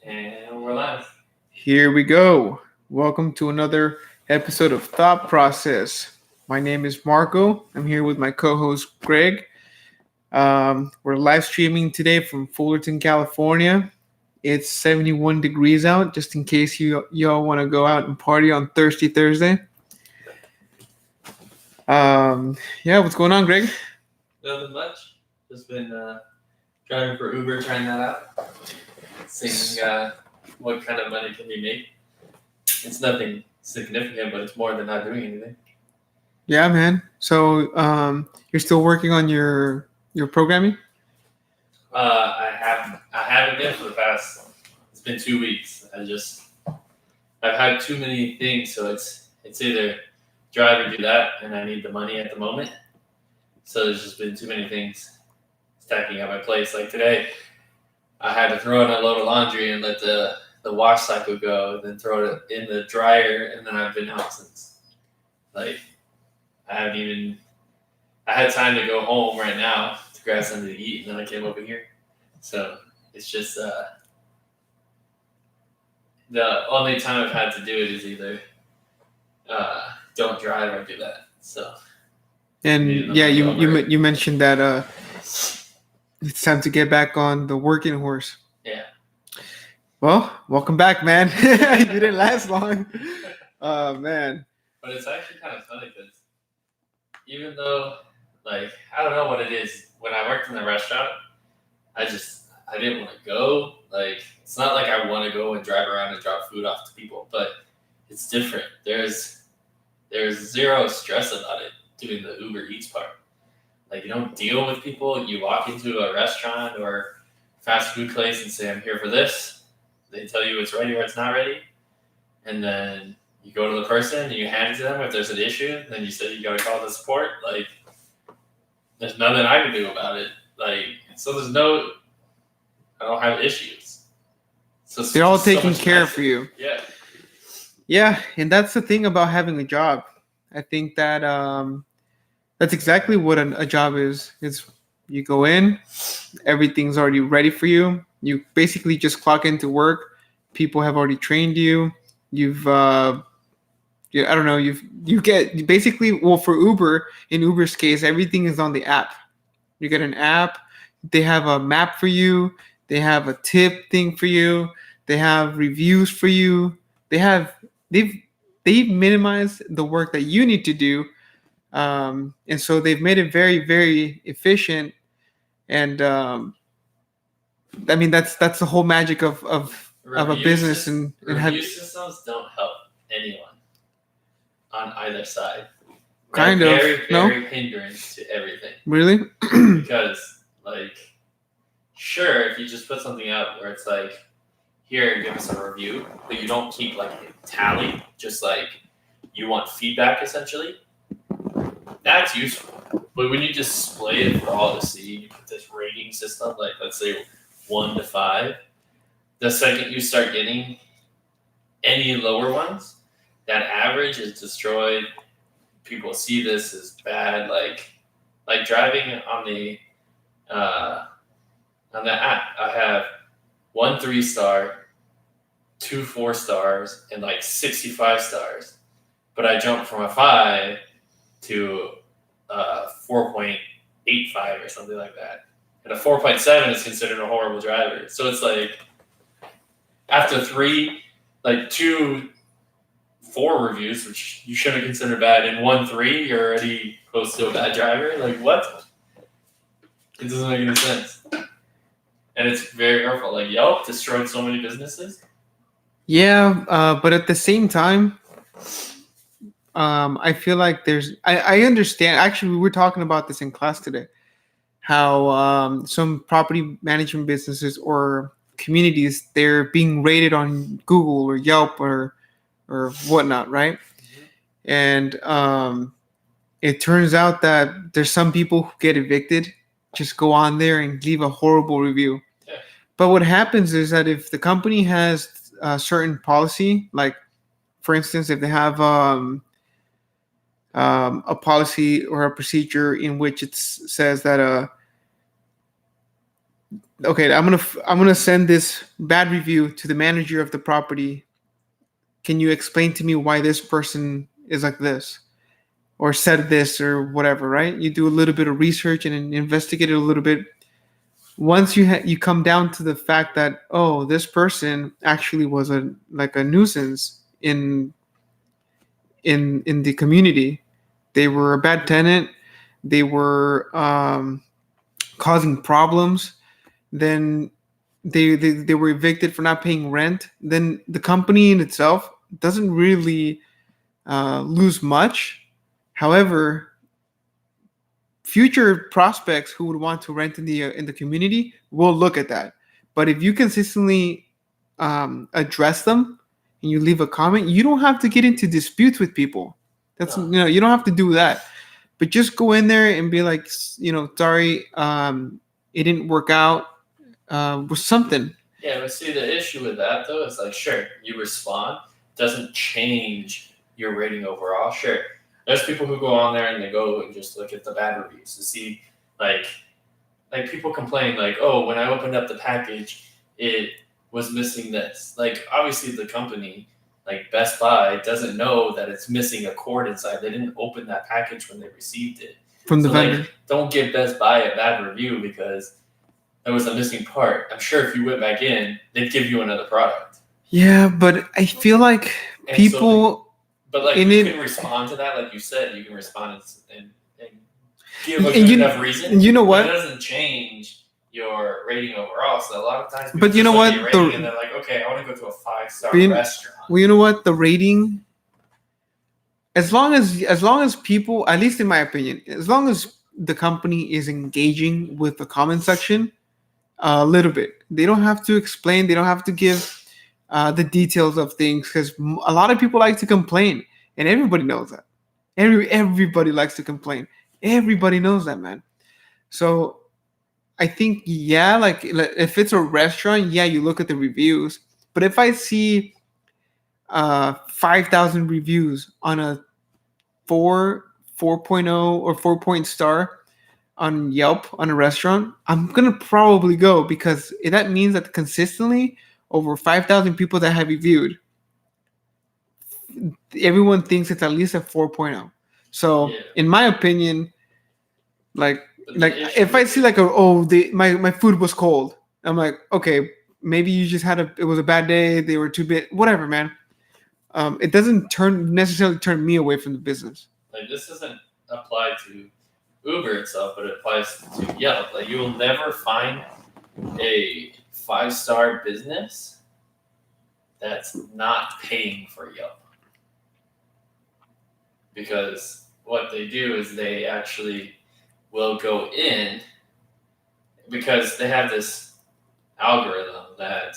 And we're live. Here we go. Welcome to another episode of Thought Process. My name is Marco. I'm here with my co host, Greg. We're live streaming today from Fullerton, California. It's 71 degrees out, just in case y'all want to go out and party on Thursday. Yeah, what's going on, Greg? Nothing much. Just been driving for Uber, trying that out. Seeing what kind of money can be made. It's nothing significant, but it's more than not doing anything. Yeah, man. So, you're still working on your programming? I haven't been for the past. It's been 2 weeks. I've had too many things, so it's either drive or do that, and I need the money at the moment. So there's just been too many things stacking at my place. Like today, I had to throw in a load of laundry and let the wash cycle go, then throw it in the dryer, and then I've been out since. Like, I had time to go home right now to grab something to eat, and then I came over here. So it's just the only time I've had to do it is either don't drive or do that. So. And yeah, you mentioned that it's time to get back on the working horse. Yeah. Well, welcome back, man. You didn't last long. Man. But it's actually kind of funny because even though, like, I don't know what it is. When I worked in the restaurant, I didn't want to go. Like, it's not like I want to go and drive around and drop food off to people, but it's different. There's zero stress about it doing the Uber Eats part. Like, you don't deal with people. You walk into a restaurant or fast food place and say, I'm here for this. They tell you it's ready or it's not ready. And then you go to the person and you hand it to them if there's an issue. And then you say you got to call the support. Like, there's nothing I can do about it. Like, so I don't have issues. So they're all taking care for you. Yeah. Yeah, and that's the thing about having a job. I think that that's exactly what a job is. It's you go in, everything's already ready for you. You basically just clock into work. People have already trained you. You get basically, well, for Uber, in Uber's case, everything is on the app. You get an app. They have a map for you. They have a tip thing for you. They have reviews for you. They've minimized the work that you need to do. And so they've made it very, very efficient. And I mean, that's the whole magic of a business. Review systems don't help anyone on either side. Kind of. Very hindrance to everything. Really? Because, like, sure, if you just put something out where it's like, here, give us a review, but you don't keep, like, a tally, just like you want feedback, essentially, that's useful. But when you display it for all to see, you put this rating system, like, let's say 1 to 5, the second you start getting any lower ones, that average is destroyed. People see this as bad, like driving on the app. I have 1 3-star, 2 4-stars, and like 65 stars. But I jumped from a 5 to 4.85 or something like that. And a 4.7 is considered a horrible driver. So it's like after 2 4 reviews, which you shouldn't consider bad, and 1 3, you're already close to a bad driver. Like, what? It doesn't make any sense. And it's very hurtful. Like, Yelp destroyed so many businesses. Yeah, but at the same time, I feel like I understand. Actually, we were talking about this in class today. How some property management businesses or communities, they're being rated on Google or Yelp or whatnot, right? And it turns out that there's some people who get evicted, just go on there and leave a horrible review. Yeah. But what happens is that if the company has a certain policy, like, for instance, if they have a policy or a procedure in which it says that okay, I'm gonna send this bad review to the manager of the property. Can you explain to me why this person is like this or said this or whatever? Right? You do a little bit of research and investigate it a little bit. Once you come down to the fact that, oh, this person actually was a nuisance in the community. They were a bad tenant. They were causing problems. Then they were evicted for not paying rent. Then the company in itself doesn't really lose much. However, future prospects who would want to rent in the community will look at that. But if you consistently address them and you leave a comment, you don't have to get into disputes with people. That's No. you don't have to do that. But just go in there and be like, sorry, it didn't work out, with something. Yeah, but see, the issue with that though is like, sure, you respond, doesn't change your rating overall. Sure, there's people who go on there and they go and just look at the bad reviews to see, like people complain like, oh, when I opened up the package, it was missing this. Like, obviously, the company, like Best Buy, doesn't know that it's missing a cord inside. They didn't open that package when they received it. From the So, vendor. like, don't give Best Buy a bad review because there was a missing part. I'm sure if you went back in, they'd give you another product. Yeah, but I feel like And people. But like in you it- can respond to that, like you said, you can respond and give a And good you- enough reason. you know but what? It doesn't change your rating overall. So a lot of times, But you know just look what? at your rating and they're like, okay, I want to go to a 5-star But you- restaurant. Well, you know what? The rating, as long as people, at least in my opinion, as long as the company is engaging with the comment section a little bit, they don't have to explain. They don't have to give the details of things because a lot of people like to complain, and everybody knows that. Everybody likes to complain. Everybody knows that, man. So I think, yeah, like if it's a restaurant, yeah, you look at the reviews. But if I see 5,000 reviews on a 4.0 or 4 point star on Yelp on a restaurant, I'm gonna probably go because that means that consistently over 5,000 people that have reviewed, everyone thinks it's at least a 4.0. So Yeah. in my opinion, like But the issue if I is- see like my food was cold, I'm like, okay, maybe you just it was a bad day, they were too bit, whatever, man. It doesn't necessarily turn me away from the business. like this doesn't apply to Uber itself, but it applies to Yelp. Like you will never find a 5-star business that's not paying for Yelp. Because what they do is they actually will go in because they have this algorithm that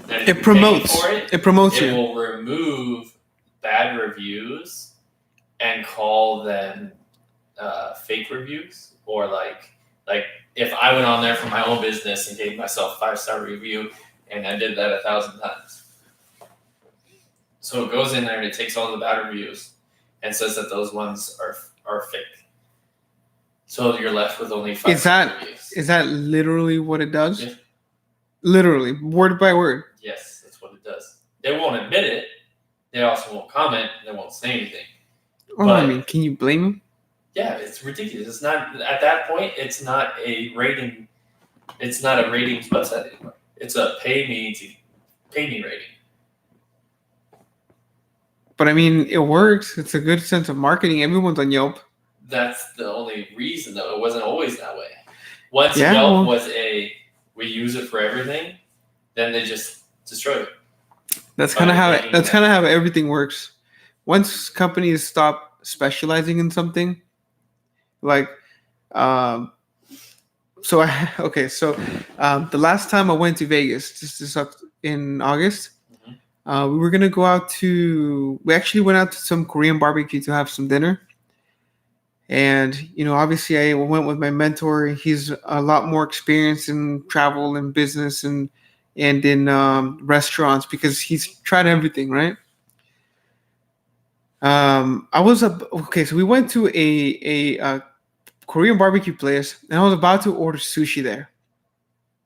if It you pay promotes. for it, It promotes it you. will remove bad reviews and call them fake reviews, or like if I went on there for my own business and gave myself 5-star review and I did that 1,000 times. So it goes in there and it takes all the bad reviews and says that those ones are fake. So you're left with only 5-star reviews. Is that literally what it does? Yeah. Literally, word by word. Yes, that's what it does. They won't admit it. They also won't comment. They won't say anything. Oh, I But- mean, can you blame them? Yeah, it's ridiculous. It's not at that point. It's not a rating. It's not a ratings website anymore. It's a pay me rating. But I mean, it works. It's a good sense of marketing. Everyone's on Yelp. That's the only reason, though. It wasn't always that way. Once Yeah, Yelp well- was we use it for everything, then they just destroyed it. That's By kind of how making that's that- kind of how everything works. Once companies stop specializing in something, like, so the last time I went to Vegas, in August, we were gonna go out to. We actually went out to some Korean barbecue to have some dinner. And obviously, I went with my mentor. He's a lot more experienced in travel and business and in restaurants because he's tried everything, right? I was okay. So we went to a Korean barbecue place, and I was about to order sushi there.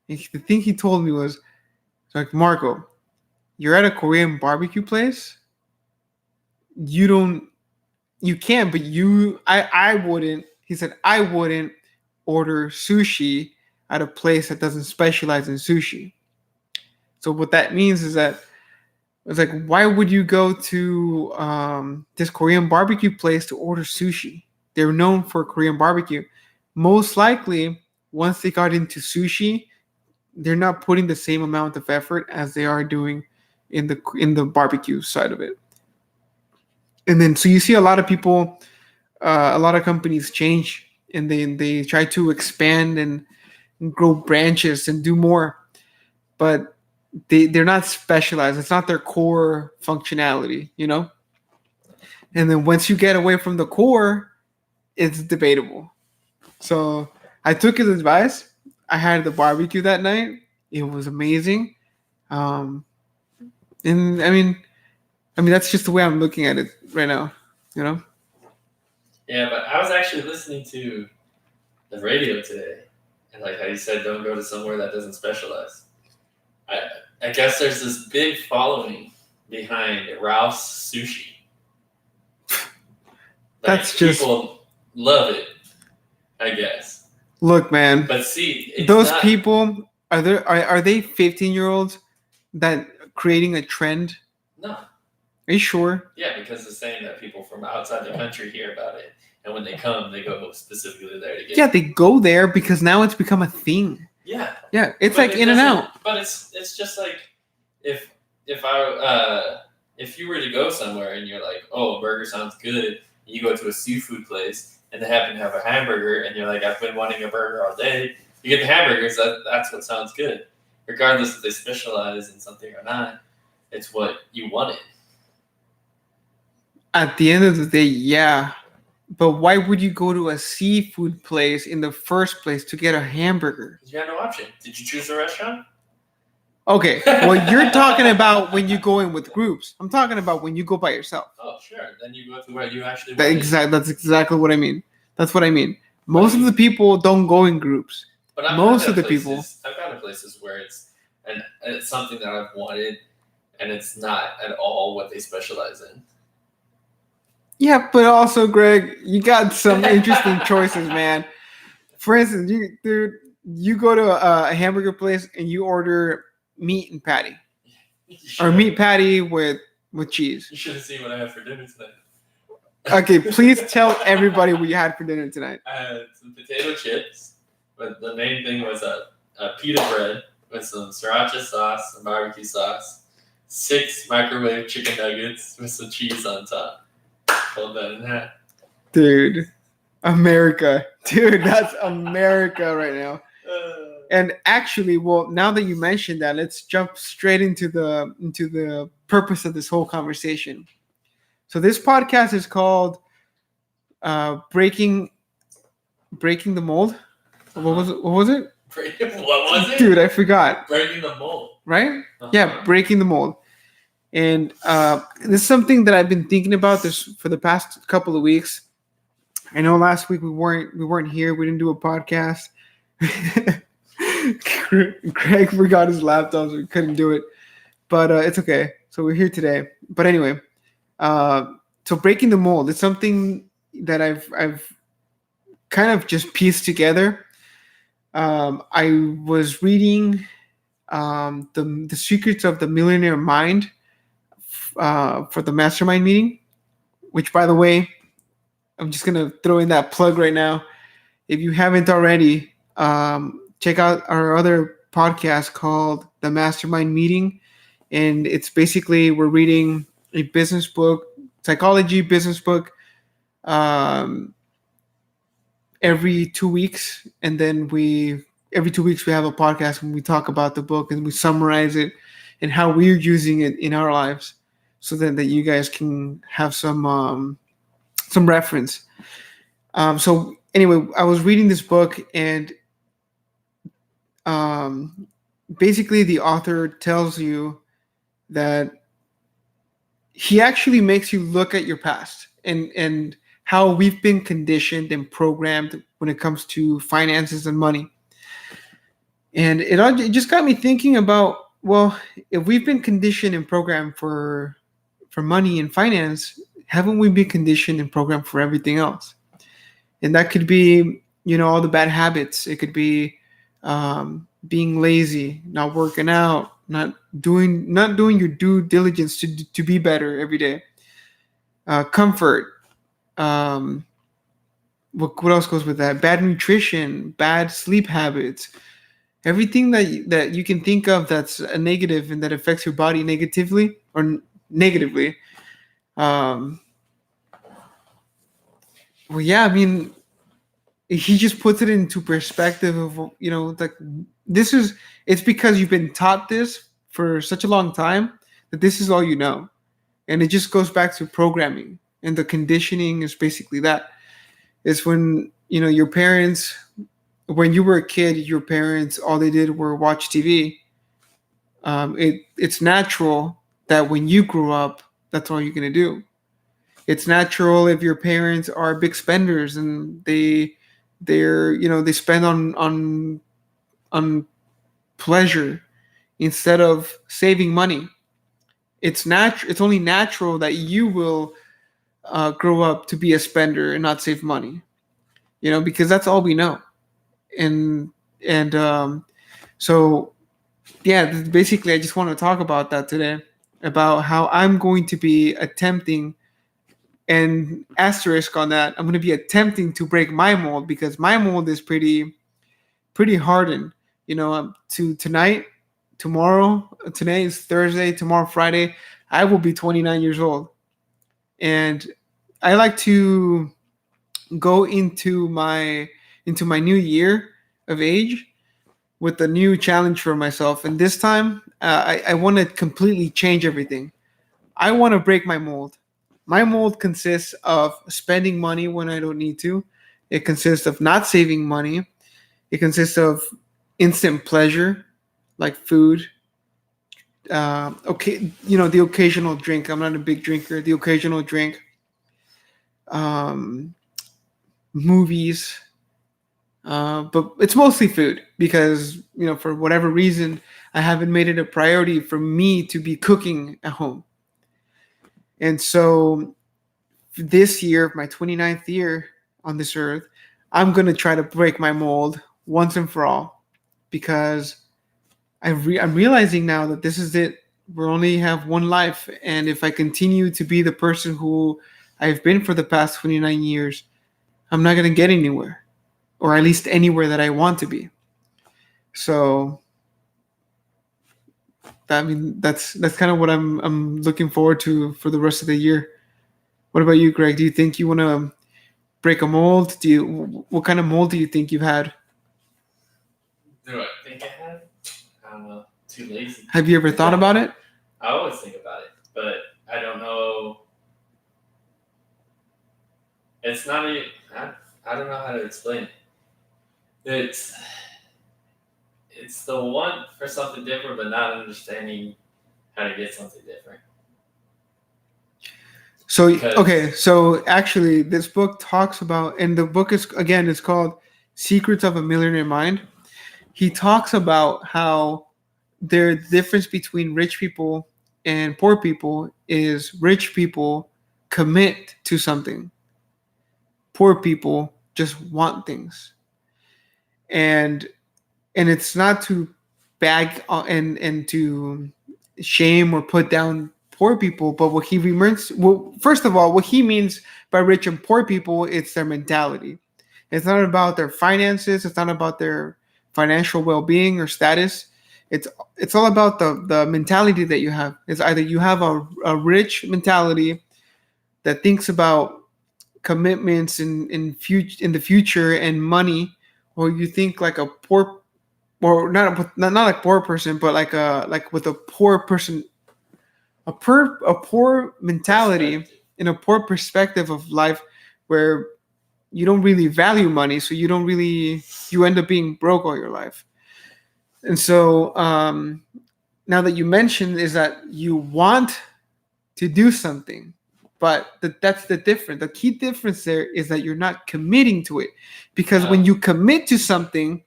And the thing he told me was, like, Marco, you're at a Korean barbecue place. You don't, you can, but I wouldn't. He said, I wouldn't order sushi at a place that doesn't specialize in sushi. So what that means is that it's like, why would you go to this Korean barbecue place to order sushi? They're known for Korean barbecue. Most likely, once they got into sushi, they're not putting the same amount of effort as they are doing in the barbecue side of it. And then so you see a lot of people, a lot of companies change, and they try to expand and grow branches and do more, but they're not specialized. It's not their core functionality, you know. And then once you get away from the core, it's debatable. So I took his advice. I had the barbecue that night. It was amazing. And I mean that's just the way I'm looking at it right now, you know. Yeah, but I was actually listening to the radio today, and like how you said, don't go to somewhere that doesn't specialize. I guess there's this big following behind Ralph's Sushi. Like, That's just people love it, I guess. Look, man. But see, it's Those not, people are they 15-year-olds that creating a trend? no. Are you sure? Yeah, because it's saying that people from outside the country hear about it, and when they come, they go specifically there to get. Yeah, they go there because now it's become a thing. Yeah. Yeah, it's But like it In and doesn't- Out. But it's just like if you were to go somewhere and you're like, oh, a burger sounds good, you go to a seafood place and they happen to have a hamburger, and you're like, I've been wanting a burger all day. You get the hamburgers. That's what sounds good, regardless if they specialize in something or not. It's what you wanted. At the end of the day, yeah. But why would you go to a seafood place in the first place to get a hamburger? Because you had no option. Did you choose a restaurant? Okay, well, you're talking about when you go in with groups. I'm talking about when you go by yourself. Oh, sure. Then you go to where you actually wanted. That's exactly what I mean. That's what I mean. Most of the people don't go in groups. But I've Most gone of the to people. places- I've gone to places where it's something that I've wanted, and it's not at all what they specialize in. Yeah, but also, Greg, you got some interesting choices, man. For instance, you go to a hamburger place and you order meat and patty, or meat patty with cheese. You should have seen what I had for dinner tonight. Okay, please tell everybody what you had for dinner tonight. I had some potato chips, but the main thing was a pita bread with some sriracha sauce and barbecue sauce, 6 microwave chicken nuggets with some cheese on top. Fold that in half. Dude, America. Dude, that's America right now. And actually, well, now that you mentioned that, let's jump straight into the purpose of this whole conversation. So this podcast is called Breaking the Mold. What was it? What was it? Dude, I forgot. Breaking the mold. Right? Uh-huh. Yeah, Breaking the Mold. And this is something that I've been thinking about this for the past couple of weeks. I know last week we weren't here. We didn't do a podcast. Craig forgot his laptop, so we couldn't do it. But it's okay. So we're here today. But anyway, so breaking the mold. It's something that I've kind of just pieced together. I was reading the Secrets of the Millionaire Mind for the mastermind meeting, which, by the way, I'm just gonna throw in that plug right now. If you haven't already, check out our other podcast called The Mastermind Meeting, and it's basically we're reading a business book, psychology business book, every 2 weeks, and then every 2 weeks we have a podcast and we talk about the book and we summarize it and how we're using it in our lives, so that you guys can have some reference. So anyway, I was reading this book, and basically the author tells you that he actually makes you look at your past and how we've been conditioned and programmed when it comes to finances and money. And it just got me thinking about, well, if we've been conditioned and programmed for money and finance, haven't we been conditioned and programmed for everything else? And that could be, all the bad habits. It could be being lazy, not working out, not doing your due diligence to be better every day. Comfort. Um, what else goes with that? Bad nutrition, bad sleep habits, everything that you can think of that's a negative and that affects your body negatively or negatively. Um, well, yeah, I mean, he just puts it into perspective of, like, this is it's because you've been taught this for such a long time that this is all you know. And it just goes back to programming, and the conditioning is basically that. It's when, your parents, when you were a kid, your parents, all they did were watch TV. It's natural that when you grow up, that's all you're going to do. It's natural if your parents are big spenders and they spend on pleasure instead of saving money. It's only natural that you will grow up to be a spender and not save money, because that's all we know. And so, yeah, basically I just want to talk about that today, about how I'm going to be attempting, and asterisk on that, I'm going to be attempting to break my mold, because my mold is pretty hardened. To tonight, tomorrow, today is Thursday, tomorrow Friday, I will be 29 years old. And I like to go into my new year of age with a new challenge for myself. And this time, I want to completely change everything. I want to break my mold. My mold consists of spending money when I don't need to. It consists of not saving money. It consists of instant pleasure, like food. Okay, the occasional drink. I'm not a big drinker. The occasional drink. Um, Movies. But it's mostly food, because for whatever reason I haven't made it a priority for me to be cooking at home. And so this year, my 29th year on this earth, I'm going to try to break my mold once and for all, because I'm realizing now that this is it. We only have one life. And if I continue to be the person who I've been for the past 29 years, I'm not going to get anywhere, or at least anywhere that I want to be. So, that's kind of what I'm looking forward to for the rest of the year. What about you, Greg? Do you think you want to break a mold? What kind of mold do you think you've had? Do I think I have? I don't know. Too lazy. Have you ever thought about it? I always think about it, but I don't know. It's not a. I don't know how to explain it. It's the want for something different, but not understanding how to get something different. So, Because- okay, so actually this book talks about, and the book it's called Secrets of a Millionaire Mind. He talks about how the difference between rich people and poor people is rich people commit to something. Poor people just want things. And it's not to bag and to shame or put down poor people, but what he reminds, well, first of all, what he means by rich and poor people, it's their mentality. It's not about their finances. It's not about their financial well-being or status. It's all about the mentality that you have. It's either you have a rich mentality that thinks about commitments in the future and money, or you think like a poor, or not like a poor person, but like with a poor person, a poor mentality and a poor perspective of life, where you don't really value money, so you end up being broke all your life. And so now that you mentioned is that you want to do something, But that's the difference. The key difference there is that you're not committing to it. Because Yeah. when you commit to something,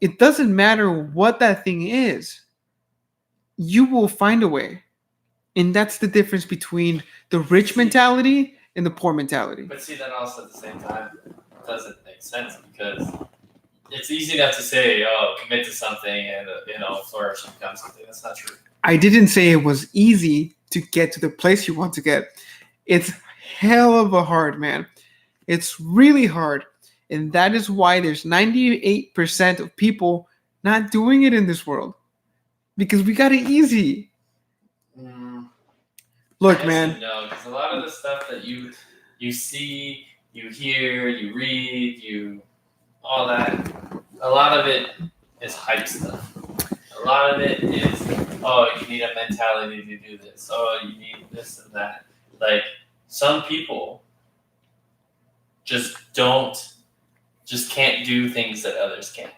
it doesn't matter what that thing is. You will find a way. And that's the difference between the rich mentality and the poor mentality. But see, that also at the same time doesn't make sense because it's easy enough to say, "Oh, commit to something and flourish and become something." That's not true. I didn't say it was easy to get to the place you want to get. It's hell of a hard, man. It's really hard. And that is why there's 98% of people not doing it in this world. Because we got it easy. Look, man. No, because a lot of the stuff that you see, you hear, you read, all that, a lot of it is hype stuff. A lot of it is, oh, you need a mentality to do this. Oh, you need this and that. Like, some people just can't do things that others can.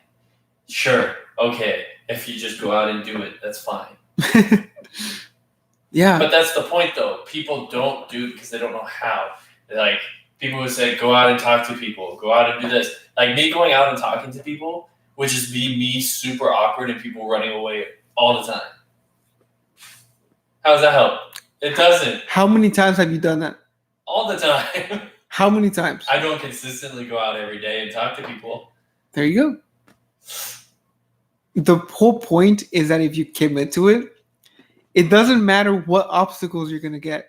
Sure, okay, if you just go out and do it, that's fine. Yeah. But that's the point, though. People don't do it because they don't know how. Like, people who say, go out and talk to people, go out and do this. Like, me going out and talking to people would just be me super awkward and people running away all the time. How does that help? It doesn't. How many times have you done that? All the time. How many times? I don't consistently go out every day and talk to people. There you go. The whole point is that if you commit to it, it doesn't matter what obstacles you're gonna get.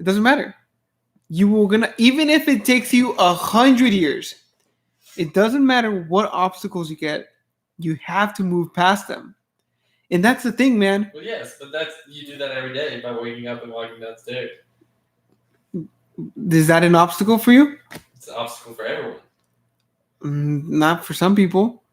It doesn't matter. You will gonna, even if it takes you 100 years, it doesn't matter what obstacles you get. You have to move past them, and that's the thing, man. Well, yes, but you do that every day by waking up and walking downstairs. Is that an obstacle for you? It's an obstacle for everyone. Not for some people.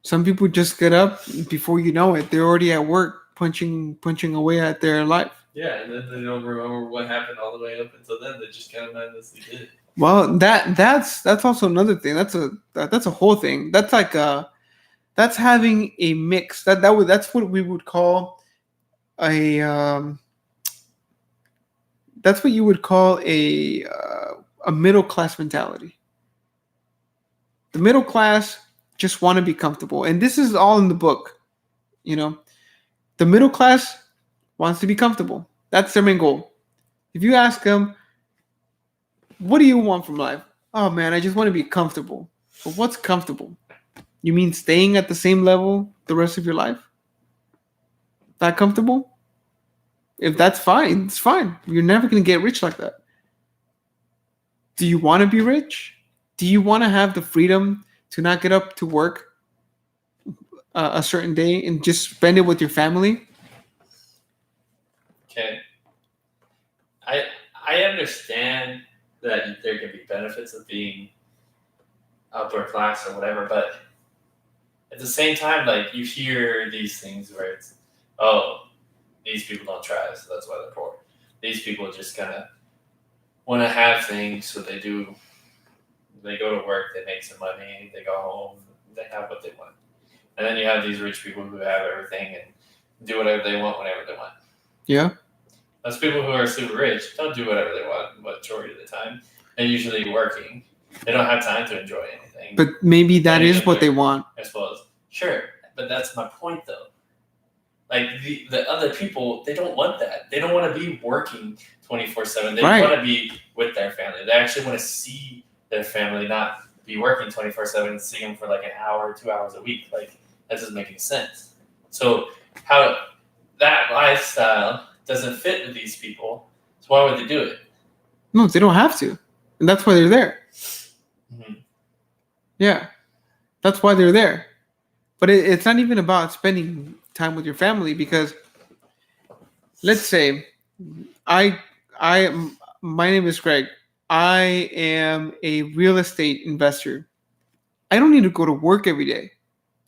Some people just get up before you know it. They're already at work, punching away at their life. Yeah, and then they don't remember what happened all the way up until then. They just kind of mindlessly did it. Well, that's also another thing. That's a whole thing. That's like that's having a mix. That's what we would call that's what you would call a middle class mentality. The middle class just want to be comfortable, and this is all in the book. The middle class wants to be comfortable. That's their main goal. If you ask them, what do you want from life? Oh man, I just want to be comfortable. But what's comfortable? You mean staying at the same level the rest of your life? That comfortable? If that's fine, it's fine. You're never going to get rich like that. Do you want to be rich? Do you want to have the freedom to not get up to work a certain day and just spend it with your family? Okay. I understand that there can be benefits of being upper class or whatever, but at the same time, like, you hear these things where it's, oh, these people don't try, so that's why they're poor. These people just kind of want to have things, so they do. They go to work, they make some money, they go home, they have what they want. And then you have these rich people who have everything and do whatever they want whenever they want. Yeah. Those people who are super rich don't do whatever they want majority of the time. They're usually working. They don't have time to enjoy anything. But maybe that is what they want. I suppose. Sure. But that's my point, though. Like, the other people, they don't want that. They don't want to be working 24/7. They want to be with their family. They actually want to see their family, not be working 24/7 and see them for like an hour or 2 hours a week. Like, that doesn't make any sense. So how that lifestyle doesn't fit with these people, so why would they do it? No, they don't have to. And that's why they're there. Mm-hmm. Yeah. That's why they're there. But it's not even about spending time with your family, because let's say my name is Greg. I am a real estate investor. I don't need to go to work every day.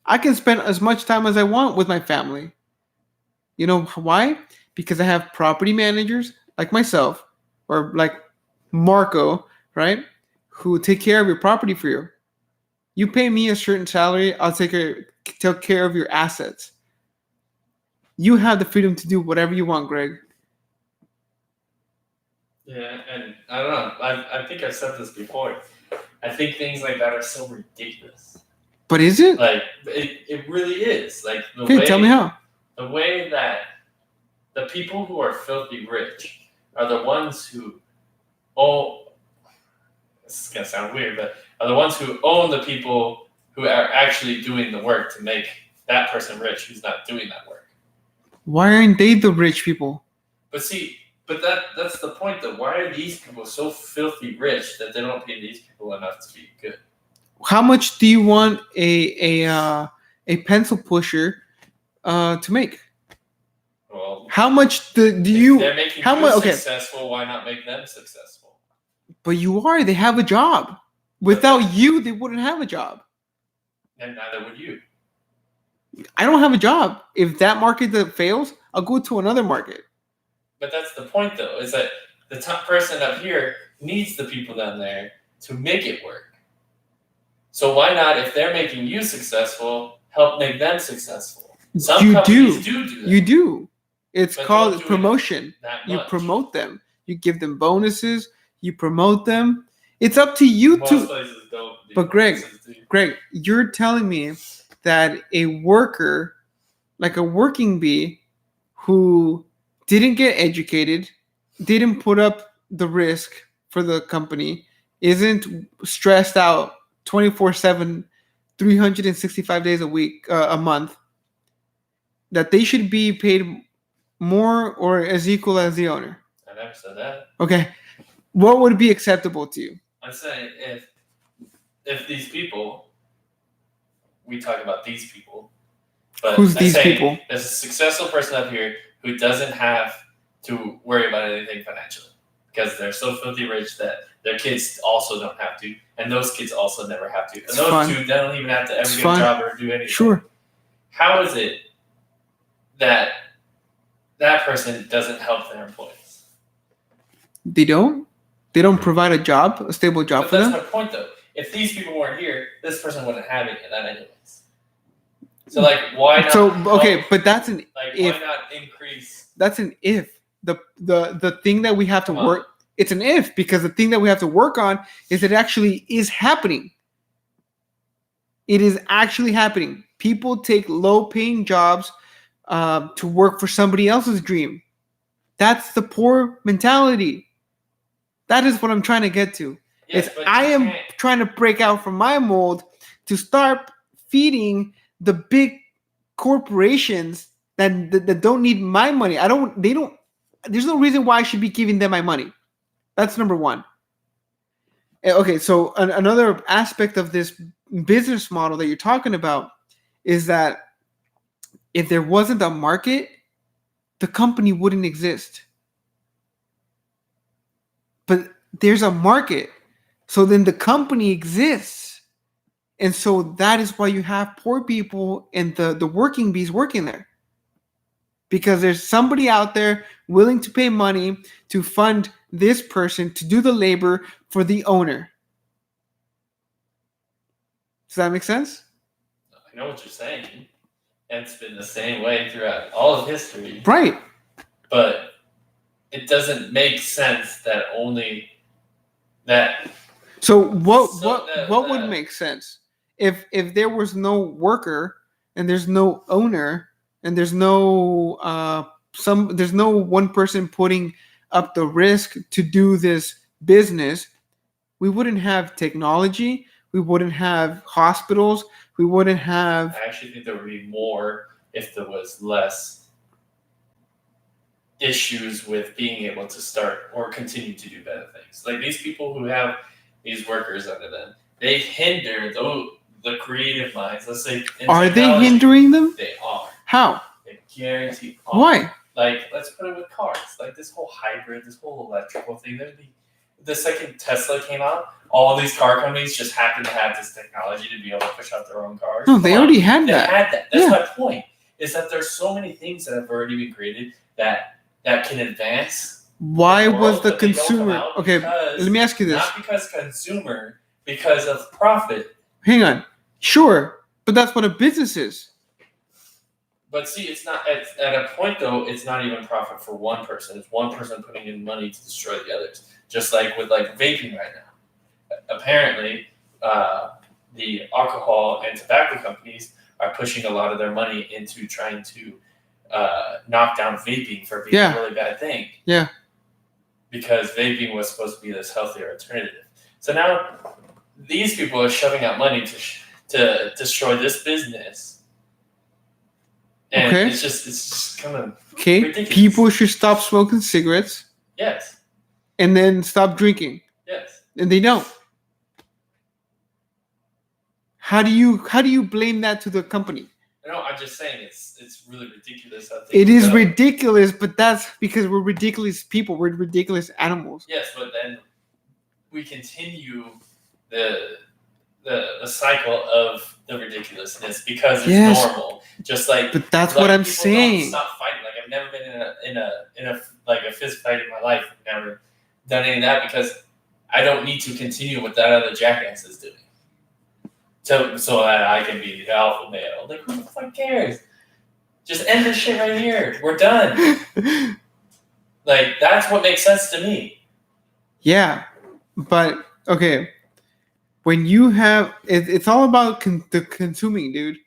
I can spend as much time as I want with my family. You know why? Because I have property managers like myself, or like Marco, right? Who take care of your property for you. You pay me a certain salary, I'll take care of your assets. You have the freedom to do whatever you want, Greg. Yeah, and I don't know. I think I've said this before. I think things like that are so ridiculous. But is it? Like it really is. Like Okay, tell me how. the way that the people who are filthy rich are the ones who own. This is gonna sound weird, but are the ones who own the people who are actually doing the work to make that person rich who's not doing that work. Why aren't they the rich people? But see, that's the point though. Why are these people so filthy rich that they don't pay these people enough to be good? How much do you want a pencil pusher to make? Well, How much do if you? they're making how you much? Okay, successful, why not make them successful? but you are. They have a job. Without you, they wouldn't have a job. And neither would you. I don't have a job. If that market that fails, I'll go to another market. But that's the point, though, is that the top person up here needs the people down there to make it work. So why not, if they're making you successful, help make them successful? Some companies do that. You do. It's But called don't do it promotion. that You much. promote them. You give them bonuses. You promote them. It's up to you Most to. places don't do But Greg, bonuses, do. Greg, you're telling me that a worker, like a working bee, who didn't get educated, didn't put up the risk for the company, isn't stressed out 24/7, 365 days a week, a month, that they should be paid more or as equal as the owner. I never said that. Okay. What would be acceptable to you? I say if these people, we talk about these people, but Who's I these say people? there's a successful person up here who doesn't have to worry about anything financially because they're so filthy rich that their kids also don't have to, and those kids also never have to. And It's those fun. two, they don't even have to ever It's get fun. a job or do anything. Sure. How is it that that person doesn't help their employees? They don't? They don't provide a job, a stable job But for that's them? my point, though. If these people weren't here, this person wouldn't have any of that anyways. So, like, why not? So, okay, help? but that's an Like, if. why not increase? That's an if. The thing that we have to Come on. work, it's an if, because the thing that we have to work on is it actually is happening. It is actually happening. People take low-paying jobs to work for somebody else's dream. That's the poor mentality. That is what I'm trying to get to. Yes, It's but I you am can't- trying to break out from my mold to start feeding the big corporations that don't need my money. They don't. There's no reason why I should be giving them my money. That's number one. Okay, so another aspect of this business model that you're talking about is that if there wasn't a market, the company wouldn't exist. But there's a market, so then the company exists. And so that is why you have poor people and the working bees working there. Because there's somebody out there willing to pay money to fund this person to do the labor for the owner. Does that make sense? I know what you're saying. And it's been the same way throughout all of history. Right. But it doesn't make sense that only that. So what So what would make sense if there was no worker and there's no owner and there's no there's no one person putting up the risk to do this business? We wouldn't have technology. We wouldn't have hospitals. We wouldn't have. I actually think there would be more if there was less issues with being able to start or continue to do better things. Like these people who have these workers under them, they hinder the creative minds. Let's say, in Are they technology, hindering them? They are. How? They guarantee. Are. Why? Like, let's put it with cars. Like this whole hybrid, this whole electrical thing. The second Tesla came out, all these car companies just happened to have this technology to be able to push out their own cars. No, they already had They that. had that. That's Yeah. my point. Is that there's so many things that have already been created that can advance. Why world, was the but they don't come consumer? out Okay, because- let me ask you this. Not because consumer, because of profit. Hang on. Sure, but that's what a business is. But see, it's not at a point though. It's not even profit for one person. It's one person putting in money to destroy the others. Just like with like vaping right now. Apparently, the alcohol and tobacco companies are pushing a lot of their money into trying to knock down vaping for being a really bad thing. Yeah. Because vaping was supposed to be this healthier alternative. So now these people are shoving out money to destroy this business. And it's just kind of ridiculous. People should stop smoking cigarettes. Yes. And then stop drinking. Yes. And they don't. How do you blame that to the company? No, I'm just saying it's really ridiculous. It is ridiculous, but that's because we're ridiculous people. We're ridiculous animals. Yes, but then we continue the cycle of the ridiculousness because it's normal. Just like, but that's what I'm saying. Don't stop fighting. Like I've never been in a like a fist fight in my life. I've never done any of that because I don't need to continue what that other jackass is doing. So that I can be the alpha male. Like who the fuck cares? Just end this shit right here. We're done. Like that's what makes sense to me. Yeah, but okay. When you have, it's all about the consuming, dude.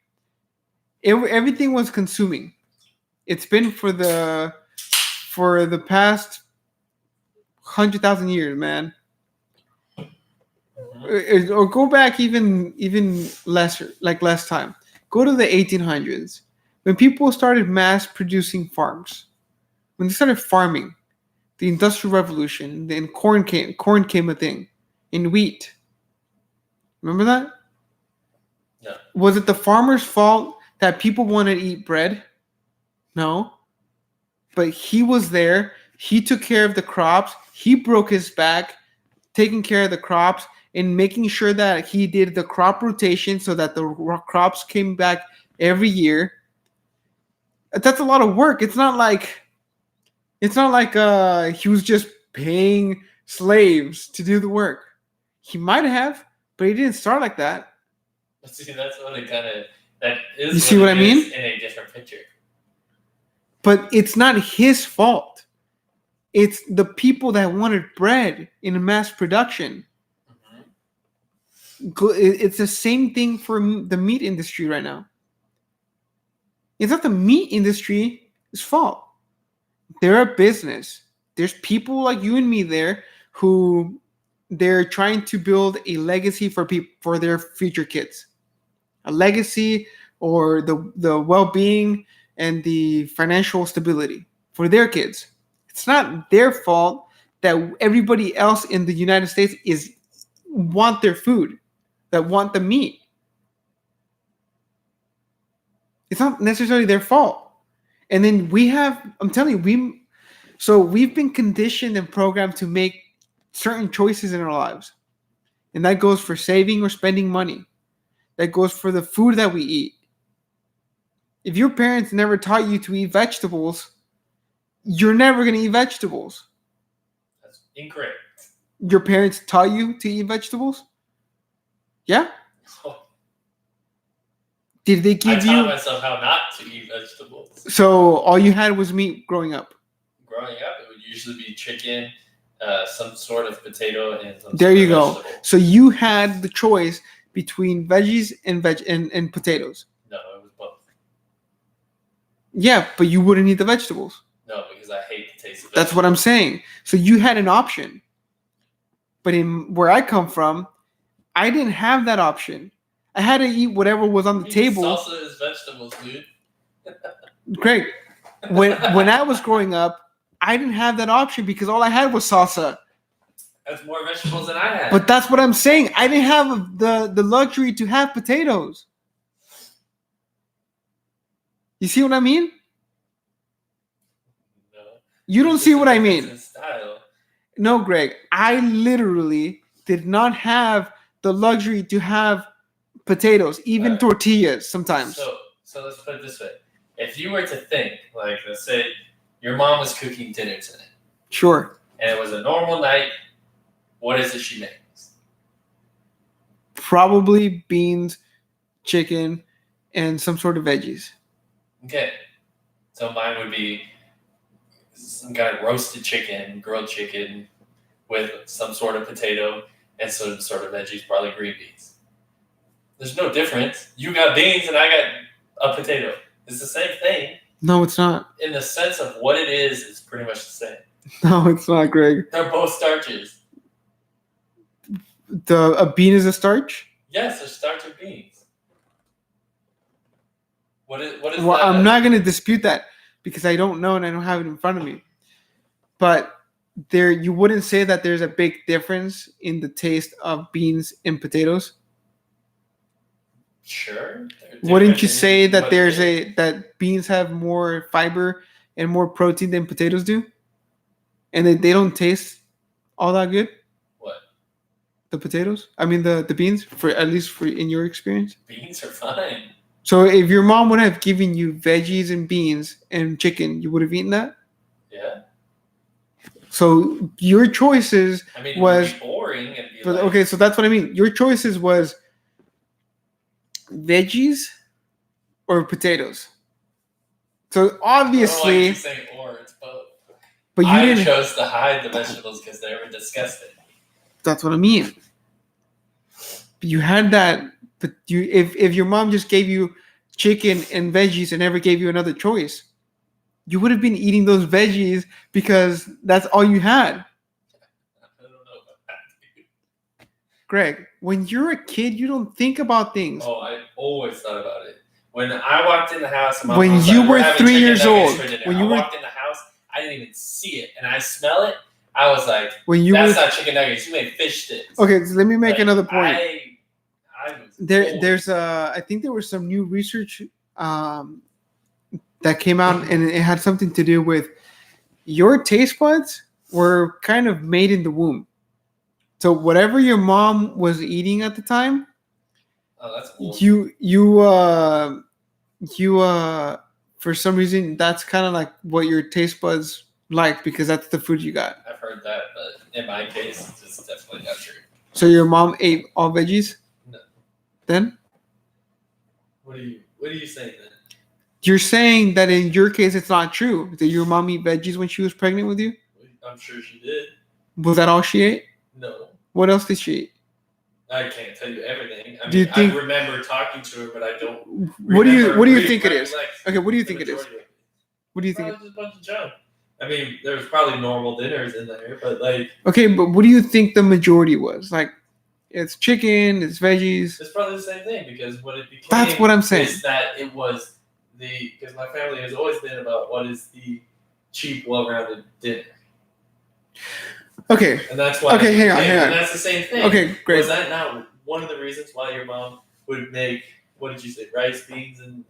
Everything was consuming. It's been for the past 100,000 years, man. Or go back even less time. Go to the 1800s when people started mass producing farms. When they started farming, the Industrial Revolution, then corn came a thing, and wheat. Remember that? No. Was it the farmer's fault that people wanted to eat bread? No. But he was there. He took care of the crops. He broke his back taking care of the crops and making sure that he did the crop rotation so that the crops came back every year. That's a lot of work. It's not like he was just paying slaves to do the work. He might have, but he didn't start like that. See, that's what it kind of that is. You see what I mean? In a different picture. But it's not his fault. It's the people that wanted bread in mass production. Mm-hmm. It's the same thing for the meat industry right now. It's not the meat industry's fault. They're a business. There's people like you and me there who they're trying to build a legacy for their future kids. A legacy or the well-being and the financial stability for their kids. It's not their fault that everybody else in the United States want their food, that want the meat. It's not necessarily their fault. And then I'm telling you, we've been conditioned and programmed to make certain choices in our lives. And that goes for saving or spending money. That goes for the food that we eat. If your parents never taught you to eat vegetables, you're never going to eat vegetables. That's incorrect. Your parents taught you to eat vegetables? Yeah? Oh. Did they give you... I taught myself how not to eat vegetables. So all you had was meat growing up? Growing up, it would usually be chicken, some sort of potato, and some there sort you of go. vegetable. So you had the choice between veggies and potatoes. No, it was both. Yeah, but you wouldn't eat the vegetables. No, because I hate the taste of vegetables. That's what I'm saying. So you had an option. But in where I come from, I didn't have that option. I had to eat whatever was on the table. Salsa is vegetables, dude. Great. When I was growing up, I didn't have that option because all I had was salsa. That's more vegetables than I had. But that's what I'm saying. I didn't have the luxury to have potatoes. You see what I mean? No. You don't see what I mean. In style. No, Greg. I literally did not have the luxury to have potatoes, even tortillas sometimes. So let's put it this way. If you were to think, like, let's say your mom was cooking dinner tonight. Sure. And it was a normal night, what is it she makes? Probably beans, chicken, and some sort of veggies. Okay, so mine would be some kind of roasted chicken, grilled chicken, with some sort of potato and some sort of veggies, probably green beans. There's no difference. You got beans and I got a potato. It's the same thing. No, it's not. In the sense of what it is, it's pretty much the same. No, it's not, Greg. They're both starches. A bean is a starch? Yes, they're starch and beans. What is Well, that? I'm not going to dispute that because I don't know and I don't have it in front of me. But you wouldn't say that there's a big difference in the taste of beans and potatoes? Sure. Wouldn't you say that that beans have more fiber and more protein than potatoes do? And they don't taste all that good? What? The potatoes? I mean the beans, for at least for in your experience? Beans are fine. So if your mom would have given you veggies and beans and chicken, you would have eaten that? Yeah. So your choices it was would be boring and be but, okay, so that's what I mean. Your choices was veggies or potatoes. So obviously, I don't like you saying or, it's both. But I chose to hide the vegetables because they were disgusting. That's what I mean. You had that, but if your mom just gave you chicken and veggies and never gave you another choice, you would have been eating those veggies because that's all you had. I don't know about that, dude. Greg, when you're a kid, you don't think about things. Oh, I always thought about it. When I walked in the house, and when you were 3 years old, when you walked in the house, I didn't even see it, and I smell it. I was like, "That's not chicken nuggets. You made fish sticks." Okay, so let me make another point. There's I think there was some new research that came out, and it had something to do with your taste buds were kind of made in the womb. So whatever your mom was eating at the time, that's cool. you for some reason that's kind of like what your taste buds like because that's the food you got. I've heard that, but in my case, it's definitely not true. So your mom ate all veggies? No. Then? What are you saying then? You're saying that in your case it's not true. Did your mom eat veggies when she was pregnant with you? I'm sure she did. Was that all she ate? No. What else did she eat? I can't tell you everything. I remember talking to her, but I don't. What do you think it is? Okay, what do you think it is? What do you think? Just a bunch of junk. I mean, there's probably normal dinners in there, but like. Okay, but what do you think the majority was? Like, it's chicken, it's veggies. It's probably the same thing because what it became. That's what I'm saying. Is that it was because my family has always been about what is the cheap, well-rounded dinner. Okay. And that's why. Okay, hang on. And that's the same thing. Okay, great. Was that not one of the reasons why your mom would make, what did you say, rice, beans, and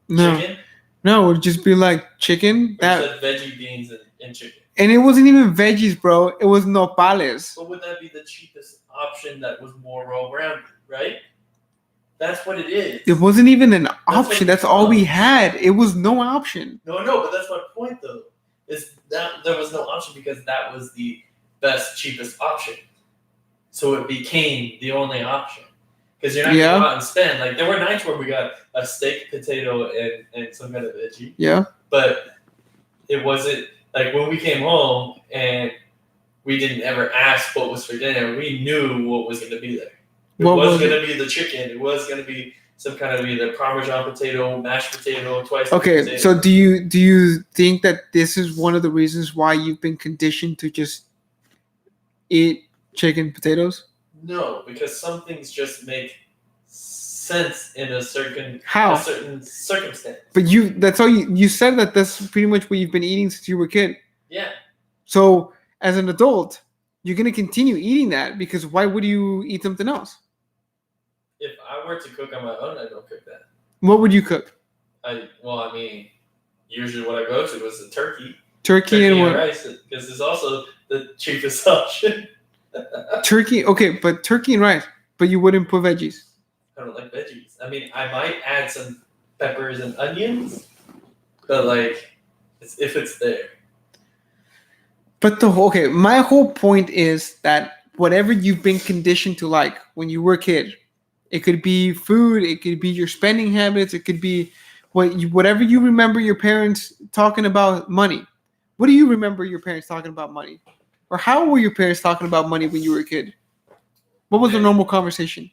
chicken? No, it would just be like chicken. Said veggie, beans, and chicken. And it wasn't even veggies, bro. It was nopales. But would that be the cheapest option that was more well-rounded, right? That's what it is. It wasn't even an option. That's all we had. It was no option. No, but that's my point, though. Is that there was no option because that was the best, cheapest option. So it became the only option. Because you're not going to go out and spend. Like, there were nights where we got a steak, potato, and some kind of veggie. Yeah. But it wasn't, like, when we came home and we didn't ever ask what was for dinner, we knew what was going to be there. It was going to be the chicken. It was going to be some kind of either Parmesan potato, mashed potato, twice. Okay, potato. So do you think that this is one of the reasons why you've been conditioned to just eat chicken, potatoes? No, because some things just make sense in a certain circumstance. But that's all you said that that's pretty much what you've been eating since you were a kid. Yeah. So as an adult, you're gonna continue eating that because why would you eat something else? If I were to cook on my own, I don't cook that. What would you cook? Usually what I go to is a turkey. Turkey and what? Rice, because it's also the cheapest option. Turkey, okay, but turkey and rice, but you wouldn't put veggies. I don't like veggies. I mean, I might add some peppers and onions, but like, if it's there. But my whole point is that whatever you've been conditioned to like when you were a kid, it could be food, it could be your spending habits, it could be Whatever you remember your parents talking about money. What do you remember your parents talking about money? Or how were your parents talking about money when you were a kid? What was the normal conversation?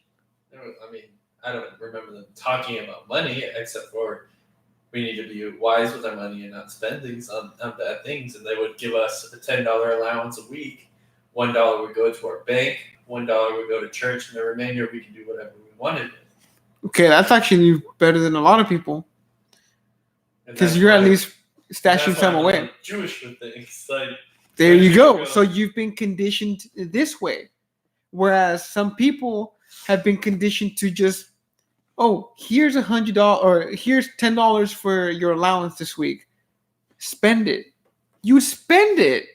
I mean, I don't remember them talking about money except for we need to be wise with our money and not spend things on bad things. And they would give us a $10 allowance a week. $1 would go to our bank. $1 would go to church, and the remainder we could do whatever we wanted with. Okay, that's actually better than a lot of people because you're at least stashing some away. Jewish with things like. There you go. So you've been conditioned this way, whereas some people have been conditioned to just, oh, here's $100 or here's $10 for your allowance this week. Spend it. You spend it.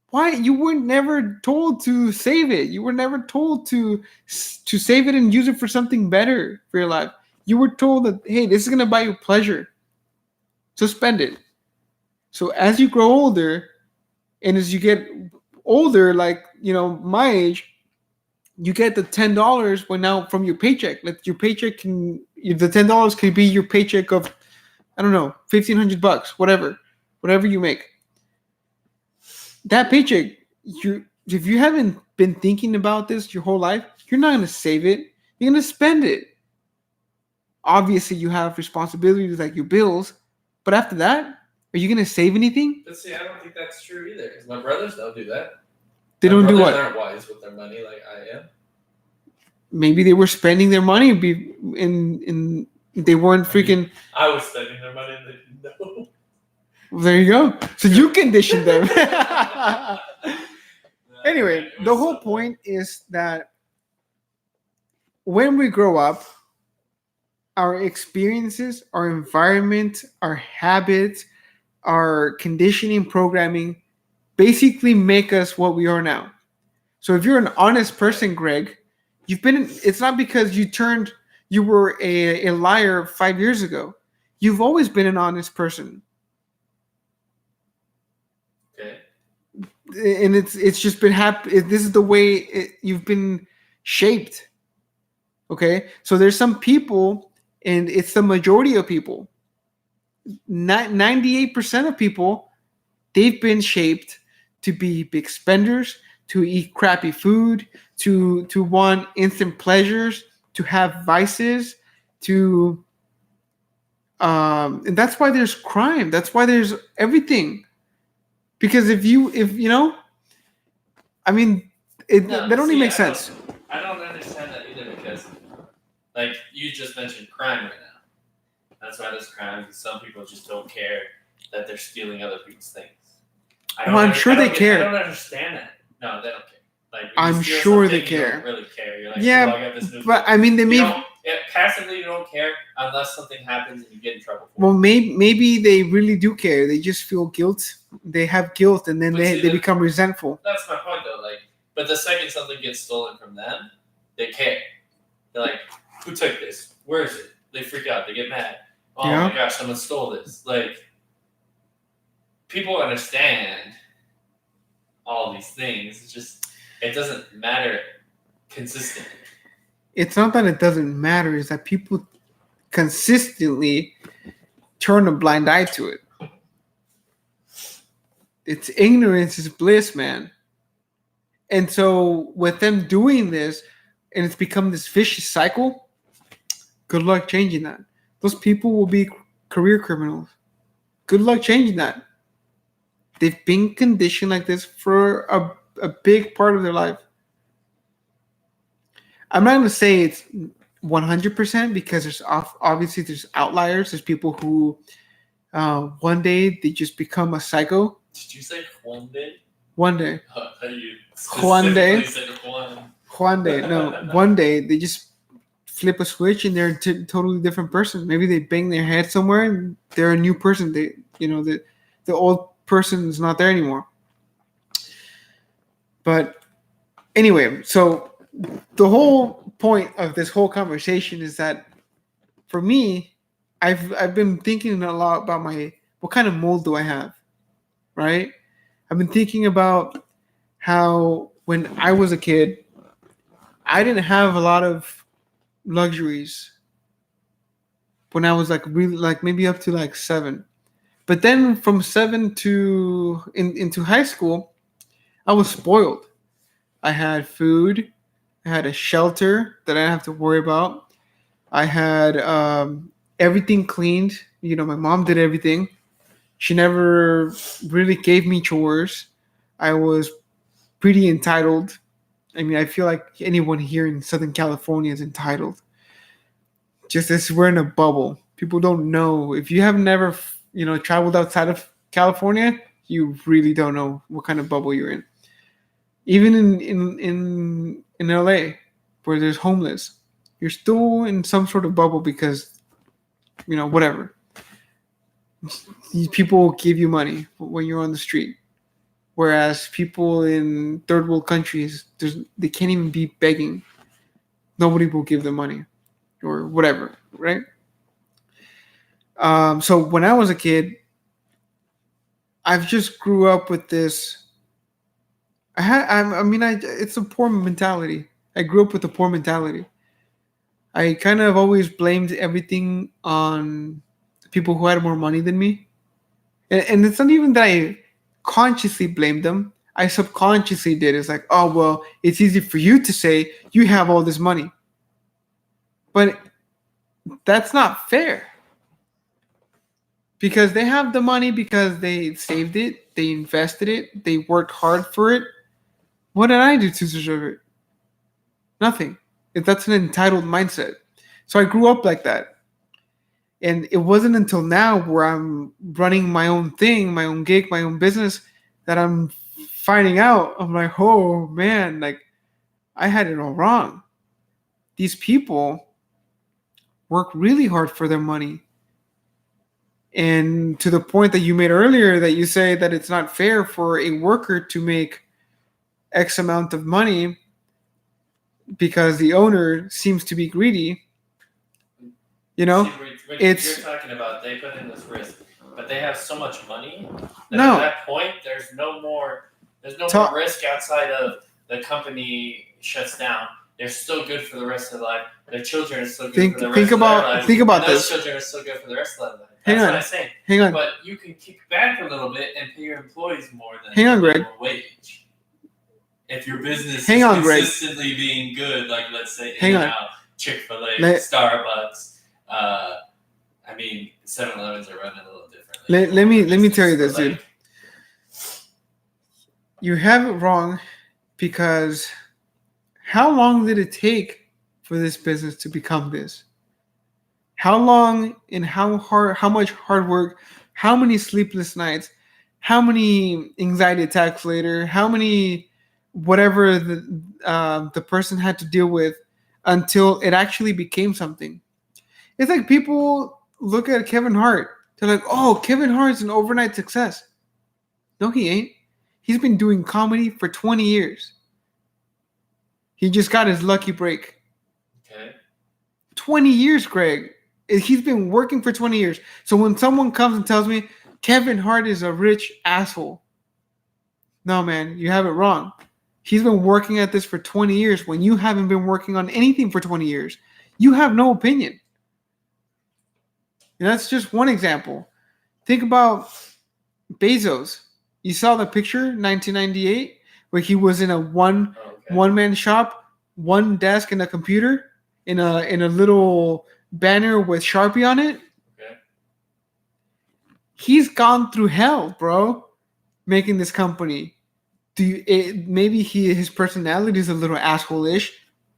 Why? You were never told to save it. You were never told to save it and use it for something better for your life. You were told that, hey, this is going to buy you pleasure. So spend it. So as you grow older, and as you get older, like, my age, you get the $10 now from your paycheck. Like your paycheck the $10 could be your paycheck of, I don't know, $1,500, whatever you make. That paycheck, if you haven't been thinking about this your whole life, you're not going to save it. You're going to spend it. Obviously, you have responsibilities like your bills, but after that, are you going to save anything? But see, I don't think that's true either. Because my brothers don't do that. They don't do what? They aren't wise with their money like I am. Maybe they were spending their money in they weren't freaking. I was spending their money and they didn't know. There you go. So you conditioned them. Anyway, the whole point is that when we grow up, our experiences, our environment, our habits, our conditioning, programming, basically make us what we are now. So if you're an honest person, Greg, it's not because you were a liar 5 years ago. You've always been an honest person. Okay. And it's just been this is the way you've been shaped. Okay? So there's some people, and it's the majority of people. 98% of people, they've been shaped to be big spenders, to eat crappy food, to want instant pleasures, to have vices, and that's why there's crime. That's why there's everything. Because if I mean, that don't even make sense. I don't understand that either because, like, you just mentioned crime right now. That's why there's crime, because some people just don't care that they're stealing other people's things. I'm sure they care. I don't understand that. No, they don't care. Like, I'm sure they care. You don't really care. You're like, yeah, oh, I got this new but thing. I mean, passively you don't care unless something happens and you get in trouble for well, maybe they really do care. They just feel guilt. They have guilt, and then they become resentful. That's my point, though. Like, but the second something gets stolen from them, they care. They're like, "Who took this? Where is it?" They freak out. They get mad. Oh my gosh, someone stole this. Like, people understand all these things. It's just it doesn't matter consistently. It's not that it doesn't matter. It's that people consistently turn a blind eye to it. It's ignorance is bliss, man. And so with them doing this, and it's become this vicious cycle, good luck changing that. Those people will be career criminals. Good luck changing that. They've been conditioned like this for a big part of their life. I'm not going to say it's 100% because there's obviously there's outliers. There's people who one day they just become a psycho. Did you say one day? One day. One day. One day. No, one day they just flip a switch and they're a totally different person. Maybe they bang their head somewhere and they're a new person. The old person is not there anymore. But anyway, so the whole point of this whole conversation is that for me, I've been thinking a lot about what kind of mold do I have, right? I've been thinking about how when I was a kid, I didn't have a lot of luxuries. when I was like really like maybe up to like 7. But then from 7 to into high school, I was spoiled. I had food, I had a shelter that I didn't have to worry about. I had everything cleaned. You know, my mom did everything. She never really gave me chores. I was pretty entitled. I mean, I feel like anyone here in Southern California is entitled. Just as we're in a bubble, people don't know. If you have never, traveled outside of California, you really don't know what kind of bubble you're in. Even in LA, where there's homeless, you're still in some sort of bubble because whatever. These people give you money when you're on the street, whereas people in third world countries, they can't even be begging. Nobody will give them money or whatever, right? So when I was a kid, I've just grew up with this. It's a poor mentality. I grew up with a poor mentality. I kind of always blamed everything on people who had more money than me. And it's not even that I consciously blamed them. I subconsciously did. It's like, oh, well, it's easy for you to say you have all this money. But that's not fair. Because they have the money because they saved it, they invested it, they worked hard for it. What did I do to deserve it? Nothing. That's an entitled mindset. So I grew up like that. And it wasn't until now where I'm running my own thing, my own gig, my own business, that I'm finding out. I'm like, oh man, like I had it all wrong. These people work really hard for their money. And to the point that you made earlier, that you say that it's not fair for a worker to make X amount of money because the owner seems to be greedy. See, you're talking about they put in this risk, but they have so much money that at that point there's no more risk outside of the company shuts down. They're still good for the rest of their life. Their children are still good for the rest of their life. Think about those this. Children are still good for the rest of their life. That's what I'm saying. Hang on. But you can kick back a little bit and pay your employees more than Greg. Wage. If your business is consistently being good, like let's say In-N-Out, Chick-fil-A, Starbucks, 7-Elevens are running a little differently. Let me tell you this, dude. You have it wrong because how long did it take for this business to become this? How long and how much hard work, how many sleepless nights, how many anxiety attacks later, how many whatever the person had to deal with until it actually became something. It's like people look at Kevin Hart. They're like, oh, Kevin Hart's an overnight success. No, he ain't. He's been doing comedy for 20 years. He just got his lucky break. Okay. 20 years, Greg. He's been working for 20 years. So when someone comes and tells me Kevin Hart is a rich asshole, no, man, you have it wrong. He's been working at this for 20 years when you haven't been working on anything for 20 years. You have no opinion. And that's just one example. Think about Bezos. You saw the picture, 1998, where he was in a one-man shop, one desk and a computer, in a little banner with Sharpie on it. Okay. He's gone through hell, bro, making this company. Maybe his personality is a little asshole-ish.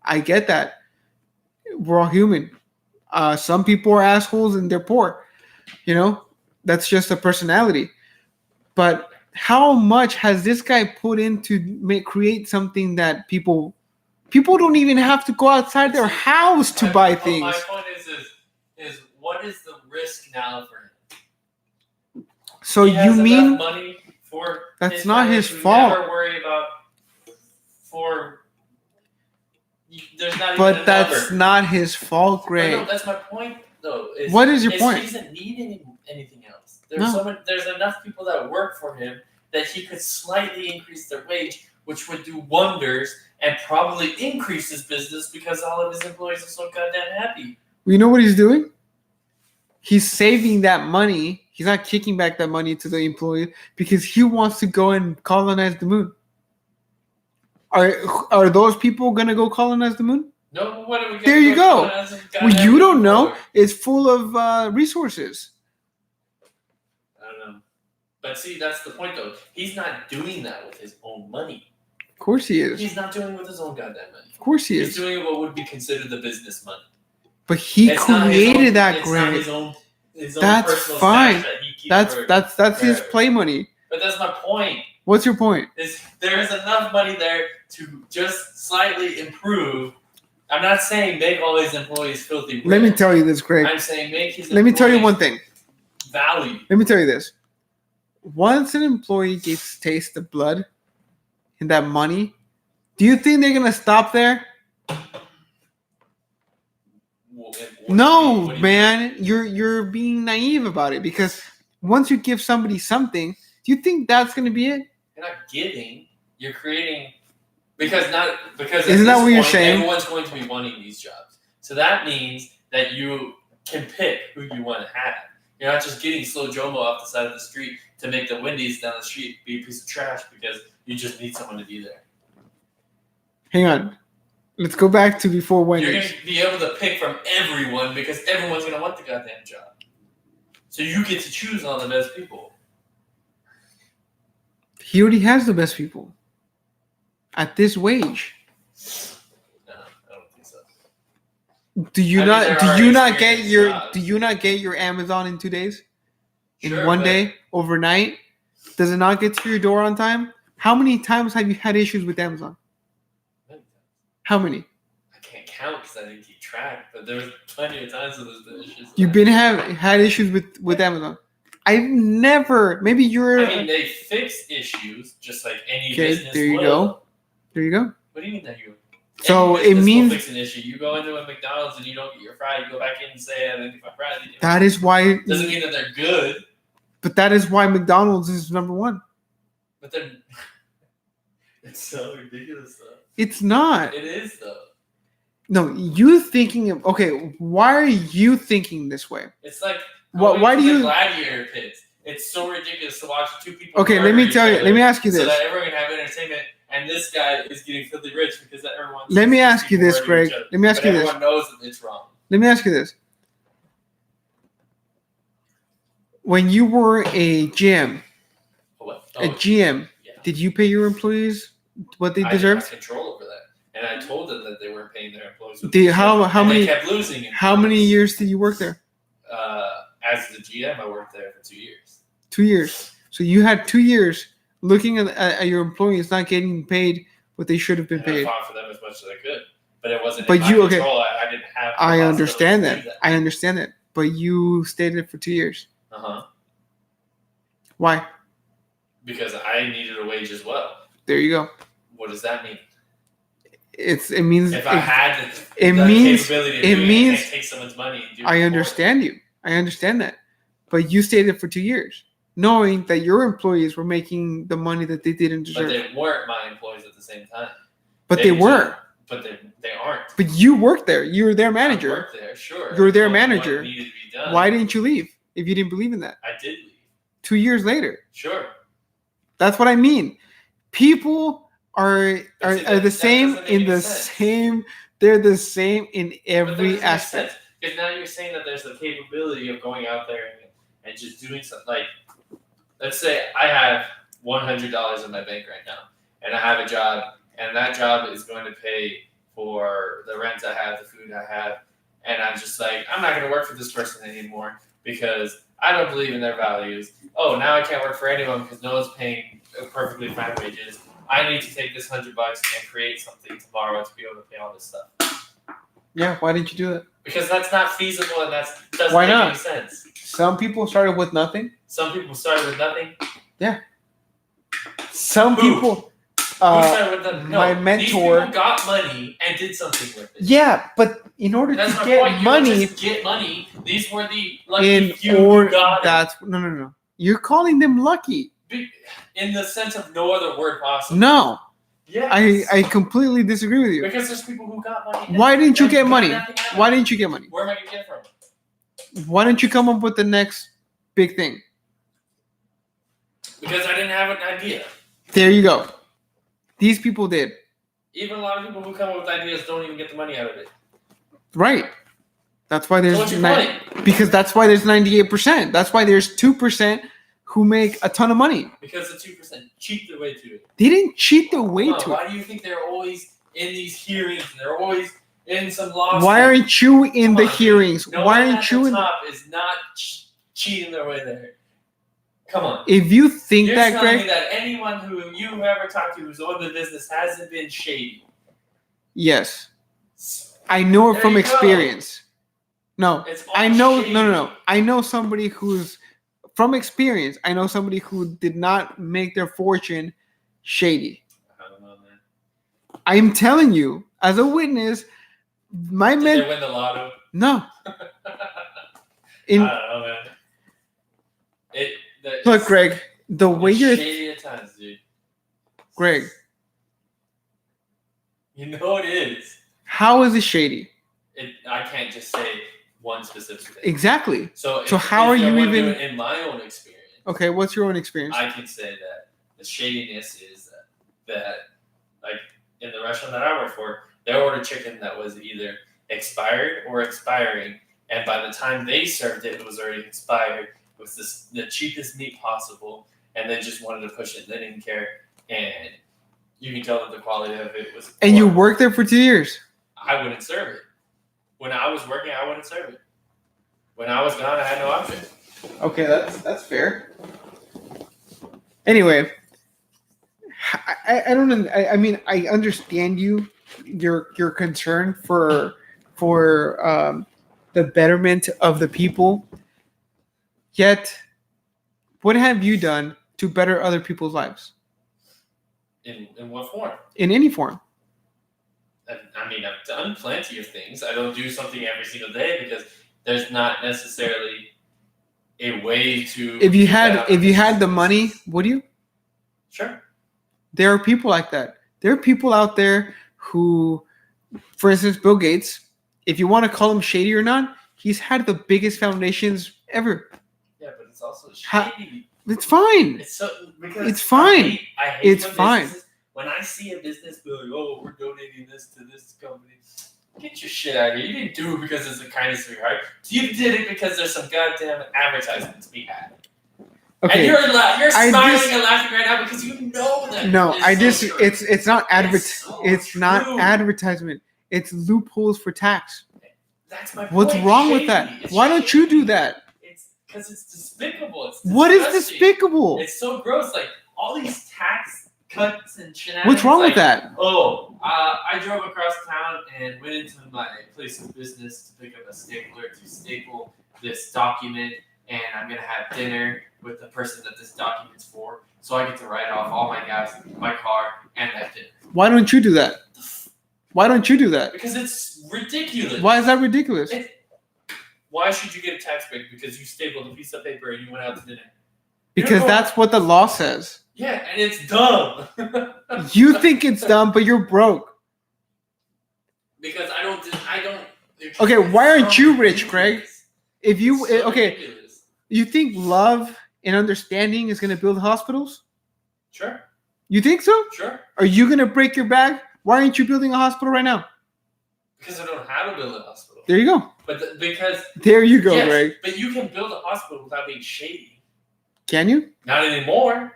I get that. We're all human. Some people are assholes and they're poor. That's just a personality. But how much has this guy put in to create something that people don't even have to go outside their house to buy things? My point is what is the risk now for him? So he has you mean money for that's not his fault? Never worry about there's not. But that's not his fault, Greg. No, that's my point, though. What is your point? He doesn't need anything else. There's enough people that work for him that he could slightly increase their wage, which would do wonders and probably increase his business because all of his employees are so goddamn happy. You know what he's doing? He's saving that money. He's not kicking back that money to the employee because he wants to go and colonize the moon. Are those people gonna go colonize the moon? No, what are we gonna There you go. colonize them? Well, you don't know. For? It's full of resources. I don't know. But see, that's the point, though. He's not doing that with his own money. Of course he is. He's not doing it with his own goddamn money. Of course he He's is. doing what would be considered the business money. But he It's not his created own- that it's grant. not his own That's personal fine. stash that he keeps That's his forever. play money. But that's my point. What's your point? There is enough money there to just slightly improve. I'm not saying make all his employees filthy rich. Let me tell you this, Greg. I'm saying make his Let me tell you employees one thing. value. Let me tell you this. Once an employee gets to taste the blood and that money, do you think they're gonna stop there? No, man. You're being naive about it because once you give somebody something, do you think that's gonna be it? You're not giving. You're creating. Because Isn't at that this what you're point, saying? Everyone's going to be wanting these jobs. So that means that you can pick who you want to have. You're not just getting slow Jomo off the side of the street to make the Wendy's down the street be a piece of trash because you just need someone to be there. Hang on. Let's go back to before You're Wendy's. going to be able to pick from everyone because everyone's going to want the goddamn job. So you get to choose all the best people. He already has the best people at this wage. No, I don't think so. Do you I mean, not? there Do are you not get experienced your? jobs. Do you not get your Amazon in 2 days? In Sure, one but- day, overnight? Does it not get to your door on time? How many times have you had issues with Amazon? How many? I can't count because I didn't keep track, but there was plenty of times when there's been issues. You've had issues with Amazon. I've never. Maybe you're. I mean, they fix issues just like any Okay, business there you will. go. There you go. What do you mean that you? So any it business means will fix an issue. You go into a McDonald's and you don't get your fry. You go back in and say, "I didn't get my fries." that is why. Doesn't mean that they're good, But that is why McDonald's is number one. but they're. It's so ridiculous, though. It's not. It is though. No, you thinking of okay. Why are you thinking this way? It's like Why going do to the you? gladiator pits. It's so ridiculous to watch two people. Okay, let murder me each tell you. other Let me ask you So this. that everyone can have entertainment, and this guy is getting filthy rich because everyone. Let me sees ask you people this, murdering Greg. each other. Let me ask But you this. everyone knows that it's wrong. Let me ask you this. When you were a GM, What? a GM, yeah. did you pay your employees what they I deserved? didn't have control over that, and I told them that they weren't paying their employees. what Did- they how- should, how and many- They kept losing. How many employees. years did you work there? As the GM, I worked there for 2 years. 2 years. So you had 2 years looking at your employees not getting paid what they should have been And I paid. fought for them as much as I could, but it wasn't. But in my you- okay. control. I didn't have. I understand that. that. I understand that. But you stayed there for 2 years. Uh huh. Why? Because I needed a wage as well. There you go. What does that mean? It means If I had it the means- capability of it doing means- I can't take someone's money and do it I for understand you. I understand that. But you stayed there for 2 years, knowing that your employees were making the money that they didn't them. But deserve. they weren't my employees at the same time. But they Maybe were. so, But they aren't. But you worked there. You were their I manager. worked there, sure. You're their Told them what manager. needed to be done. Why didn't you leave if you didn't believe in that? I did leave. 2 years later. Sure. That's what I mean. People are But see, the that same doesn't make in any the sense. same. They're the same in But that every doesn't make aspect. sense, because now you're saying that there's the capability of going out there and just doing something. Like, let's say I have $100 in my bank right now, and I have a job, and that job is going to pay for the rent I have, the food I have, and I'm just like, I'm not going to work for this person anymore because I don't believe in their values. Oh, now I can't work for anyone because no one's paying perfectly fine wages. I need to take this $100 and create something tomorrow to be able to pay all this stuff. Yeah. Why didn't you do that? Because that's not feasible and that doesn't Why make not? any sense. Some people started with nothing. Some people started with nothing. Some Who? people. Who started with nothing? No, my these mentor- people got money and did something with it. Yeah, but in order That's to my get point. You money, don't just get money. These were the lucky in few who order got it. that's no. You're calling them lucky. In the sense of no other word possible. No, Yes. I completely disagree with you. Because there's people who got money. Why didn't you and get got money? nothing out of Why it. didn't you get money? Where am I gonna get it from? Why don't you come up with the next big thing? Because I didn't have an idea. There you go. These people did. Even a lot of people who come up with ideas don't even get the money out of it. Right. That's why So there's what's your point? because that's why there's 98%. That's why there's 2% who make a ton of money. Because the 2% cheat their way to it. They didn't cheat their way Come on, to it. why do you think they're always in these hearings and they're always in some lawsuit? Why aren't you in Come the on, dude. hearings? No Why one aren't at you the in? top is not cheating their way there. Come on. If you think You're that, telling me Greg, that anyone who you've ever talked to who's owned the business hasn't been shady. yes, I know it There from you go. experience. No, It's all I know. shady. No. I know somebody who's from experience. I know somebody who did not make their fortune shady. I don't know, man. I'm telling you, as a witness, my Did men. they win the lotto? No. I In don't know, man. look, Greg, the way it's you're, shady at times, dude. Greg, You know it is. how is it shady? I can't just say one specific thing. Exactly. So how are I you wanna do even- it in my own experience? Okay, what's your own experience? I can say that the shadiness is that like in the restaurant that I work for, they ordered chicken that was either expired or expiring, and by the time they served it, it was already expired. It was the cheapest meat possible, and they just wanted to push it. They didn't care, and you can tell that the quality of it was. And you horrible. worked there for 2 years. I wouldn't serve it. When I was working, I wouldn't serve it. When I was gone, I had no option. Okay, that's fair. Anyway, I don't. I mean, I understand your concern for the betterment of the people. Yet, what have you done to better other people's lives In what form? in any form? I mean, I've done plenty of things. I don't do something every single day because there's not necessarily a way to. If you keep that out had of the business. money, would you? Sure. There are people like that. There are people out there who, for instance, Bill Gates, if you want to call him shady or not, he's had the biggest foundations ever. Yeah, but it's also Ha- shady. It's fine. It's so because It's fine. I hate It's when fine. businesses- When I see a business be like, "Oh, we're donating this to this company," get your shit out of here. You didn't do it because it's the kindness of your heart. You did it because there's some goddamn advertisement to be had. And Okay. you're I smiling just- and laughing right now because you know that. No, it's I so just true. it's not It's so not true. advertisement. It's loopholes for tax. That's my point. What's wrong with Shady. that? It's Why don't you do shady. that? It's because it's despicable. It's What is disgusting. despicable? It's so gross. Like all these tax cuts and shenanigans. What's wrong like, with that? Oh, I drove across town and went into my place of business to pick up a stapler to staple this document, and I'm gonna have dinner with the person that this document's for, so I get to write off all my gas, my car, and that dinner. Why don't you do that? Why don't you do that? Because it's ridiculous. Why is that ridiculous? Why should you get a tax break? Because you stapled a piece of paper and you went out to dinner. Because No. that's what the law says. Yeah, and it's dumb. You think it's dumb, but you're broke. Because I don't. Okay, why aren't it's you so rich, Greg? ridiculous. If you It's so okay, ridiculous. you think love and understanding is going to build hospitals? Sure, You think so? sure. Are you going to break your back? Why aren't you building a hospital right now? Because I don't have to build a hospital. There you go. But because There you go, yes, Greg. but you can build a hospital without being shady. Can you? Not anymore.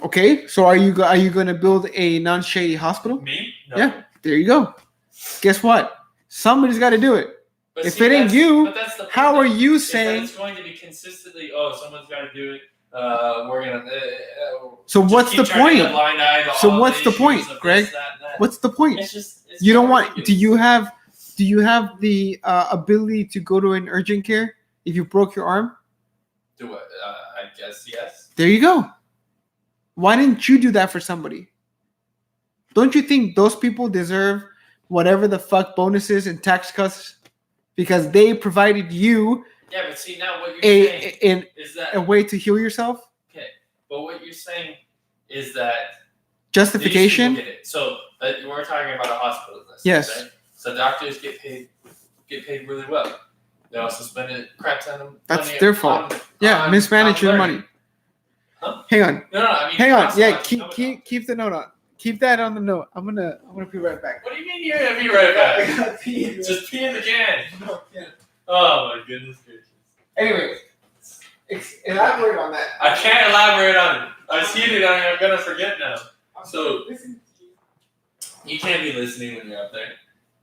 Okay, so are you going to build a non-shady hospital? Me? No. Yeah. There you go. Guess what? Somebody's got to do it. But If it ain't that's- you, but that's the point, How are though, you is that saying? it's going to be consistently? Oh, someone's got to do it. We're gonna. So just what's keep the turning a point? blind eye to So all what's the issues point, of this, Greg? that. What's the point? It's just. It's You don't so want? Do you ridiculous. have the ability to go to an urgent care if you broke your arm? Do it. I guess yes. There you go. Why didn't you do that for somebody? Don't you think those people deserve whatever the fuck bonuses and tax cuts because they provided you Yeah, but see now what you're saying is that. a way to heal yourself? But what you're saying is that Justification? these people get it. So we're talking about a hospital. List, Yes. Right? So doctors get paid really well. They also spend a crap ton of That's money their fault. on Mismanage your learning. money. Huh? Hang on. No, I mean, Hang on. also Yeah, watch some doctors. keep the note on. Keep that on the note. I'm gonna be right back. What do you mean you're gonna be right back? gotta pee. Just pee in the can. No, yeah. Oh my goodness gracious. Anyway, elaborate on that. I can't elaborate on it. I was heated on it. I'm gonna forget now. So you can't be listening when you're up there,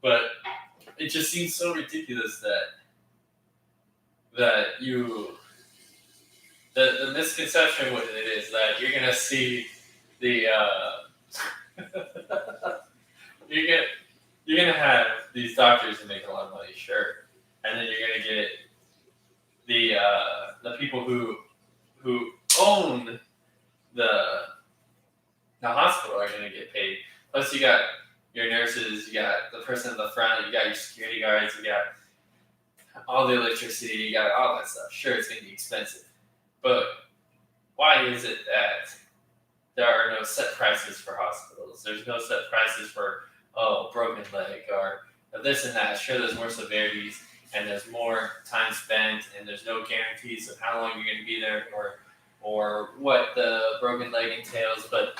but it just seems so ridiculous that the misconception with it is that you're gonna see the you're gonna have these doctors who make a lot of money, sure, and then you're gonna get the people who own the hospital are gonna get paid. Plus, you got your nurses, you got the person in the front, you got your security guards, you got all the electricity, you got all that stuff. Sure, it's gonna be expensive, but why is it that there are no set prices for hospitals? There's no set prices for broken leg or this and that. Sure, there's more severities and there's more time spent and there's no guarantees of how long you're going to be there or what the broken leg entails. But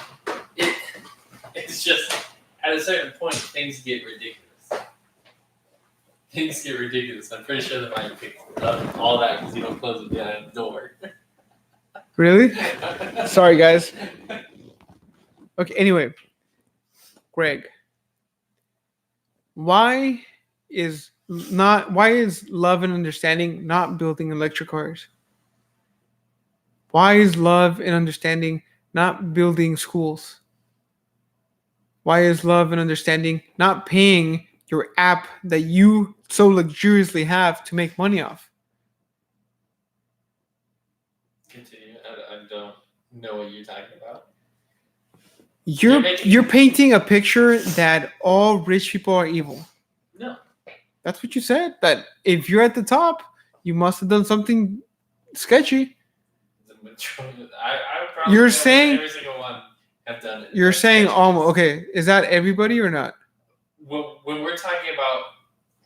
it's just at a certain point things get ridiculous. Things get ridiculous. I'm pretty sure the mic picked up all that because you don't close it behind the door. Really? Sorry, guys. Okay, anyway. Greg. Why is love and understanding not building electric cars? Why is love and understanding not building schools? Why is love and understanding not paying your app that you so luxuriously have to make money off? Continue. I don't know what you're talking about. You're painting a picture that all rich people are evil. No. That's what you said. That if you're at the top, you must have done something sketchy. The majority, I probably You're know saying every single one have done it. You're saying almost okay. Is that everybody or not? When we're talking about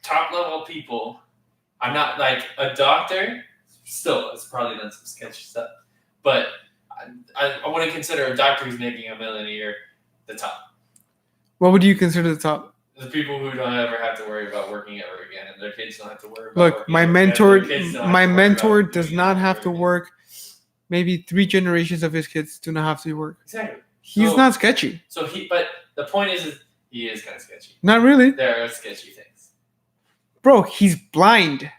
top level people, I'm not like a doctor. Still, it's probably done some sketchy stuff, but I wouldn't consider a doctor who's making $1 million a year the top. What would you consider the top? The people who don't ever have to worry about working ever again, and their kids don't have to worry about Look, working my ever mentor, again, their kids don't have my to worry mentor about does doing not it have ever to again. work. Maybe 3 generations of his kids do not have to work. Exactly. He's So- not sketchy. But the point is he is kind of sketchy. Not really, There are sketchy things. bro. He's blind.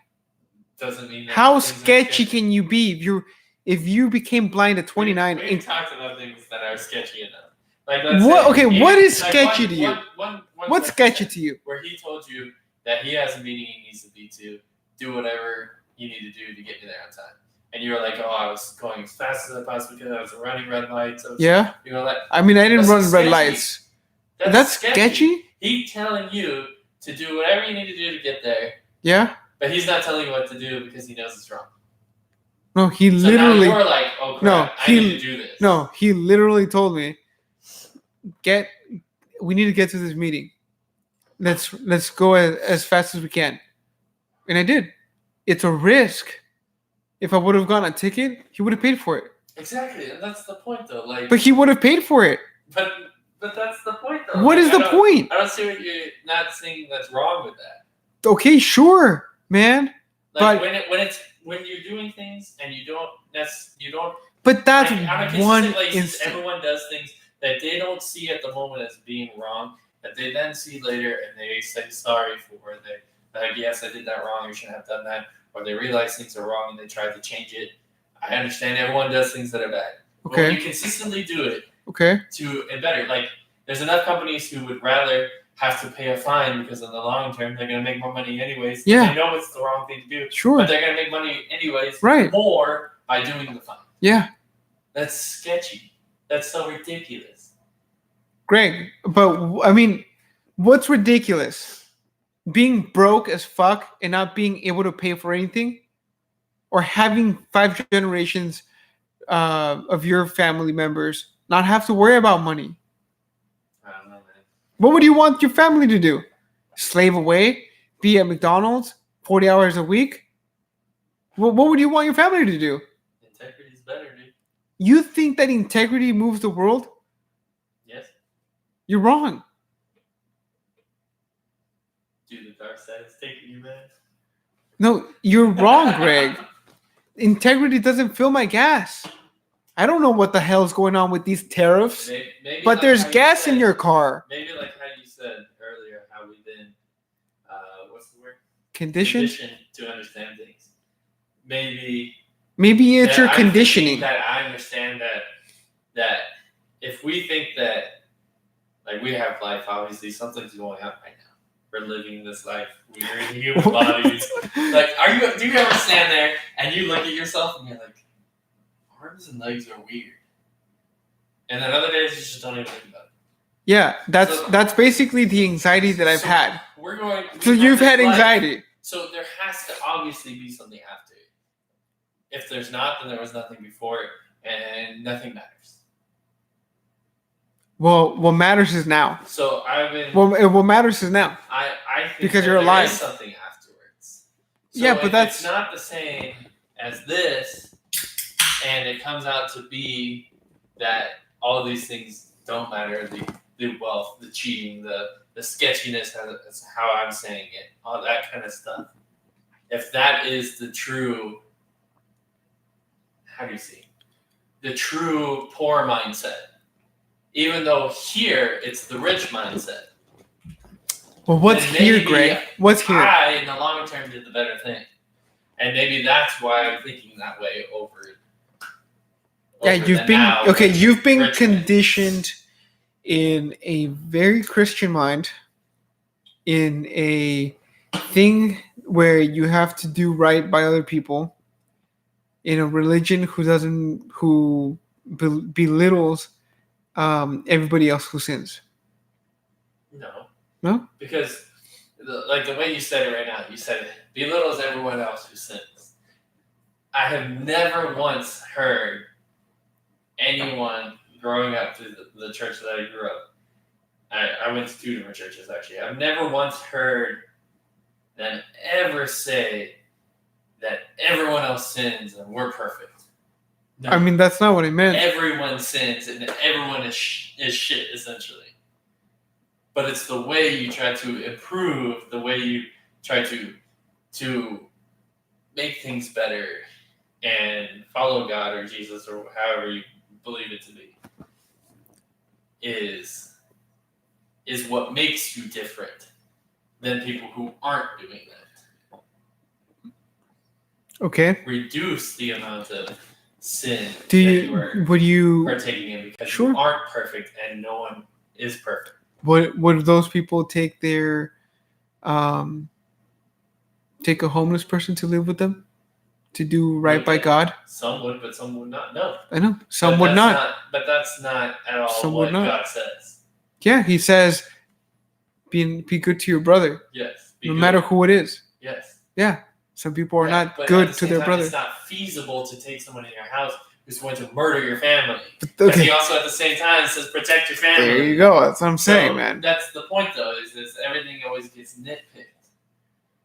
Doesn't mean that How things are sketchy can you be if you became blind at 29? We talked about things that are sketchy enough. Like let's What? say- Okay, what is sketchy one- to you? one What's question sketchy to you? where he told you that he has a meeting he needs to be to, do whatever you need to do to get me there on time. And you were like, I was going as fast as I possibly could. I was running red lights. Yeah. You know, that I mean, I didn't That's run red sketchy. lights. That's sketchy? He telling you to do whatever you need to do to get there, Yeah. but he's not telling you what to do because he knows it's wrong. No, he So literally. now you're like, oh crap, No, I need to do this. No, he literally told me, we need to get to this meeting. Let's go as fast as we can. And I did. It's a risk. If I would have gotten a ticket, he would have paid for it. Exactly, and that's the point though. Like, But he would have paid for it. but that's the point though. What Like, is the point? I don't see what you're not seeing that's wrong with that. Okay, sure, man. Like But- when you're doing things and you don't But that's like, on a one consistent basis, instant. everyone does things that they don't see at the moment as being wrong, that they then see later and they say sorry for. They're like, yes, I did that wrong. You shouldn't have done that. Or they realize things are wrong and they try to change it. I understand everyone does things that are bad. But when Okay. you consistently do it Okay. and better, like there's enough companies who would rather have to pay a fine because in the long term they're going to make more money anyways. Yeah. They know it's the wrong thing to do, Sure. but they're going to make money anyways. Right. More by doing the fine. Yeah. That's sketchy. That's so ridiculous. Greg, but I mean, what's ridiculous? Being broke as fuck and not being able to pay for anything? Or having 5 generations of your family members not have to worry about money? I don't know, man. What would you want your family to do? Slave away? Be at McDonald's 40 hours a week? Well, what would you want your family to do? Integrity's better, dude. You think that integrity moves the world? Yes. You're wrong. Dude, the dark side is taking you, man. No, you're wrong, Greg. Integrity doesn't fill my gas. I don't know what the hell's going on with these tariffs, Maybe but like there's how you gas said- in your car. Maybe like how you said earlier, how we've been, what's the word? Conditioned? Conditioned to understand things. Maybe Maybe it's your I'm thinking conditioning. that I understand that if we think that like we have life, obviously something's going on right now. We're living this life. We're in human bodies. Like, do you ever stand there and you look at yourself and you're like, arms and legs are weird. And then other days you just don't even think about it. Yeah, that's basically the anxiety that I've had. We're going. So you've had anxiety. So there has to obviously be something after it. If there's not, then there was nothing before it, and nothing matters. Well, what matters is now. So I've been. What matters is now. I think because that you're there alive. is something afterwards. So Yeah, but if that's- it's not the same as this, and it comes out to be that all of these things don't matter. The wealth, the cheating, the sketchiness, that's how I'm saying it, all that kind of stuff. If that is the true, how do you see, the true poor mindset, even though here it's the rich mindset. Well, what's then here, maybe Greg? What's here? I, in the long term, did the better thing, and maybe that's why I'm thinking that way over. Yeah, you've been now okay. rich- You've been rich conditioned in a very Christian mind, in a thing where you have to do right by other people, in a religion who belittles everybody else who sins. No? Because the way you said it right now, you said belittles everyone else who sins. I have never once heard anyone growing up to the church that I grew up. I went to 2 different churches actually. I've never once heard them ever say that everyone else sins and we're perfect. No. I mean, that's not what I meant. Everyone sins and everyone is shit essentially. But it's the way you try to improve, the way you try to make things better and follow God or Jesus or however you believe it to be is what makes you different than people who aren't doing that. Okay. Reduce the amount of sin Would you partaking in because Sure. you aren't perfect and no one is perfect. would those people take take a homeless person to live with them to do right by God? Some would, but some would not. No. I know some But would that's not. But that's not at all Some what would not. God says. Yeah, he says, be good to your brother, Yes. Be no good. matter who it is. Yes. Yeah, some people are Yeah, not but at good the to same their time, brother. It's not feasible to take someone in your house who's going to murder your family. But Okay, he also at the same time says protect your family. there you go. That's what I'm saying, So man. That's the point, though. Is everything always gets nitpicked.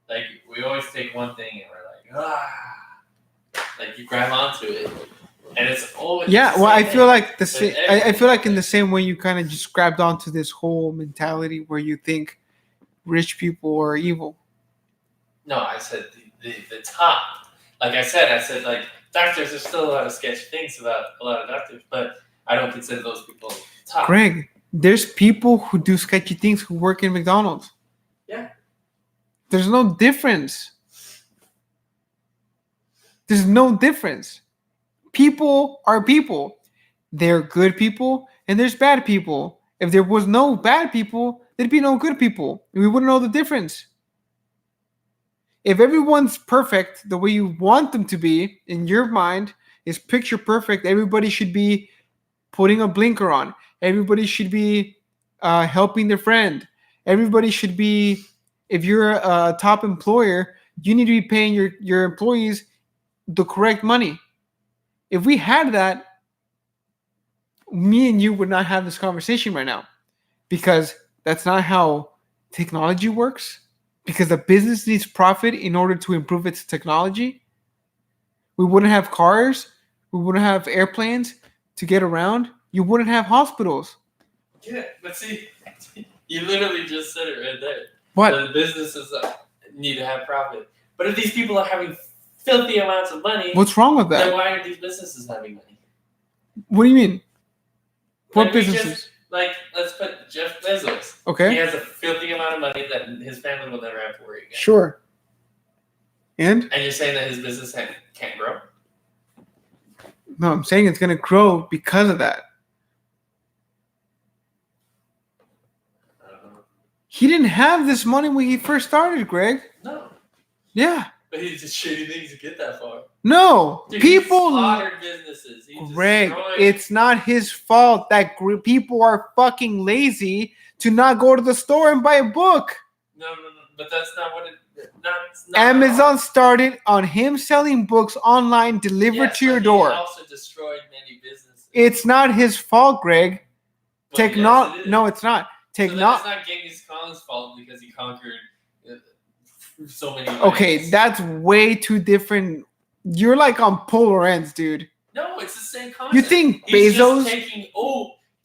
Like we always take one thing and we're like, like you grab onto it, and it's always Yeah, the well, I same feel thing. like the same. I everything feel like is in the like- same way you kind of just grabbed onto this whole mentality where you think rich people are evil. No, I said the top. Like I said like doctors. There's still a lot of sketchy things about a lot of doctors, but I don't consider those people top. Greg, there's people who do sketchy things who work in McDonald's. Yeah. There's no difference. There's no difference. People are people. They're good people and there's bad people. If there was no bad people, there'd be no good people. We wouldn't know the difference. If everyone's perfect the way you want them to be in your mind is picture perfect, everybody should be putting a blinker on. Everybody should be helping their friend. Everybody should be, if you're a top employer, you need to be paying your employees the correct money. If we had that, me and you would not have this conversation right now, because that's not how technology works, because the business needs profit in order to improve its technology. We wouldn't have cars. We wouldn't have airplanes to get around. You wouldn't have hospitals. Yeah, but see, you literally just said it right there. What? The businesses need to have profit. But if these people are having filthy amounts of money, What's wrong with then that? why are these businesses having money? What do you mean? What Like, we businesses? just- like, let's put Jeff Bezos. He Okay. has a filthy amount of money that his family will never have to worry again. Sure. And And you're saying that his business can't grow? no, I'm saying it's gonna grow because of that. I don't know. He didn't have this money when he first started, Greg. No. Yeah. But he did shitty things to get that far. No. Dude, he People. slaughtered businesses. He Greg, destroyed- it's not his fault that people are fucking lazy to not go to the store and buy a book. No. But that's not what it. Not Amazon started on him selling books online delivered Yes, to your but door. He also destroyed many businesses. It's not his fault, Greg. Well, yes, it is. No, it's not. So then Techno. it's not Genghis Khan's fault because he conquered so many. Okay, lands. that's way too different. You're like on polar ends, dude. No, it's the same concept. You think He's Bezos? just taking,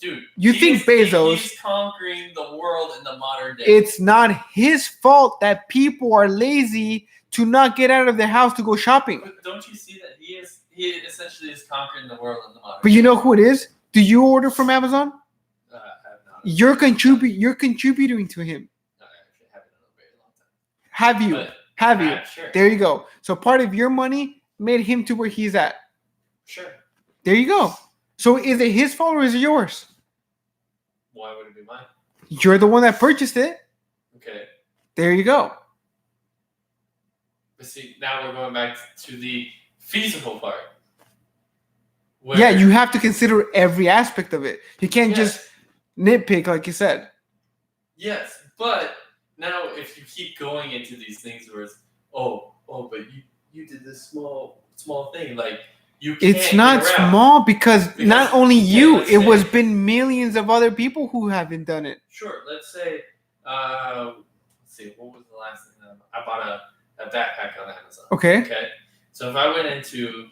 dude. You think Bezos- He's conquering the world in the modern day. It's not his fault that people are lazy to not get out of their house to go shopping. But don't you see that he essentially is conquering the world in the modern But you know who it is? Do you order from Amazon? I have not. You're contributing to him. No, I actually haven't in a very long time. Have you? But, Have you? yeah, sure. There you go. So part of your money made him to where he's at. Sure. There you go. So is it his fault or is it yours? Why would it be mine? You're the one that purchased it. Okay. There you go. But see, now we're going back to the feasible part. Yeah, you have to consider every aspect of it. You can't Yes. just nitpick like you said. Yes, but now if you keep going into these things where it's but you did this small thing, like you can't It's not get around. small because not only you, let's it was say- been millions of other people who haven't done it. Sure, let's say let's see, what was the last thing I bought a backpack on Amazon. Okay. Okay. So if I went into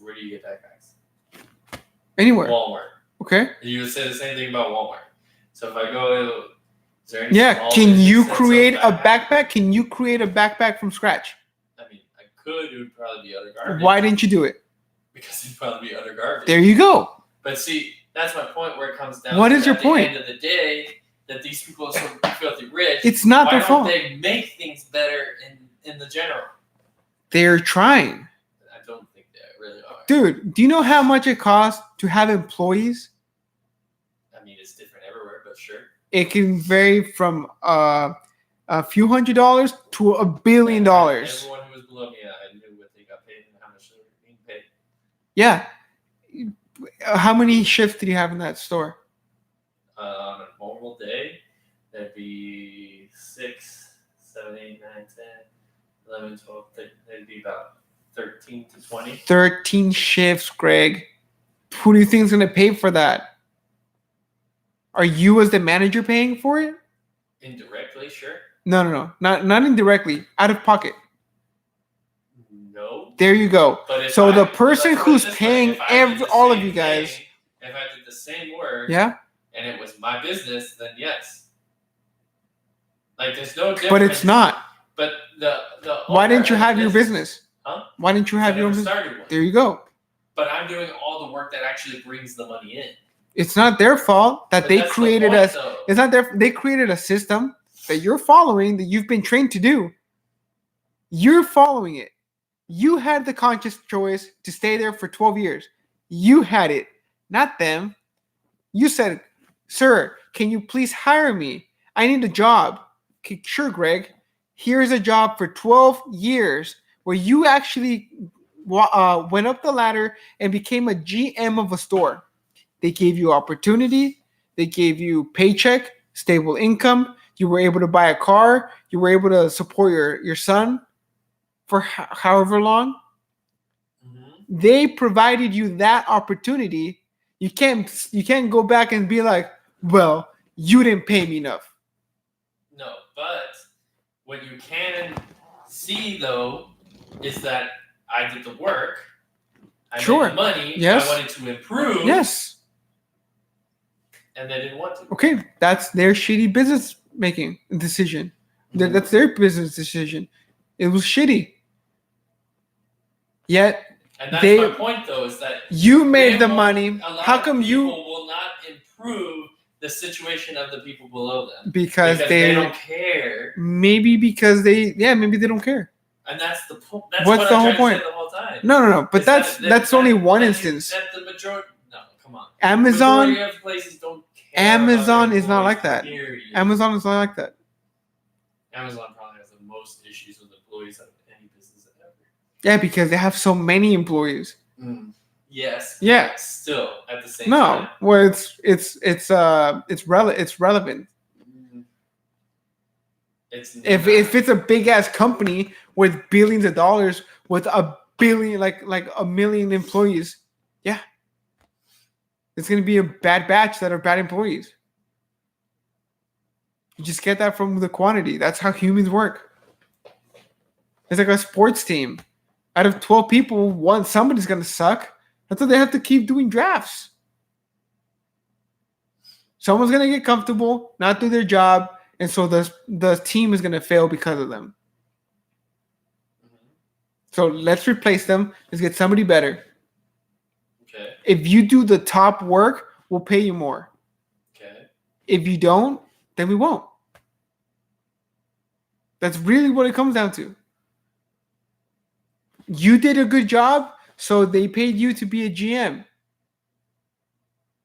where do you get backpacks? Anywhere. Walmart. Okay. You would say the same thing about Walmart. So if I go, is there any Yeah. small Can you business that create sells a backpack? Can you create a backpack from scratch? I mean, I could. It would probably be utter garbage. Why didn't you do it? Because it'd probably be utter garbage. There you go. But see, that's my point. Where it comes down. What to is your at point? The end of the day, that these people are so filthy rich. It's not why their don't fault. they make things better in the general? They're trying. I don't think they really are. Dude, do you know how much it costs to have employees? I mean, it's different everywhere, but sure. It can vary from a few $100s to $1 billion. Everyone who was below me, I knew what they got paid and how much they were being paid. Yeah. How many shifts did you have in that store? On a normal day, that'd be 6, 7, 8, 9, 10, 11, 12, that'd be about 13 to 20. 13 shifts, Greg. Who do you think is going to pay for that? Are you as the manager paying for it? Indirectly, sure. No. Not indirectly. Out of pocket. No. There you go. But if So the let's person put it who's this way, paying if I did the all of same you guys- thing, if I did the same work, Yeah? and it was my business, then yes. Like there's no difference. But it's not. But the Why owner didn't you of the have your business? Huh? Why didn't you have I your own never business? started one. There you go. But I'm doing all the work that actually brings the money in. It's not their fault that But they that's the created point, us. though. It's not their. They created a system that you're following that you've been trained to do. You're following it. You had the conscious choice to stay there for 12 years. You had it, not them. You said, "Sir, can you please hire me? I need a job." Okay, sure, Greg. Here's a job for 12 years where you actually went up the ladder and became a GM of a store. They gave you opportunity. They gave you paycheck, stable income. You were able to buy a car. You were able to support your son for however long. Mhm. They provided you that opportunity. You can't go back and be like, well, you didn't pay me enough. No, but what you can see though is that I did the work. I Sure. made the money. Yes. I wanted to improve. Yes. And they didn't want to. Okay, that's their shitty business making decision. That's their business decision. It was shitty. Yet And that's my point, though, is that you made the money. A lot How of come people you? will not improve the situation of the people below them Because they don't care. Maybe because maybe they don't care. And that's the point. That's What's what the I'm whole trying point? to say the whole time. No. But that's only one instance. That the majority. No, come on. Amazon. Majority of places don't care. Amazon is not like that. Period. Amazon is not like that. Amazon probably has the most issues with employees out of any business ever. Yeah, because they have so many employees. Yes. Yeah. Still, at the same time. No, well, it's relevant. If it's a big ass company with billions of dollars with a billion like a million employees, yeah, it's gonna be a bad batch that are bad employees. You just get that from the quantity. That's how humans work. It's like a sports team. Out of 12 people, somebody's gonna suck. That's why they have to keep doing drafts. Someone's gonna get comfortable, not do their job, and so the team is gonna fail because of them. So let's replace them. Let's get somebody better. Okay. If you do the top work, we'll pay you more. Okay. If you don't, then we won't. That's really what it comes down to. You did a good job, so they paid you to be a GM.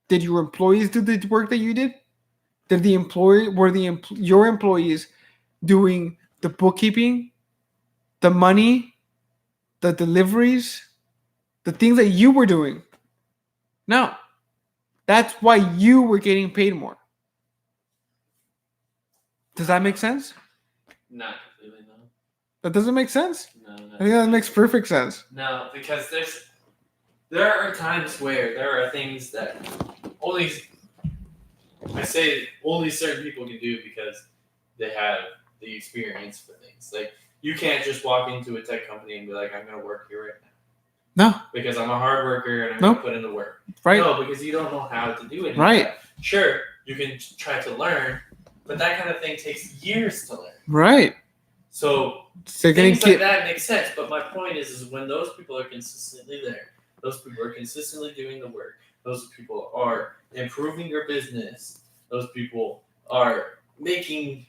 Did your employees do the work that you did? Did your employees doing the bookkeeping, the money, the deliveries, the things that you were doing? No. That's why you were getting paid more. Does that make sense? Not completely, no. That doesn't make sense? No. I think that makes perfect sense. No, because there are times where there are things that only certain people can do because they have the experience for things. Like, you can't just walk into a tech company and be like, I'm going to work here right now. No. Because I'm a hard worker and I'm going to put in the work. Right. No, because you don't know how to do it. Right. Sure, you can try to learn, but that kind of thing takes years to learn. Right. So things like that make sense. But my point is when those people are consistently there, those people are consistently doing the work, those people are improving your business, those people are making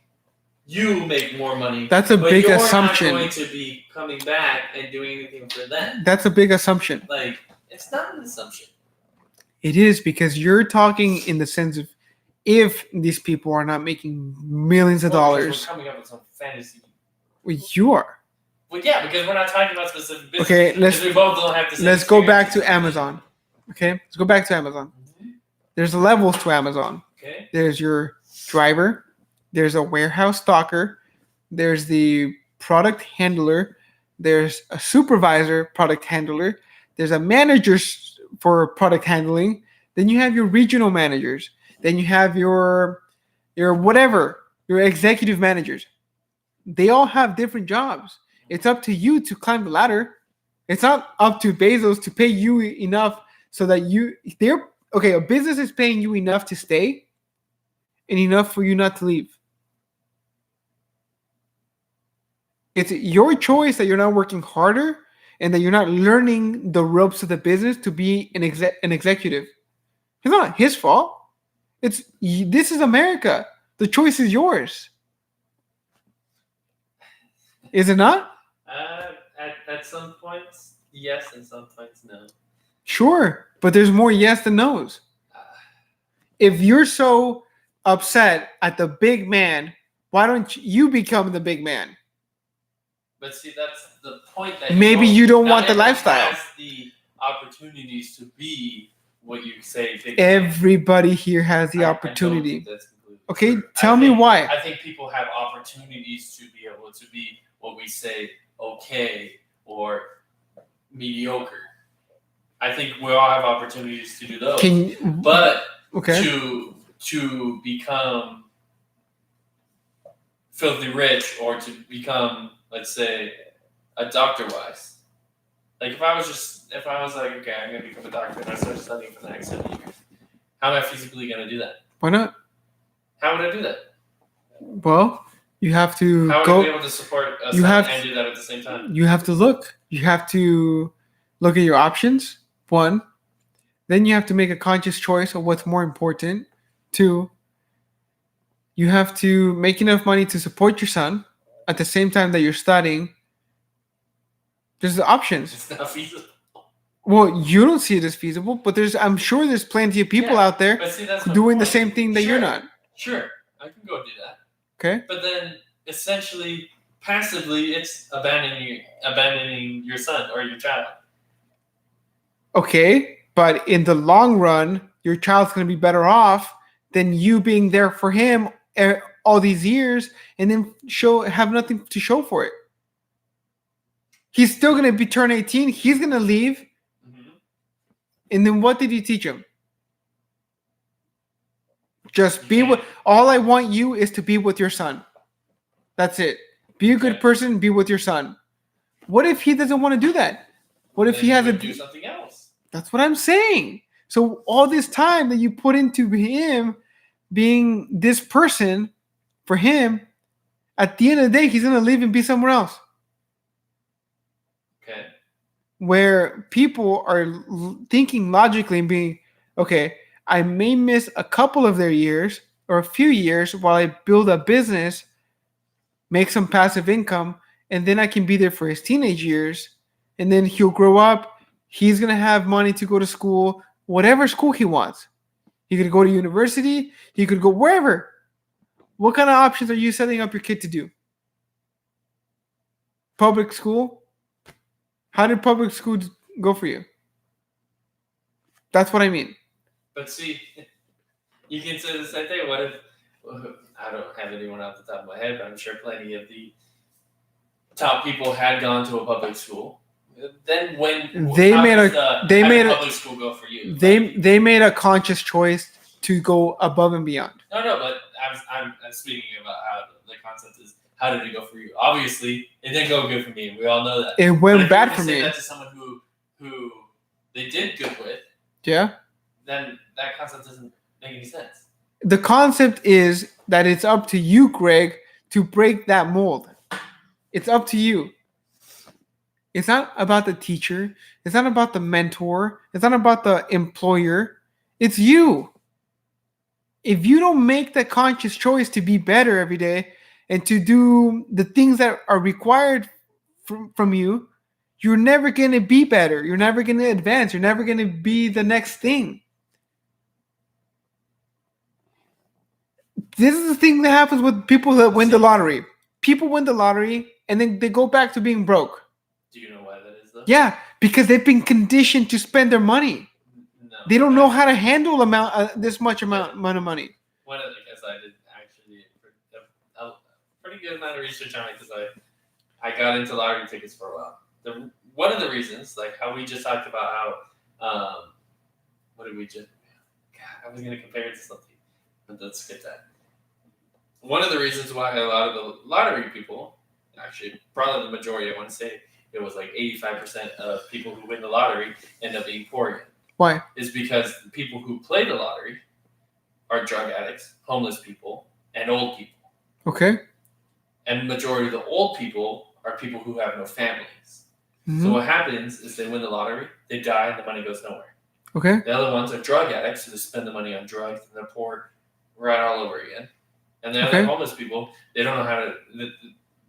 you make more money. That's a big assumption. You're not going to be coming back and doing anything for them. That's a big assumption. Like, it's not an assumption. It is, because you're talking in the sense of if these people are not making millions of dollars. We're coming up with some fantasy. Well, you are. Well, yeah, because we're not talking about specific business. Okay, we both don't have the same let's go back to experience. Amazon. Okay, let's go back to Amazon. There's levels to Amazon. Okay. There's your driver. There's a warehouse stalker. There's the product handler. There's a supervisor product handler. There's a manager for product handling. Then you have your regional managers. Then you have your executive managers. They all have different jobs. It's up to you to climb the ladder. It's not up to Bezos to pay you enough so that a business is paying you enough to stay and enough for you not to leave. It's your choice that you're not working harder and that you're not learning the ropes of the business to be an executive. It's not his fault. This is America. The choice is yours. Is it not? At some points, yes, and some points, no. Sure, but there's more yes than no's. If you're so upset at the big man, why don't you become the big man? But see, that's the point. That maybe you don't want the lifestyle. Has the opportunities to be what you say. Everybody here has the opportunity. Okay, true. Tell me why. I think people have opportunities to be able to be what we say okay or mediocre. I think we all have opportunities to do those. To become filthy rich or to become, let's say, a Dr. Wise, Like if I was like, okay, I'm gonna become a doctor and I start studying for the next 7 years, how am I feasibly gonna do that? Why not? How would I do that? Well, you have to How would I be go. able to support a You son have and do that at the same time? you have to look. You have to look at your options. One, then you have to make a conscious choice of what's more important. Two, you have to make enough money to support your son at the same time that you're studying. There's the options. It's not feasible. Well, you don't see it as feasible, but I'm sure there's plenty of people Yeah, out there But see, that's my doing the point. same thing that you're Sure. not. Sure, I can go do that. Okay. But then, essentially, passively, it's abandoning your son or your child. Okay, but in the long run, your child's going to be better off than you being there for him all these years and then have nothing to show for it. He's still going to be turn 18. He's going to leave. Mm-hmm. And then what did you teach him? Just be with. All I want you is to be with your son. That's it. Be a good person. Be with your son. What if he doesn't want to do that? What if he has do something else? That's what I'm saying. So all this time that you put into him being this person for him, at the end of the day, he's gonna leave and be somewhere else. Okay. Where people are thinking logically and being, okay, I may miss a couple of their years or a few years while I build a business, make some passive income, and then I can be there for his teenage years, and then he'll grow up. He's going to have money to go to school, whatever school he wants. He could go to university. He could go wherever. What kind of options are you setting up your kid to do? Public school? How did public school go for you? That's what I mean. But see, you can say the same thing. What if, I don't have anyone off the top of my head, but I'm sure plenty of the top people had gone to a public school. Then when they made public school go for you? They made a conscious choice to go above and beyond. No, but I'm speaking about how the concept is. How did it go for you? Obviously, it didn't go good for me. We all know that. It went bad for me. Say that to someone who they did good with. Yeah. Then that concept doesn't make any sense. The concept is that it's up to you, Greg, to break that mold. It's up to you. It's not about the teacher. It's not about the mentor. It's not about the employer. It's you. If you don't make the conscious choice to be better every day and to do the things that are required from you, you're never going to be better. You're never going to advance. You're never going to be the next thing. This is the thing that happens with people that win the lottery. People win the lottery and then they go back to being broke. Do you know why that is, though? Yeah, because they've been conditioned to spend their money. No, they don't know how to handle this much amount of money. One of the guys I did actually a pretty good amount of research on it because I got into lottery tickets for a while. One of the reasons, like how we just talked about how, what did we just? God, I was going to compare it to something, but let's skip that. One of the reasons why a lot of the lottery people, actually probably the majority, I want to say it was like 85% of people who win the lottery end up being poor again. Why? Is because the people who play the lottery are drug addicts, homeless people, and old people. Okay. And the majority of the old people are people who have no families. Mm-hmm. So what happens is they win the lottery, they die, and the money goes nowhere. Okay. The other ones are drug addicts, so they spend the money on drugs, and they're poor right all over again. And the other homeless people, they don't know how to.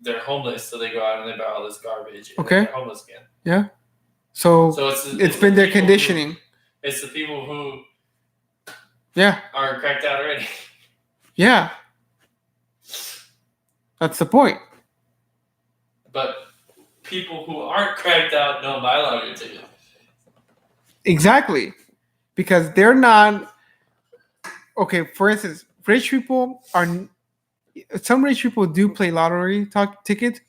They're homeless, so they go out and they buy all this garbage. And they're homeless again. Yeah. So it's been their conditioning. It's the people who are cracked out already. Yeah. That's the point. But people who aren't cracked out don't buy lottery tickets. Exactly. Because they're not... Okay, for instance, rich people are... Some rich people do play lottery tickets,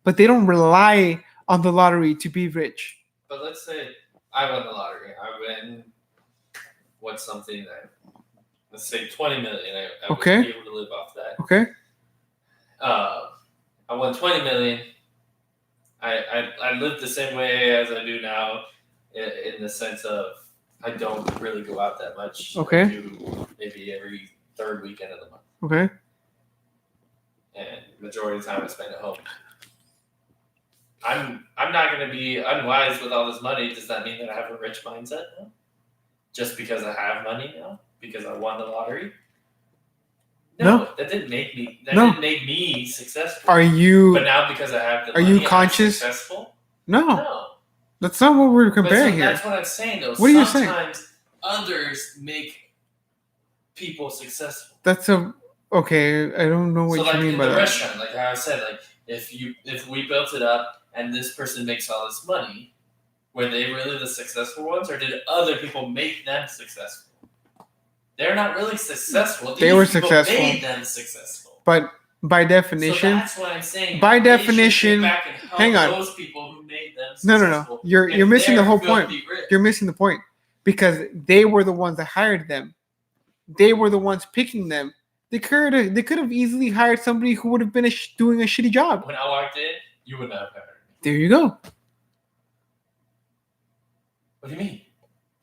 but they don't rely on the lottery to be rich. But let's say I won the lottery. I win... What's something that... Let's say 20 million. I would be able to live off that. Okay. I won 20 million. I live the same way as I do now, in the sense of I don't really go out that much. Okay. I do maybe every third weekend of the month, Okay. and majority of the time I spend at home. I'm not going to be unwise with all this money. Does that mean that I have a rich mindset now? Just because I have money now? Because I won the lottery? No, that didn't make me. That didn't make me successful. Are you? But now because I have the are money, you conscious? I'm successful? No. That's not what we're comparing here. That's what I'm saying, though. What are you saying? Sometimes others make people successful. That's okay. I don't know what you mean by that. So, like in the restaurant, like how I said, like if we built it up and this person makes all this money, were they really the successful ones, or did other people make them successful? They're not really successful. They were successful. Made them successful. But by definition, so that's what I'm saying. By definition, hang on. Those people who made them successful. No. You're missing the whole point. You're missing the point because they were the ones that hired them. They were the ones picking them. They could have easily hired somebody who would have been doing a shitty job. When I walked in, you would not have hired me. There you go. What do you mean?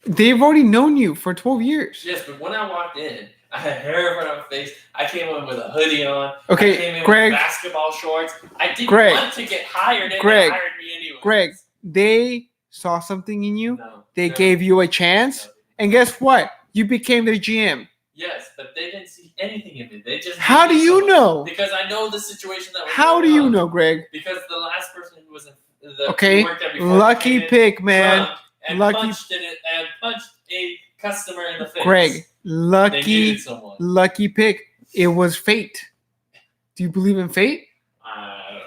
They've already known you for 12 years. Yes, but when I walked in, I had hair in front of my face. I came in with a hoodie on. Okay, I came in Greg. with basketball shorts. I didn't want to get hired, and Greg, they hired me anyway. Greg, they saw something in you. No, they gave you a chance. No. And guess what? You became their GM. Yes, but they didn't see anything in me. They just. How do you know? Because I know the situation that was. How do you know, Greg? Because the last person who was in the okay, who worked there before lucky pick, man. And punched a customer in the face. Greg, lucky pick. It was fate. Do you believe in fate? I don't know.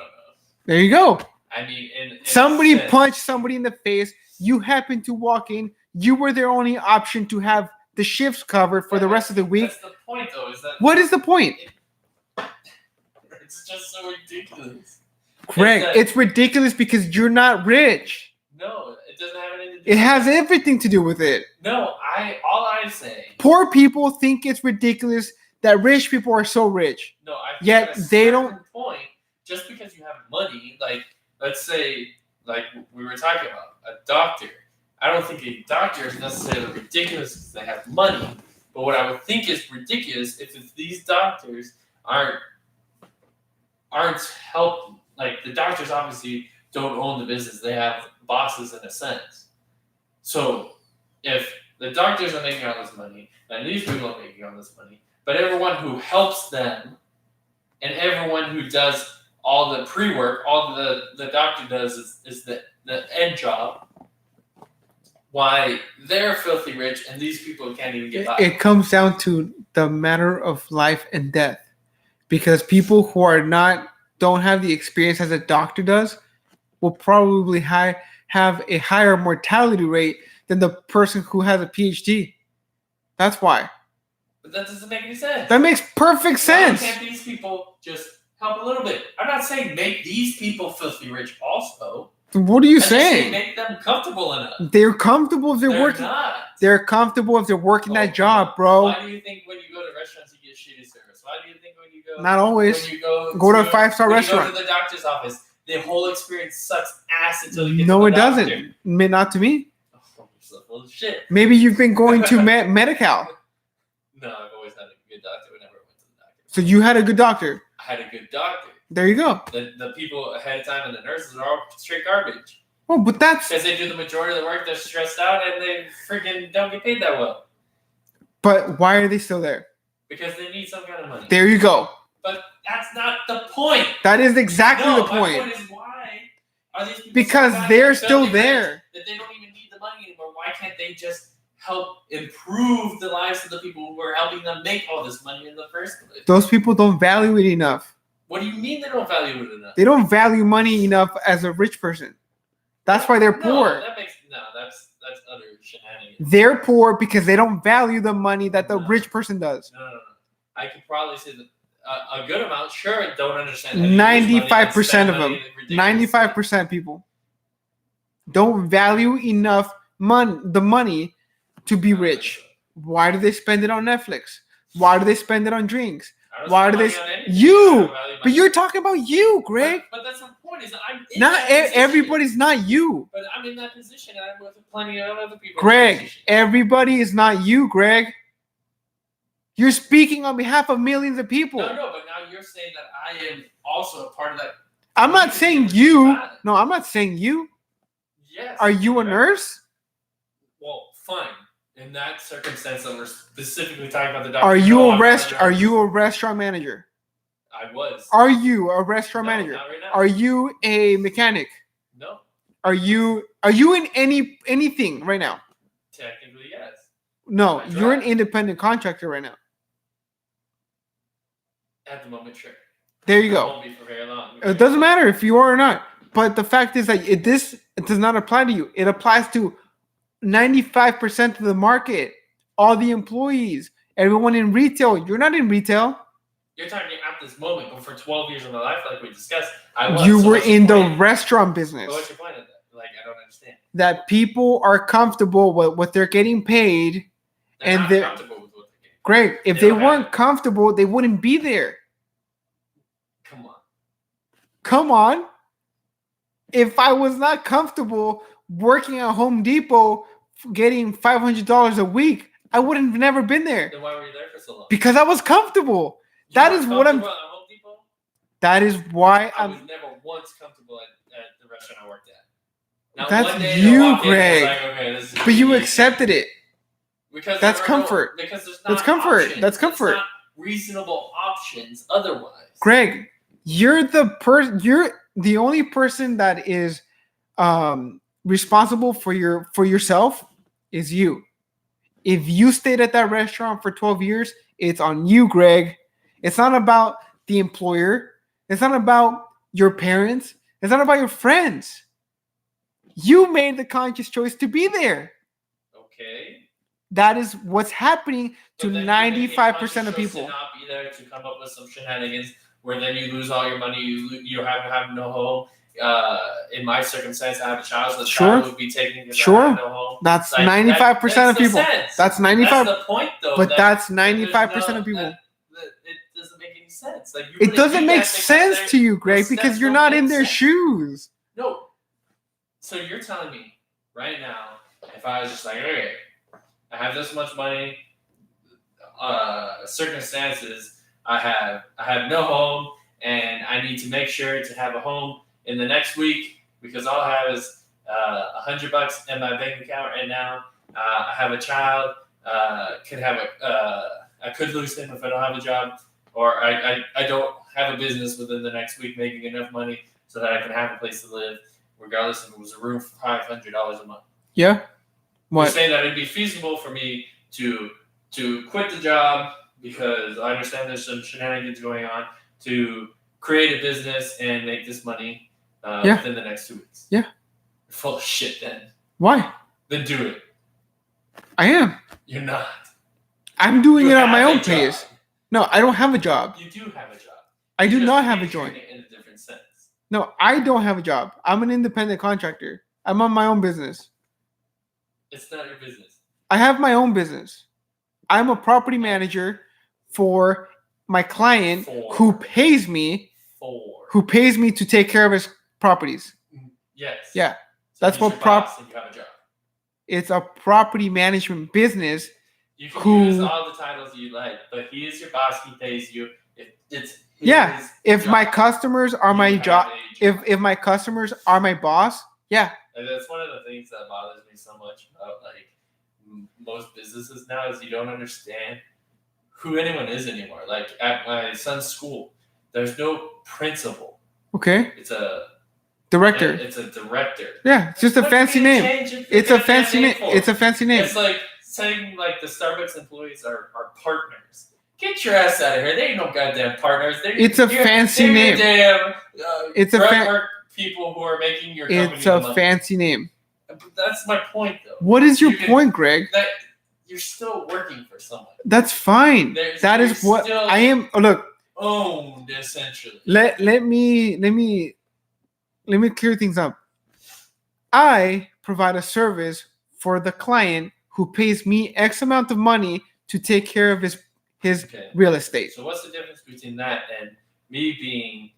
There you go. I mean, somebody punched somebody in the face. You happened to walk in. You were their only option to have the shifts covered for the rest of the week. That's the point, though. Is that what is the point? It's just so ridiculous. Greg, it's ridiculous because you're not rich. No, it doesn't have anything to do with it. It has everything to do with it. No, all I'm saying. Poor people think it's ridiculous that rich people are so rich. No, I think yet they don't. Point, just because you have money, like let's say, like we were talking about, a doctor. I don't think a doctor is necessarily ridiculous because they have money. But what I would think is ridiculous if these doctors aren't helped. Like the doctors obviously don't own the business; they have bosses in a sense. So if the doctors are making all this money, and these people are making all this money, but everyone who helps them and everyone who does all the pre-work, all the doctor does is the end job. Why they're filthy rich and these people can't even get by. It comes down to the matter of life and death, because people who don't have the experience as a doctor does will probably have a higher mortality rate than the person who has a PhD. That's why. But that doesn't make any sense. That makes perfect sense. Why can't these people just help a little bit? I'm not saying make these people filthy rich also. What are you saying? Make them comfortable enough. They're comfortable if they're working. Not. They're comfortable if they're working that job, bro. Why do you think when you go to restaurants you get shitty service? Why do you think when you go? Not always. When you go to a 5-star restaurant. You go to the doctor's office. The whole experience sucks ass until you get to the doctor. No, it doesn't. Not to me. Oh, you're so full of shit. Maybe you've been going to Medi-Cal. No, I've always had a good doctor whenever I went to the doctor. So you had a good doctor. I had a good doctor. There you go. The people ahead of time and the nurses are all straight garbage. Oh, but that's because they do the majority of the work. They're stressed out and they freaking don't get paid that well. But why are they still there? Because they need some kind of money. There you go. But that's not the point. That is exactly the point. My point is why are these people because they're still there. That they don't even need the money anymore. Why can't they just help improve the lives of the people who are helping them make all this money in the first place? Those people don't value it enough. What do you mean they don't value it enough? They don't value money enough as a rich person. That's why they're poor. That's utter shenanigans. They're poor because they don't value the money that the rich person does. No. I could probably say that a good amount, sure, don't understand. 95% of them. 95% people don't value enough the money to be rich. Why do they spend it on Netflix? Why do they spend it on drinks? I don't Why spend do they? money on anything. You, I don't value but my you're time. talking about you, Greg. But that's the point. Is I'm in Not that position. everybody's not you, But I'm in that position, and I'm with plenty of other people. Greg. In that position. Everybody is not you, Greg. You're speaking on behalf of millions of people. No, but now you're saying that I am also a part of that. I'm not saying you. No, I'm not saying you. Yes. Are you a nurse? Well, fine. In that circumstance, that we're specifically talking about the doctor. Are you a restaurant manager? I was. Are you a restaurant manager? Not right now. Are you a mechanic? No. Are you in anything right now? Technically, yes. No, you're an independent contractor right now. At the moment, sure. There you go. It won't be for very long. It doesn't matter if you are or not. But the fact is that it does not apply to you. It applies to 95% of the market, all the employees, everyone in retail. You're not in retail. You're talking at this moment, but for 12 years of my life, like we discussed, I was. You were in the restaurant business. But what's your point of that? Like, I don't understand. That people are comfortable with what they're getting paid. They're not comfortable with what they're getting paid. Great. If they weren't comfortable, they wouldn't be there. Come on. If I was not comfortable working at Home Depot getting $500 a week, I would have never been there. Then why were you there for so long? Because I was comfortable. That is what I'm. At Home Depot? That is why I was never once comfortable at the restaurant I worked at. Now, that's one day you, Greg. like, okay, this is but you accepted it. Because that's comfort. Because there's not that's comfort. Options. That's comfort. There's not reasonable options otherwise. Greg, you're the only person that is responsible for yourself is you. If you stayed at that restaurant for 12 years, it's on you, Greg. It's not about the employer. It's not about your parents. It's not about your friends. You made the conscious choice to be there. Okay. That is what's happening to 95% of people. To not be there to come up with some shenanigans where then you lose all your money. You have no home. In my circumstance, I have a child, so the child would be taken because I have no home. That's 95% of people. That's 95. That's the point, though. But that's 95% of people. It doesn't make any sense. Like it doesn't make sense to you, Greg, because you're not in their shoes. No. So you're telling me right now, if I was just like, okay, I have this much money, circumstances, I have no home, and I need to make sure to have a home in the next week because all I have is $100 in my bank account right now. I have a child. I could lose him if I don't have a job, or I don't have a business within the next week making enough money so that I can have a place to live, regardless if it was a room for $500 a month. Yeah. What? You're saying that it'd be feasible for me to quit the job because I understand there's some shenanigans going on to create a business and make this money within the next 2 weeks. Yeah. You're full of shit then. Why? Then do it. I am. You're not. I'm doing it on my own pace. No, I don't have a job. You do have a job. I do not have a job. In a different sense. No, I don't have a job. I'm an independent contractor. I'm on my own business. It's not your business. I have my own business. I'm a property manager for my client who pays me to take care of his properties. Yes. Yeah. So that's what you have a job. It's a property management business. You can use all the titles you like, but he is your boss. He pays you. It's If my customers are my job, if my customers are my boss, yeah. And that's one of the things that bothers me so much about like most businesses now is you don't understand who anyone is anymore. Like at my son's school, there's no principal. Okay. It's a director. It's a director. Yeah, it's just a fancy name. It's a fancy name. It's a fancy name. It's like saying like the Starbucks employees are partners. Get your ass out of here. They ain't no goddamn partners. It's a fancy name. It's a people who are making your company. It's a fancy name. That's my point, though. What is your point, Greg? That you're still working for someone. That's fine. That is what I am. Oh, look, owned essentially. Let me clear things up. I provide a service for the client who pays me X amount of money to take care of his Okay. real estate. So what's the difference between that and me being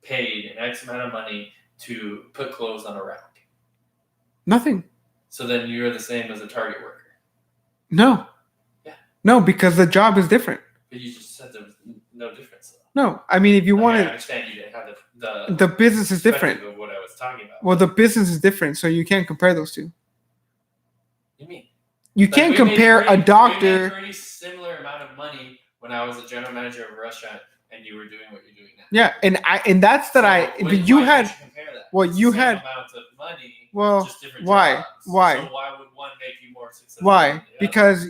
paid an X amount of money to put clothes on a rack? Nothing. So then you're the same as a Target worker. No. Yeah. No, because the job is different. But you just said there was no difference. No, I mean, if you I want understand you didn't have the business is different. perspective of what I was talking about. Well, the business is different, so you can't compare those two. You mean? You Like, can't we made compare a We made doctor. pretty similar amount of money when I was a general manager of a restaurant, and you were doing what you're doing now. Yeah, and that's that So but you why had. can't compare that? Well, It's the you same had. amount of money, Well, just different why? jobs. Why? So why would one make you more successful? Why? than the other? Because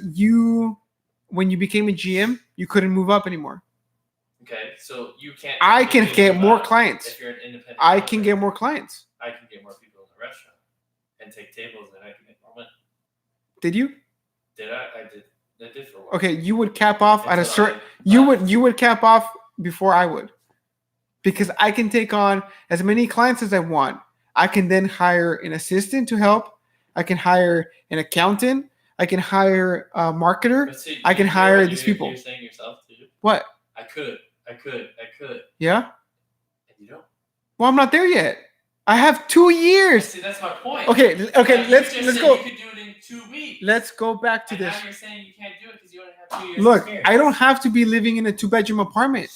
when you became a GM, you couldn't move up anymore. Okay, so you can't. I can technically get move more up clients. If you're an independent. I can operator. get more clients. I can get more people in the restaurant and take tables, and I can make more money. Did you? Did I? I did. I did for a while. Okay, you would cap off at a Until certain. I You left. would cap off before I would, because I can take on as many clients as I want. I can then hire an assistant to help. I can hire an accountant. I can hire a marketer. But see, I can hire these people. You're saying yourself too. What? I could. Yeah. And you don't. Well, I'm not there yet. I have 2 years. See, that's my point. Okay. Like, Let's you just said go. You could do it in 2 weeks. Let's go back to and this. now you're saying you can't do it because you only have 2 years. Look, experience. I don't have to be living in a 2-bedroom apartment.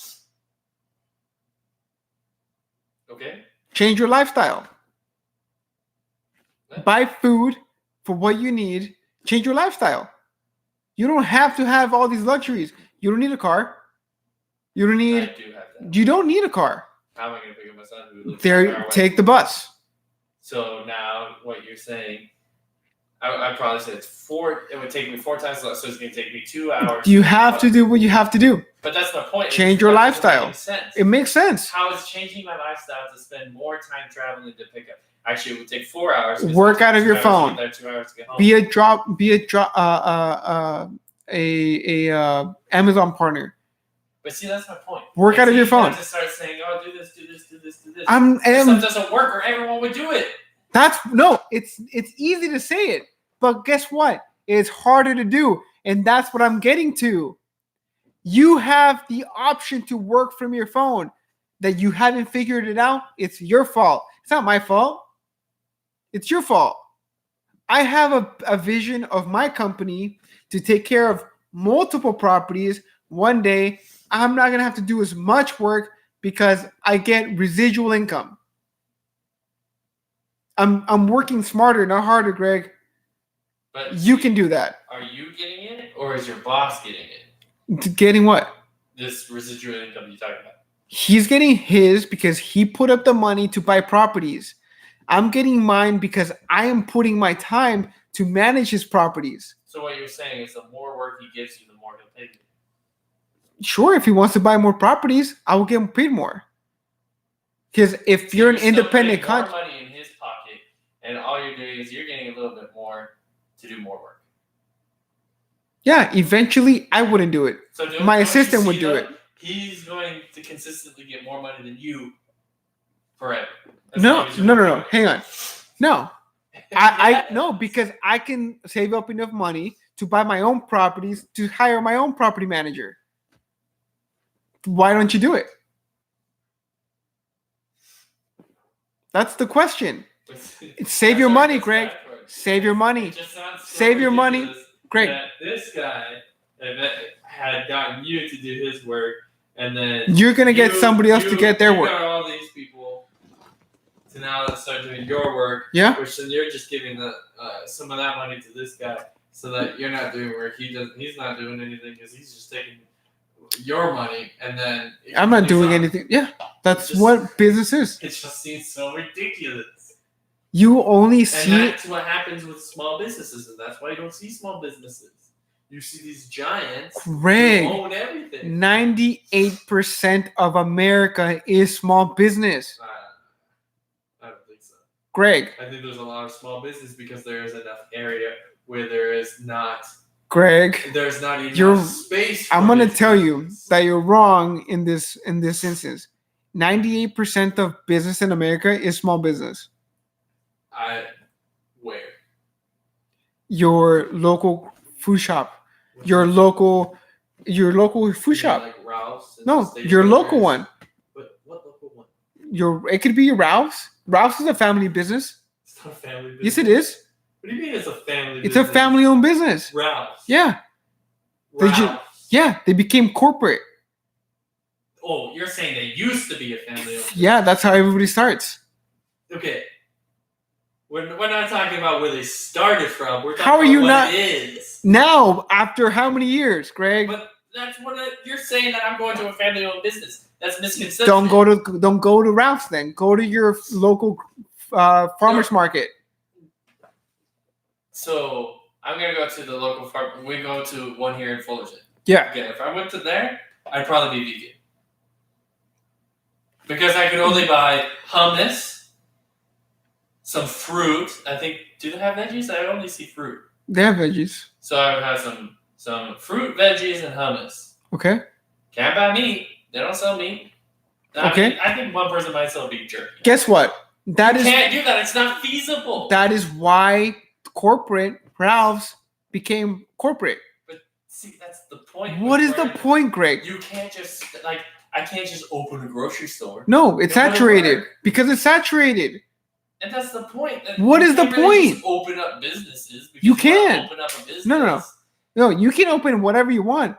Okay. Change your lifestyle. What? Buy food for what you need. Change your lifestyle. You don't have to have all these luxuries. You don't need a car. You don't I need. do have that. You don't need a car. How am I going to pick up my son who lives far There, away? take the bus. So now what you're saying, I probably said it would take me 4 times less, so it's going to take me 2 hours. You have to do what you have to do. But that's my point. Change your That doesn't make lifestyle. any sense. It makes sense. How is changing my lifestyle to spend more time traveling to pick up? Actually, it would take 4 hours. Work out of your phone. 2 hours to get home. Be a Amazon partner. But see, that's my point. Work out of your You phone. have to start saying, "Oh, do this, do this, do this, do this." Stuff doesn't work, or everyone would do it. It's easy to say it, but guess what? It's harder to do, and that's what I'm getting to. You have the option to work from your phone. That you haven't figured it out, it's your fault. It's not my fault. It's your fault. I have a vision of my company to take care of multiple properties. One day, I'm not going to have to do as much work because I get residual income. I'm working smarter, not harder, Greg. But You can do that. Are you getting it, or is your boss getting it? Getting what? This residual income you talking about? He's getting his because he put up the money to buy properties. I'm getting mine because I am putting my time to manage his properties. So what you're saying is, the more work he gives you, the more he'll pay you. Sure, if he wants to buy more properties, I will get him paid more. Because if you're an still independent putting more contractor, money in his pocket, and all you're doing is you're getting a little bit more to do more work. yeah, eventually I wouldn't do it. So My don't you assistant would see do that? it. He's going to consistently get more money than you forever. As No, long as you no, no, don't no. do it. Hang on. No, I no, because I can save up enough money to buy my own properties, to hire my own property manager. Why don't you do it? That's the question. Save your money, Greg. Save your money. It just sounds so Save your money. ridiculous Greg. that this guy had gotten you to do his work, and then You're gonna get somebody else to get their you work. got all these people to now start doing your work. Yeah. Which then you're just giving some of that money to this guy, so that you're not doing work. He's not doing anything because he's just taking your money, and then I'm not he's doing anything. Yeah, that's Just- what business is. It just seems so ridiculous. You only And see that's what happens with small businesses, and that's why you don't see small businesses. You see these giants Greg. who own everything. 98% of America is small business. I don't think so. Greg, I think there's a lot of small business because there is enough area where there's not Greg, enough You're- space. For I'm gonna business. tell you that you're wrong in this instance. 98% of business in America is small business. Where? Your local food shop, your local Your local food You shop. mean like Ralph's. And No, Steak your local Burgers? one. What local one? It could be your Ralph's. Ralph's is a family business. It's not a family business. Yes, it is. What do you mean it's a family It's business? a family-owned business. Ralph's. Yeah, They ju- Ralph's. yeah. They became corporate. Oh, you're saying they used to be a family owned business. Yeah, that's how everybody starts. Okay. We're not talking about where they started from. We're talking How are about you what not- it is. Now, after how many years, Greg? But that's what you're saying that I'm going to a family owned business. That's misconception. Don't go to Ralph's then. Go to your local farmers market. So I'm gonna go to the local farm. We go to one here in Fullerton. Yeah. Okay, if I went to there, I'd probably be vegan. Because I could only buy hummus, some fruit. I think, do they have veggies? I only see fruit. They have veggies. So I would have some fruit, veggies, and hummus. Okay. Can't buy meat. They don't sell meat. Okay. I think one person might sell beef jerky. Guess what? That You is can't do that. It's not feasible. that is why corporate Ralph's became corporate. See, that's the point. What is the Where point, Greg? You can't just I can't just open a grocery store. No, it's It wouldn't saturated work. because it's saturated. And that's the point. That What you is the can't really just point? open up businesses. Because You wanna can. open up a business. No. No, you can open whatever you want.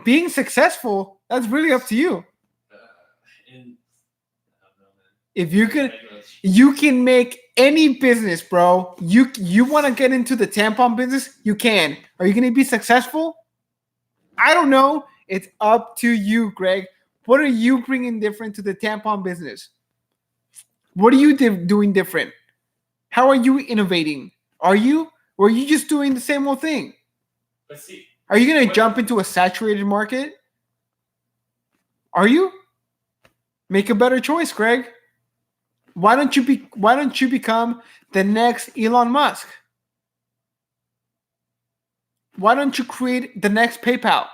Being successful, that's really up to you. I don't know, man. If you can make any business, bro. You want to get into the tampon business, you can. Are you going to be successful? I don't know. It's up to you, Greg. What are you bringing different to the tampon business? What are you doing different? How are you innovating? Or are you just doing the same old thing? But see, Are you going to jump into a saturated market? Are you? Make a better choice, Greg. Why don't you become the next Elon Musk? Why don't you create the next PayPal?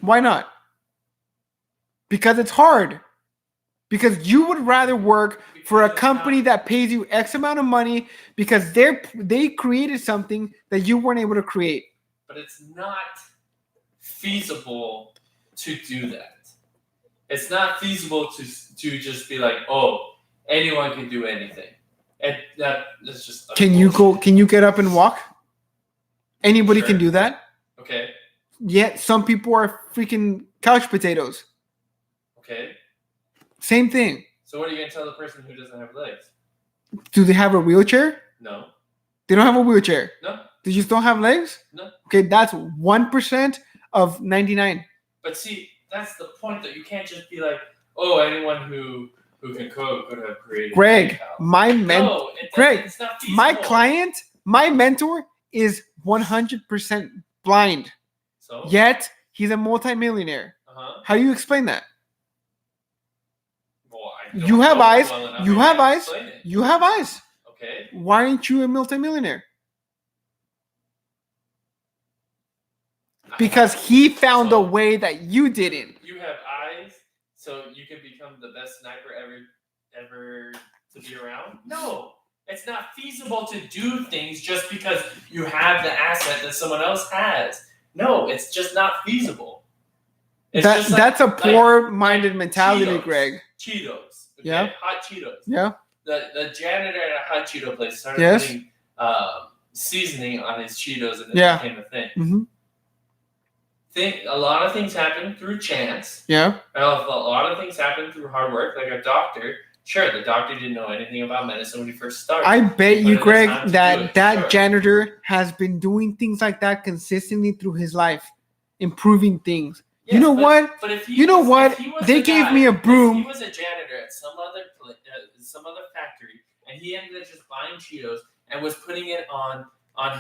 Why not? Because it's hard. Because you would rather work for a company that pays you X amount of money because they created something that you weren't able to create. but it's not feasible to do that. It's not feasible to just be like, oh, anyone can do anything. And that's just Can you get up and walk? Anybody Sure. can do that. Okay. Yet some people are freaking couch potatoes. Okay. Same thing. So what are you gonna tell the person who doesn't have legs? Do they have a wheelchair? No. They don't have a wheelchair. No. They just don't have legs? No. Okay, that's 1% of 99. But see, that's the point that you can't just be like, oh, anyone who can code could have created. Greg, PayPal. my No, it's not feasible. my client, my mentor is 100% blind. So Yet he's a multimillionaire. Uh-huh. How do you explain that? Well, I don't You have know eyes. well enough You to have eyes. explain it. You have eyes. Okay. Why aren't you a multimillionaire? Because he found a way that you didn't. You have eyes, so you can become the best sniper ever to be around? No. It's not feasible to do things just because you have the asset that someone else has. No, it's just not feasible. It's just like- That's a like poor-minded mentality, Cheetos. Greg. Cheetos. Okay? Yeah. Hot Cheetos. Yeah. The janitor at a hot Cheeto place started Yes. putting seasoning on his Cheetos, and it Yeah. became a thing. Mm-hmm. A lot of things happen through chance. Yeah. A lot of things happen through hard work. Like a doctor, sure, the doctor didn't know anything about medicine when he first started. I bet you, But Greg, it's time to do that it, that sure. janitor has been doing things like that consistently through his life, improving things. Yes, you know but- what? But if he You know was- what? if he was They a gave guy- me a if broom. he was a janitor at some other factory, and he ended up just buying Cheetos and was putting it on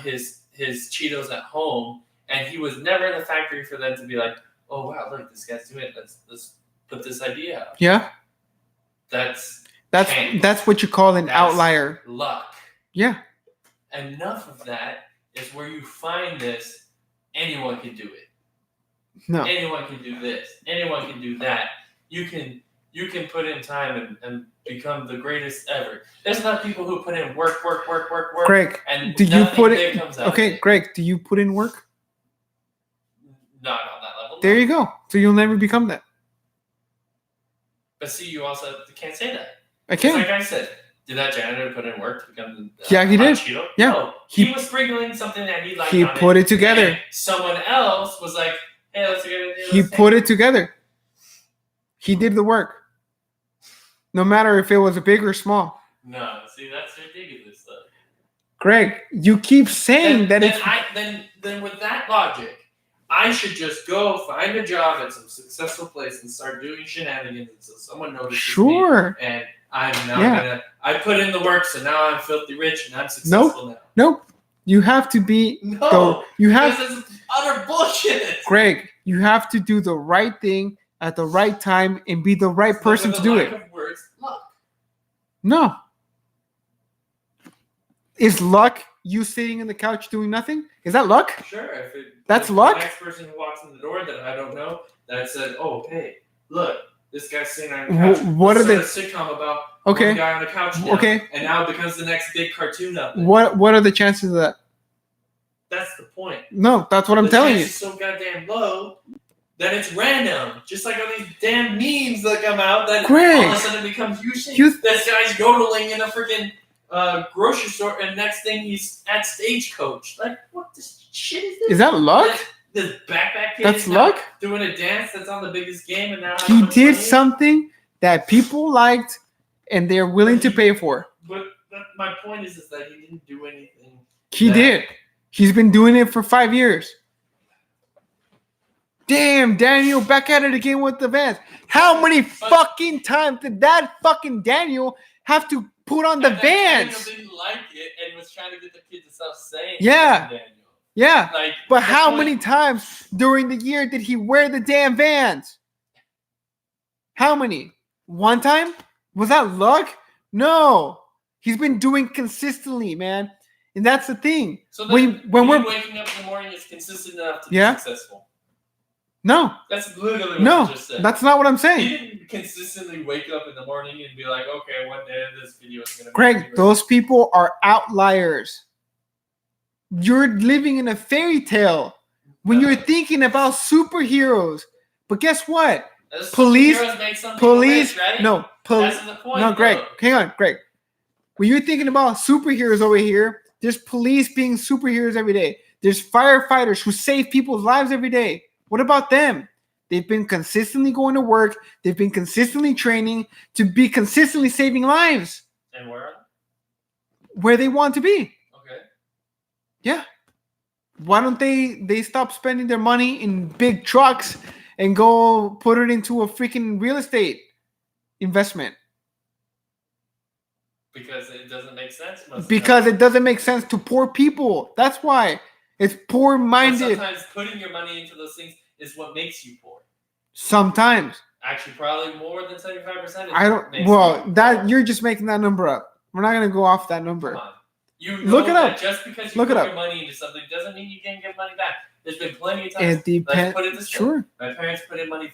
his Cheetos at home, and he was never in the factory for them to be like, oh wow, look, this guy's doing it. Let's put this idea out. Yeah. That's chance. That's what you call an That's outlier. luck. Yeah. Enough of that is where you find this. Anyone can do it. No. Anyone can do this. Anyone can do that. You can put in time and become the greatest ever. There's not people who put in work. Greg, And do you nothing put big it? comes out of Okay, it. Greg, do you put in work? not on that level. There no. you go. So you'll never become that. But see, you also can't say that. I It's can't. like I said, did that janitor put in work to become Yeah, he hot did. Cheeto? Yeah. No, he was sprinkling something that he liked. He on put it together. and someone else was like, "Hey, let's get it." He put it together. He did the work. No matter if it was big or small. No, see, that's ridiculous, though. Greg, you keep saying Then that then with that logic, I should just go find a job at some successful place and start doing shenanigans until someone notices me. Sure. And I'm now I put in the work, so now I'm filthy rich and I'm successful now. Nope. You have to be No, you have this is utter bullshit. Greg, you have to do the right thing at the right time and be the right person to do it. Of words, luck. No. Is luck you sitting in the couch doing nothing? Is that luck? Sure. That's if luck? The next person who walks in the door that I don't know that said, "Oh, hey, look, this guy's sitting on the couch." What are the sitcom about? Okay. One guy on the couch now, Okay. and now it becomes the next big cartoon out there. What are the chances of that? That's the point. No, that's what I'm telling you. The chance is so goddamn low that it's random. Just like all these damn memes that come out that Greg, all of a sudden becomes huge. This guy's yodeling in a freaking grocery store, and next thing he's at Stagecoach. Like, what the shit is this? Is that luck? This backpack kid That's is now luck? doing a dance that's on the biggest game, and now He did something that people liked and they're willing to pay for. But my point is that he didn't do anything. He did. He's been doing it for 5 years. Damn, Daniel, back at it again with the Vans. How many fucking times did that fucking Daniel have to put on the Vans? Daniel didn't like it and was trying to get the kid to stop saying Yeah. Daniel. Yeah. Like, but how many times during the year did he wear the damn Vans? How many? One time? Was that luck? No. He's been doing consistently, man. And that's the thing. So when we're waking up in the morning is consistent enough to be successful. No. That's literally what you just said. That's not what I'm saying. He didn't consistently wake up in the morning and be like, okay, one day this video is going to be Greg, those people are outliers. You're living in a fairy tale when you're thinking about superheroes. But guess what? Police, rich, right? no, That's the point. No, Greg, hang on, Greg. When you're thinking about superheroes over here, there's police being superheroes every day. There's firefighters who save people's lives every day. What about them? They've been consistently going to work. They've been consistently training to be consistently saving lives. And where? Where they want to be. Okay. Yeah. Why don't they stop spending their money in big trucks and go put it into a freaking real estate investment? Because it doesn't make sense. Because it doesn't make sense to poor people. That's why. It's poor-minded. But sometimes putting your money into those things is what makes you poor. Sometimes. Actually, probably more than 75%. I don't. Well, that you're just making that number up. We're not gonna go off that number. Come on. You look it up. Just because you put your money into something doesn't mean you can get money back. There's been plenty of times. It depends. Put it this way. My parents put in money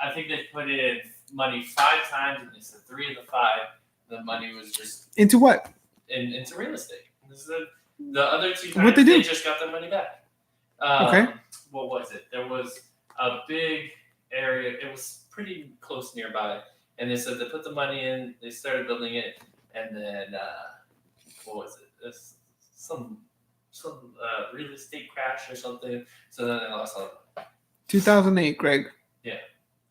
I think they put in money 5 times, and they said 3 of the 5. The money was just into what? Into real estate. The other 2 times what they just got their money back. Okay. What was it? There was a big area. It was pretty close nearby, and they said they put the money in. They started building it, and then what was it? Some real estate crash or something. So then they lost all of it. 2008, Greg.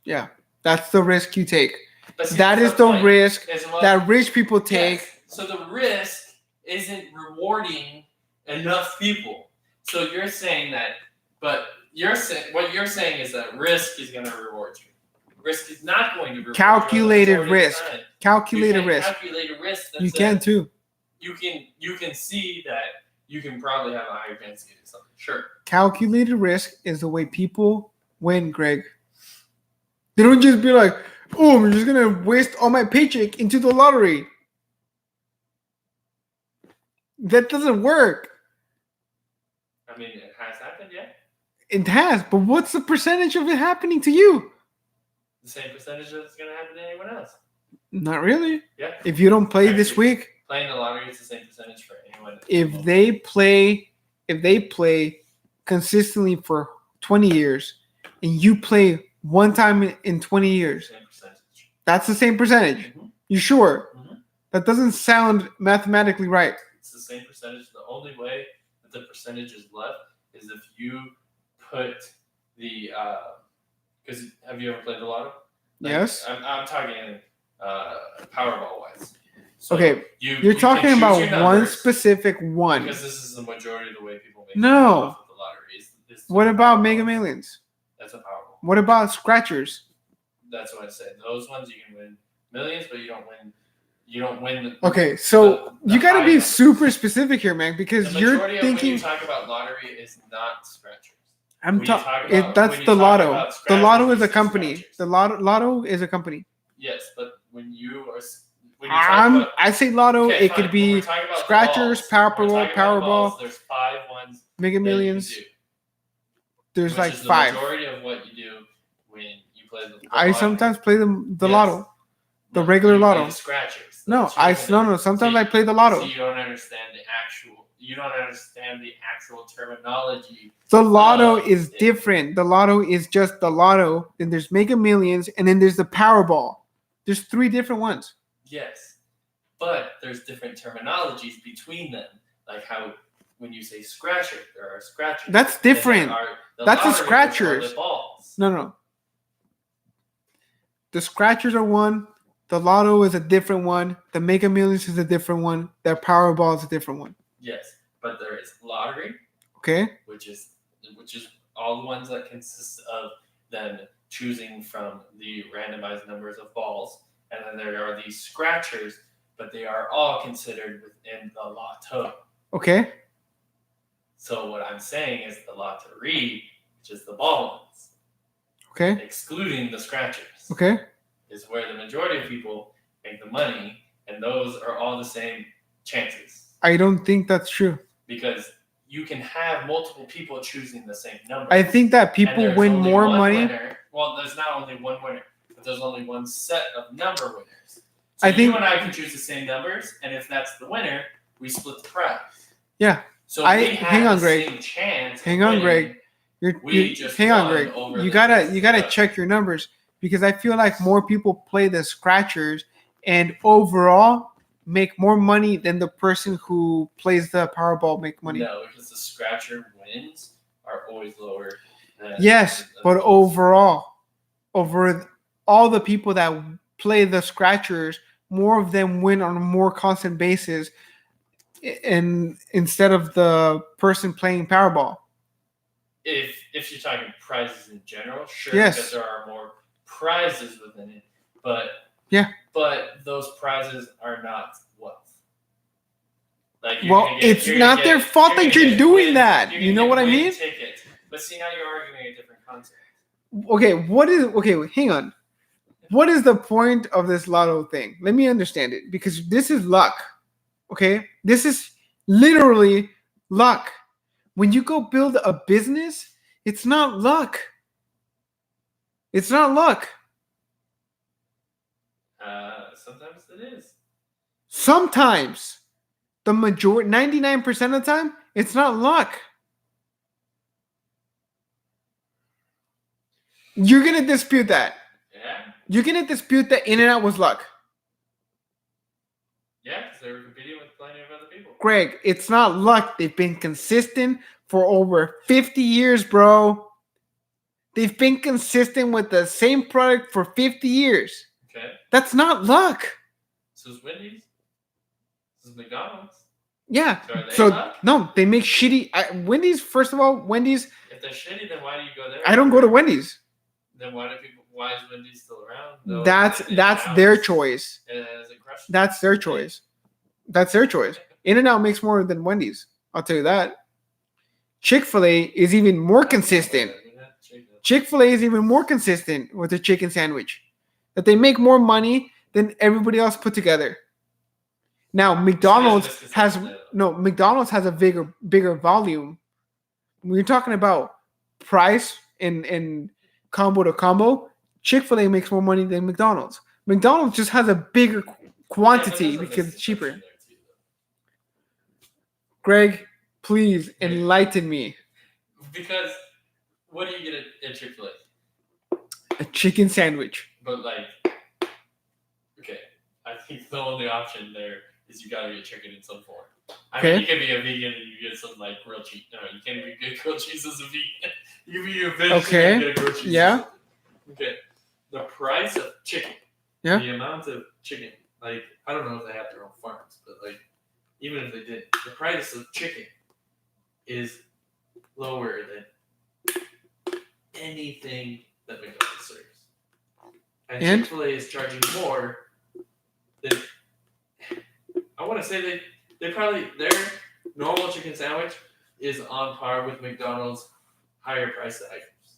Yeah. That's the risk you take. See, that is the risk that rich people take. Yes. So the risk isn't rewarding enough people. So you're saying that, but what you're saying is that risk is going to reward you. Risk is not going to reward calculated you. risk. Calculated risk. Calculated risk. You can too. You can see that you can probably have a higher chance of getting something. Sure. Calculated risk is the way people win, Greg. They don't just be like, oh, I'm just gonna waste all my paycheck into the lottery. That doesn't work. I mean, it has happened, yeah. It has, but what's the percentage of it happening to you? The same percentage that's going to happen to anyone else. Not really. Yeah. If you don't play this week, playing the lottery is the same percentage for anyone. If they play consistently for 20 years, and you play one time in 20 years, Same percentage. that's the same percentage. Mhm. You sure? Mhm. That doesn't sound mathematically right. It's the same percentage. The only way that the percentage is left is if you put the because have you ever played the lotto? Yes. I'm talking Powerball wise. So Okay, you're you're talking about one specific one. because this is the majority of the way people make No. money off of the lottery. Is What about Powerball. Mega Millions? That's a Powerball. What about Scratchers? That's what I said. Those ones you can win millions, but you don't win. You don't win. Okay, so the you got to high be numbers. super specific here, man, because The you're majority of when thinking you talk about lottery is not Scratchers. I'm when you talking. talk about- That's when you the talk lotto. about The Scratchers, lotto you is a say company. Scratchers. The lotto is a company. Yes, but when you talk about I say lotto. okay, it fine. could be When we're talking about the Scratchers, balls, when we're Powerball, talking about the balls, Powerball, there's 5 ones Mega that Millions. you can do, There's which like is the 5. majority of what you do when you play the I lottery. sometimes play the Yes. lotto. The No, regular you play lotto. the Scratchers. No, That's what you're gonna do. Sometimes See, I play the lotto. See, you don't understand the actual terminology. The lotto Oh, is yeah. different. The lotto is just the lotto. Then there's Mega Millions, and then there's the Powerball. There's 3 different ones. Yes, but there's different terminologies between them, like how when you say scratcher, there are scratchers. That's different. That's the lottery, which are scratchers. the balls. No. The Scratchers are one. The lotto is a different one. The Mega Millions is a different one. The Powerball is a different one. Yes, but there is lottery, Okay. which is all the ones that consist of them choosing from the randomized numbers of balls, and then there are these scratchers, but they are all considered within the lotto. Okay. So what I'm saying is the lottery, which is the ball ones, Okay. excluding the scratchers, Okay. is where the majority of people make the money, and those are all the same chances. I don't think that's true. Because you can have multiple people choosing the same number. I think that And people there's win only more one money. winner. Well, there's not only one winner, but there's only one set of number winners. So I think- you and I can choose the same numbers, and if that's the winner, we split the prize. Yeah. So I- we have hang on, the Greg. same chance. of Hang on, winning. Greg. We just hang on, won Greg. over You the gotta rest. check your numbers, because I feel like more people play the Scratchers and overall make more money than the person who plays the Powerball make money. No, because the scratcher wins are always lower. Than Yes, the- but overall, over all the people that play the Scratchers, more of them win on a more constant basis, and instead of the person playing Powerball. If you're talking prizes in general, sure, Yes. because there are more prizes within it, but Yeah. but those prizes are not wealth. Like Well, it's not their fault that you're doing that. You know what I mean? Tickets, but see, now you're arguing a different concept. Okay, hang on. What is the point of this lotto thing? Let me understand it, because this is luck. Okay? This is literally luck. When you go build a business, it's not luck. It's not luck. Sometimes it is. Sometimes, the majority, 99% of the time, it's not luck. You're going to dispute that. Yeah, You're going to dispute that In-N-Out was luck. yeah, because they were competing with plenty of other people. Greg, it's not luck. They've been consistent for over 50 years, bro. They've been consistent with the same product for 50 years. Okay, That's not luck. so is Wendy's. This is McDonald's. Yeah. So are they So luck? no, they make shitty. Wendy's, first of all, Wendy's. If they're shitty, then why do you go there? I don't go to Wendy's. Then why is Wendy's still around? No, That's In-N-Out their is- choice. It hasn't crushed it. That's their choice. That's their choice. In-N-Out makes more than Wendy's. I'll tell you that. Chick-fil-A is even more consistent. Chick-fil-A is even more consistent with their chicken sandwich. That they make more money than everybody else put together. Now, McDonald's has a bigger volume. When you're talking about price and combo to combo, Chick-fil-A makes more money than McDonald's. McDonald's just has a bigger quantity because it's cheaper. Greg, please enlighten me. Because what do you get at Chick-fil-A? A chicken sandwich. But like, okay, I think the only option there is you gotta get chicken in some form. I mean, you can be a vegan and you get some like grilled cheese. No, you can't even get grilled cheese as a vegan. You can be a vegetarian Okay. and get grilled cheese. Yeah. Okay. The price of chicken. Yeah. The amount of chicken. Like, I don't know if they have their own farms, but like, even if they did, the price of chicken is lower than anything that McDonald's serves. And Chick-fil-A is charging more than, I want to say they probably, their normal chicken sandwich is on par with McDonald's higher priced items.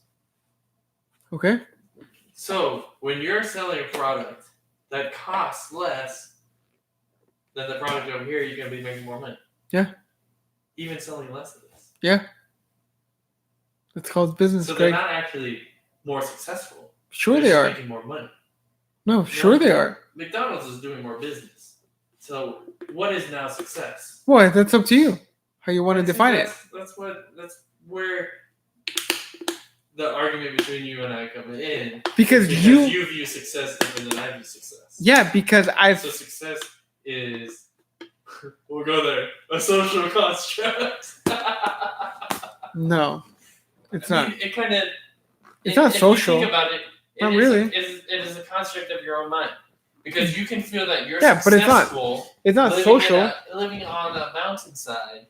Okay. So when you're selling a product that costs less than the product over here, you're going to be making more money. Yeah. Even selling less of this. Yeah. It's called business, So Greg. they're not actually more successful. Sure They're they are. just making more money. No, sure they are. McDonald's is doing more business. So what is now success? Well, that's up to you. How you want to define it. That's where the argument between you and I come in. Because you view success different than I view success. Yeah, because So success is, we'll go there, a social construct. No, it's not. It kind of. It's not social. If you think about it, Not really. It is a construct of your own mind. Because you can feel that you're Yeah, but successful. it's not social. Living on a mountainside,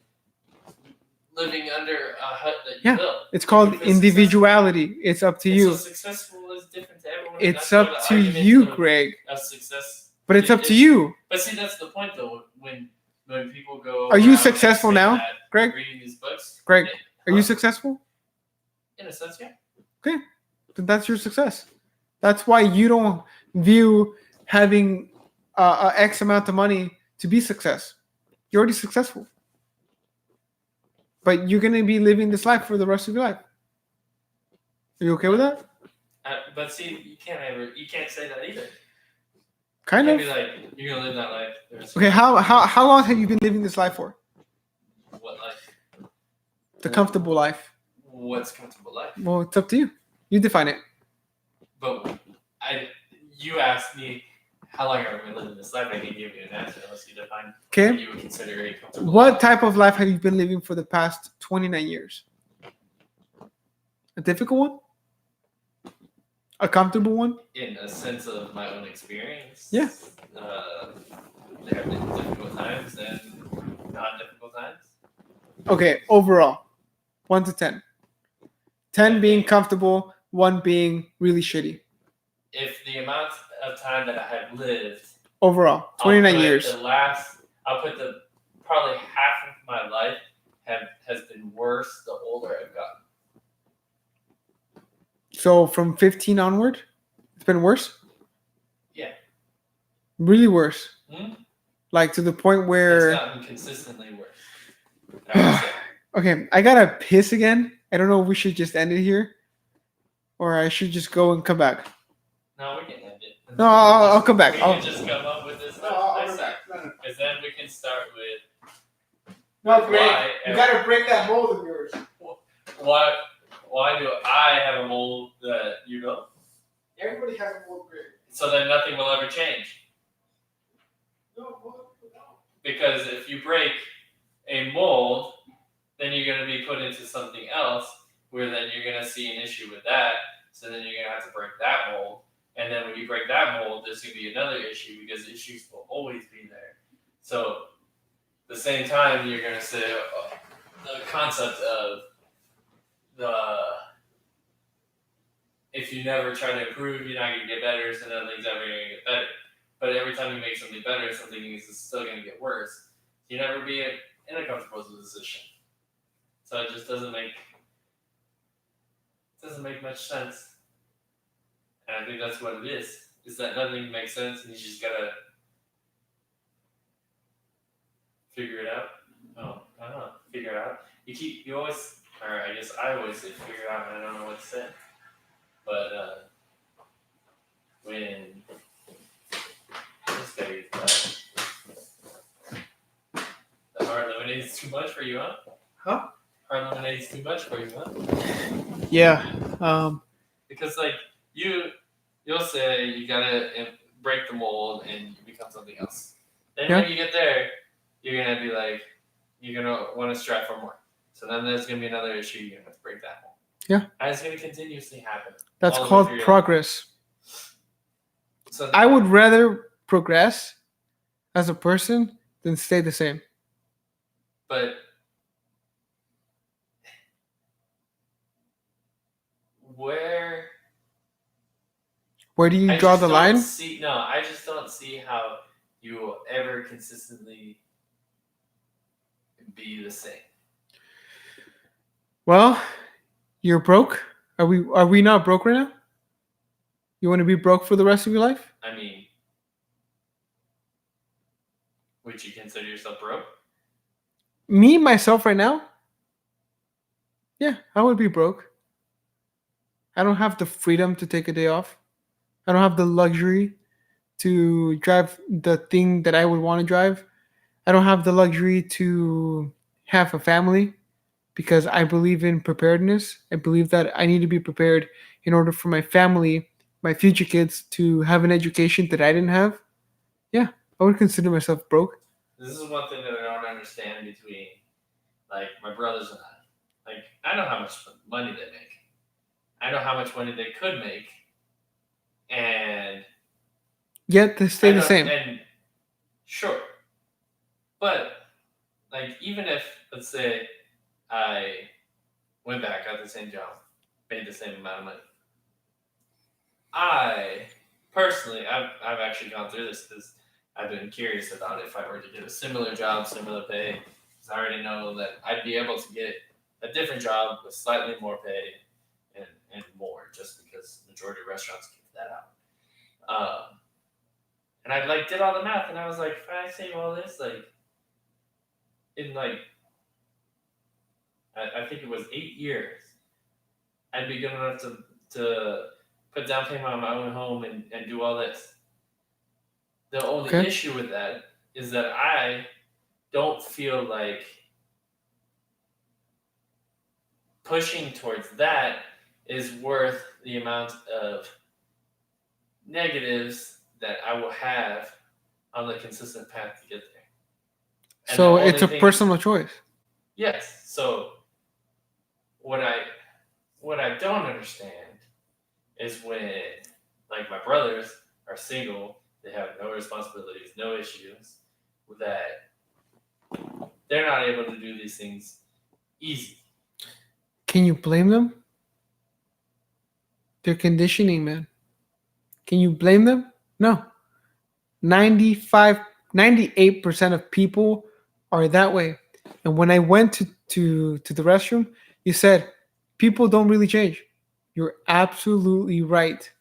living under a hut that you built. It's called individuality. It's up to you. So successful is different to everyone. It's up to you, Greg. Of success. But it's up to you. But see, that's the point, though. When people go. Are you successful now, Greg? Reading these books. Greg, are you successful? In a sense, yeah. Okay, then that's your success. That's why you don't view having X amount of money to be success. You're already successful. But you're going to be living this life for the rest of your life. Are you okay with that? But see, you can't say that either. Kind of. Be like, you're going to live that life. Okay, how long have you been living this life for? What life? The comfortable life. What's comfortable life? Well, it's up to you. You define it. But you asked me how long have I been living this life. I can give you an answer unless you define what you would consider a comfortable life. Type of life have you been living for the past 29 years? A difficult one? A comfortable one? In a sense of my own experience. Yeah. There have been difficult times and not difficult times. Okay, overall, 1 to 10. 10 being comfortable, 1 being really shitty. If the amount of time that I have lived overall, 29 years. I'll put probably half of my life has been worse the older I've gotten. So from 15 onward, it's been worse? Yeah. Really worse? Like to the point where... It's gotten consistently worse. Okay, I gotta piss again. I don't know if we should just end it here. Or I should just go and come back. No, we can end it. No, I'll come back. We can just come up with this next time. Because then we can start with... No, Greg, you gotta break that mold of yours. Why do I have a mold that you don't? Everybody has a mold, Greg. So then nothing will ever change. No. Because if you break a mold, then you're going to be put into something else where then you're going to see an issue with that. So then you're going to have to break that mold. And then when you break that mold, there's going to be another issue because issues will always be there. So at the same time, you're going to say the concept of if you never try to improve, you're not going to get better, so nothing's ever going to get better. But every time you make something better, something is still going to get worse. You never be in a comfortable position. So it just doesn't make much sense. And I think that's what it is that nothing makes sense and you just gotta figure it out. Oh, I don't know, figure it out. I guess I always say figure it out and I don't know what to say. But when this guy gets that, the hard lemonade is too much for you, huh? Huh? Hard lemonade is too much for you, huh? Yeah. Because like you'll say you gotta break the mold and you become something else. Then Yeah. when you get there, you're gonna be like, you're gonna want to strive for more. So then there's gonna be another issue. You're gonna have to break that mold. Yeah. And it's gonna continuously happen. That's all the way called through your progress. So I would rather progress as a person than stay the same. But Where do you I draw just the don't line? I just don't see how you will ever consistently be the same. Well, you're broke. Are we not broke right now? You want to be broke for the rest of your life? I mean, would you consider yourself broke? Me, myself, right now? Yeah, I would be broke. I don't have the freedom to take a day off. I don't have the luxury to drive the thing that I would want to drive. I don't have the luxury to have a family because I believe in preparedness. I believe that I need to be prepared in order for my family, my future kids, to have an education that I didn't have. Yeah, I would consider myself broke. This is one thing that I don't understand between like my brothers and I. Like I know how much money they make. I know how much money they could make, and yet they stay the same. And sure, but like even if let's say I went back, got the same job, made the same amount of money, I personally, I've actually gone through this because I've been curious about if I were to get a similar job, similar pay, because I already know that I'd be able to get a different job with slightly more pay and more, just because majority of restaurants give that out. And I like did all the math, and I was like, if I save all this, like in like I think it was 8 years, I'd be good enough to put down payment on my own home and do all this. The only issue with that is that I don't feel like pushing towards that is worth the amount of negatives that I will have on the consistent path to get there. And so it's a personal choice. Yes. So what I don't understand is when like my brothers are single, they have no responsibilities, no issues, that they're not able to do these things easy. Can you blame them? They're conditioning, man. Can you blame them? No. 98% of people are that way. And when I went to the restroom, you said people don't really change. You're absolutely right.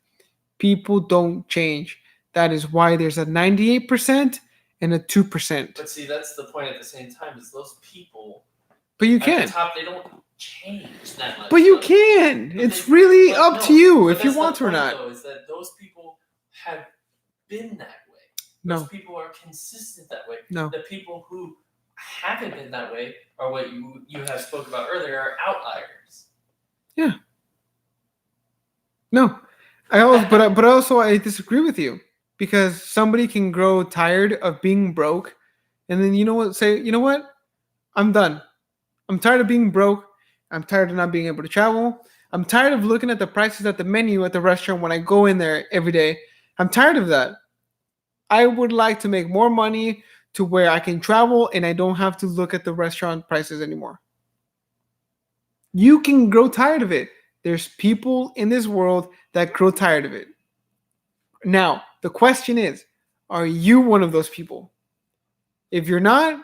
People don't change. That is why there's a 98% and a 2%. But see, that's the point at the same time, is those people but you can. At the top, they don't change that much. But you can. But it's really up to you if you want to or not. Though, is that those people have been that way. Those people are consistent that way. No. The people who haven't been that way are what you have spoke about earlier are outliers. Yeah. No. But also I disagree with you, because somebody can grow tired of being broke and then say, you know what? I'm done. I'm tired of being broke. I'm tired of not being able to travel. I'm tired of looking at the prices at the menu at the restaurant when I go in there every day. I'm tired of that. I would like to make more money to where I can travel and I don't have to look at the restaurant prices anymore. You can grow tired of it. There's people in this world that grow tired of it. Now, the question is, are you one of those people? If you're not,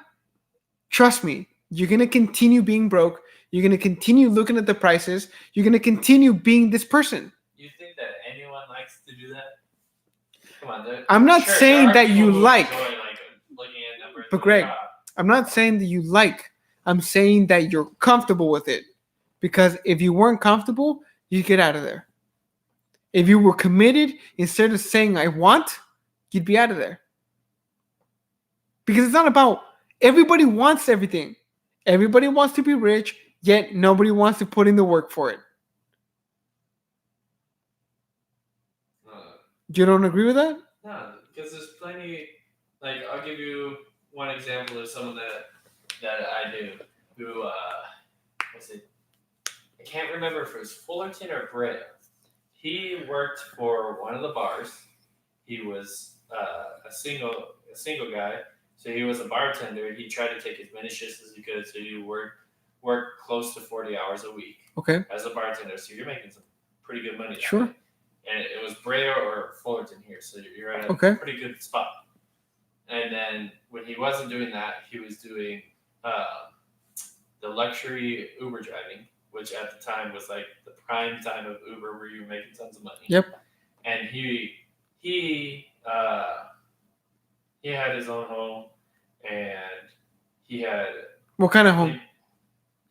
trust me, you're going to continue being broke. You're going to continue looking at the prices. You're going to continue being this person. You think that anyone likes to do that? Come on. I'm not saying that you like. Looking at numbers. But Greg, I'm not saying that you like. I'm saying that you're comfortable with it. Because if you weren't comfortable, you get out of there. If you were committed, instead of saying I want, you'd be out of there. Because it's not about, everybody wants everything. Everybody wants to be rich, yet nobody wants to put in the work for it. You don't agree with that? No, because there's plenty. Like I'll give you one example of someone that I knew who was it? I can't remember if it was Fullerton or Brea. He worked for one of the bars. He was a single guy, so he was a bartender. He tried to take as many shifts as he could, so he work close to 40 hours a week Okay. as a bartender. So you're making some pretty good money. that Sure. way. And it was Brea or Fullerton here, so you're at a Okay. pretty good spot. And then when he wasn't doing that, he was doing the luxury Uber driving, which at the time was like the prime time of Uber, where you were making tons of money. Yep. And he had his own home, and he had What kind of home?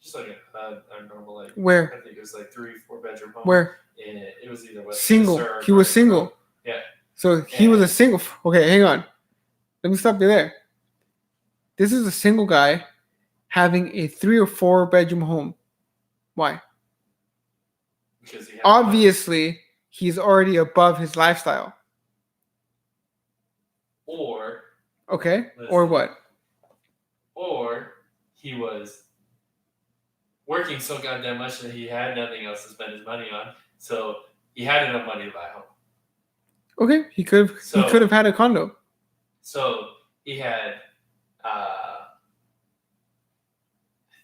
just like a normal, like, Where? I think it was like 3-4 bedroom home. Where? And it was either West Single. Chester or He was Garden single. Grove. Yeah. So he was a single. Okay, hang on. Let me stop you there. This is a single guy having a 3 or 4 bedroom home. Why? Because he had Obviously, he's already above his lifestyle. Or Okay? Or what? Or he was working so goddamn much that he had nothing else to spend his money on. So he had enough money to buy a home. Okay, he could have had a condo. So he had, I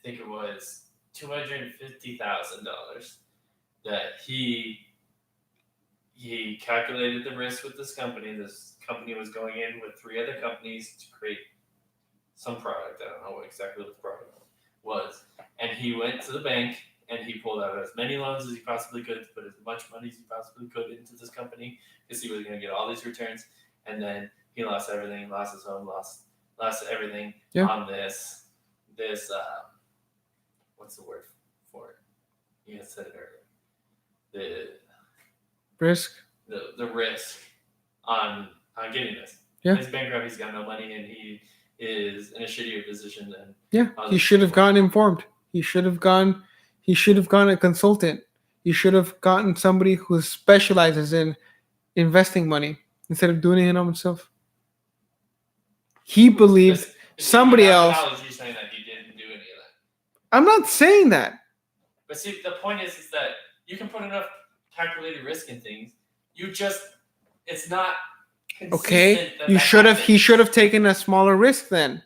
think it was $250,000 that he calculated the risk with this company. This company was going in with 3 other companies to create some product. I don't know exactly what the product was. And he went to the bank and he pulled out as many loans as he possibly could to put as much money as he possibly could into this company because he was going to get all these returns. And then he lost everything, lost his home, lost everything on this what's the word for it? You had said it earlier. Risk. The risk on getting this. Yeah. He's bankrupt, he's got no money, and he is in a shittier position than He should have gotten informed. He should have gone a consultant. He should have gotten somebody who specializes in investing money instead of doing it on himself. He believed somebody else. You're saying that he didn't do any of that. I'm not saying that. But see, the point is that you can put enough calculated risk in things. It's not consistent. Okay. He should have taken a smaller risk then.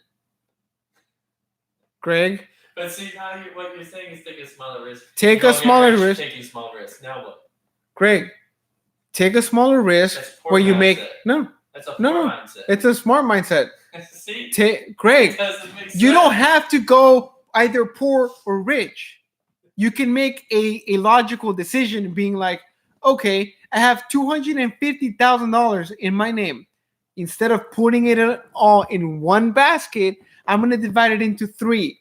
Greg. But see, now what you're saying is take a smaller risk. Take a smaller risk. Taking small risk. Now what? Greg, take a smaller risk where you make That's a poor mindset. It's a smart mindset. See? Greg, you don't have to go either poor or rich. You can make a logical decision being like, okay, I have $250,000 in my name. Instead of putting it all in one basket, I'm going to divide it into 3.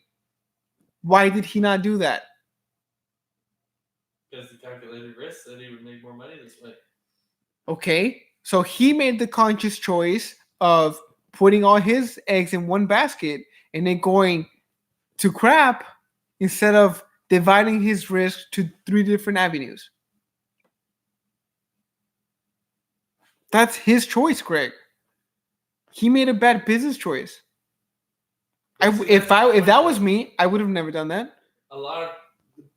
Why did he not do that? Because the calculated risk said he would make more money this way. Okay, so he made the conscious choice of putting all his eggs in one basket and then going to crap instead of dividing his risk to 3 different avenues. That's his choice, Greg. He made a bad business choice. If that was me, I would have never done that. A lot of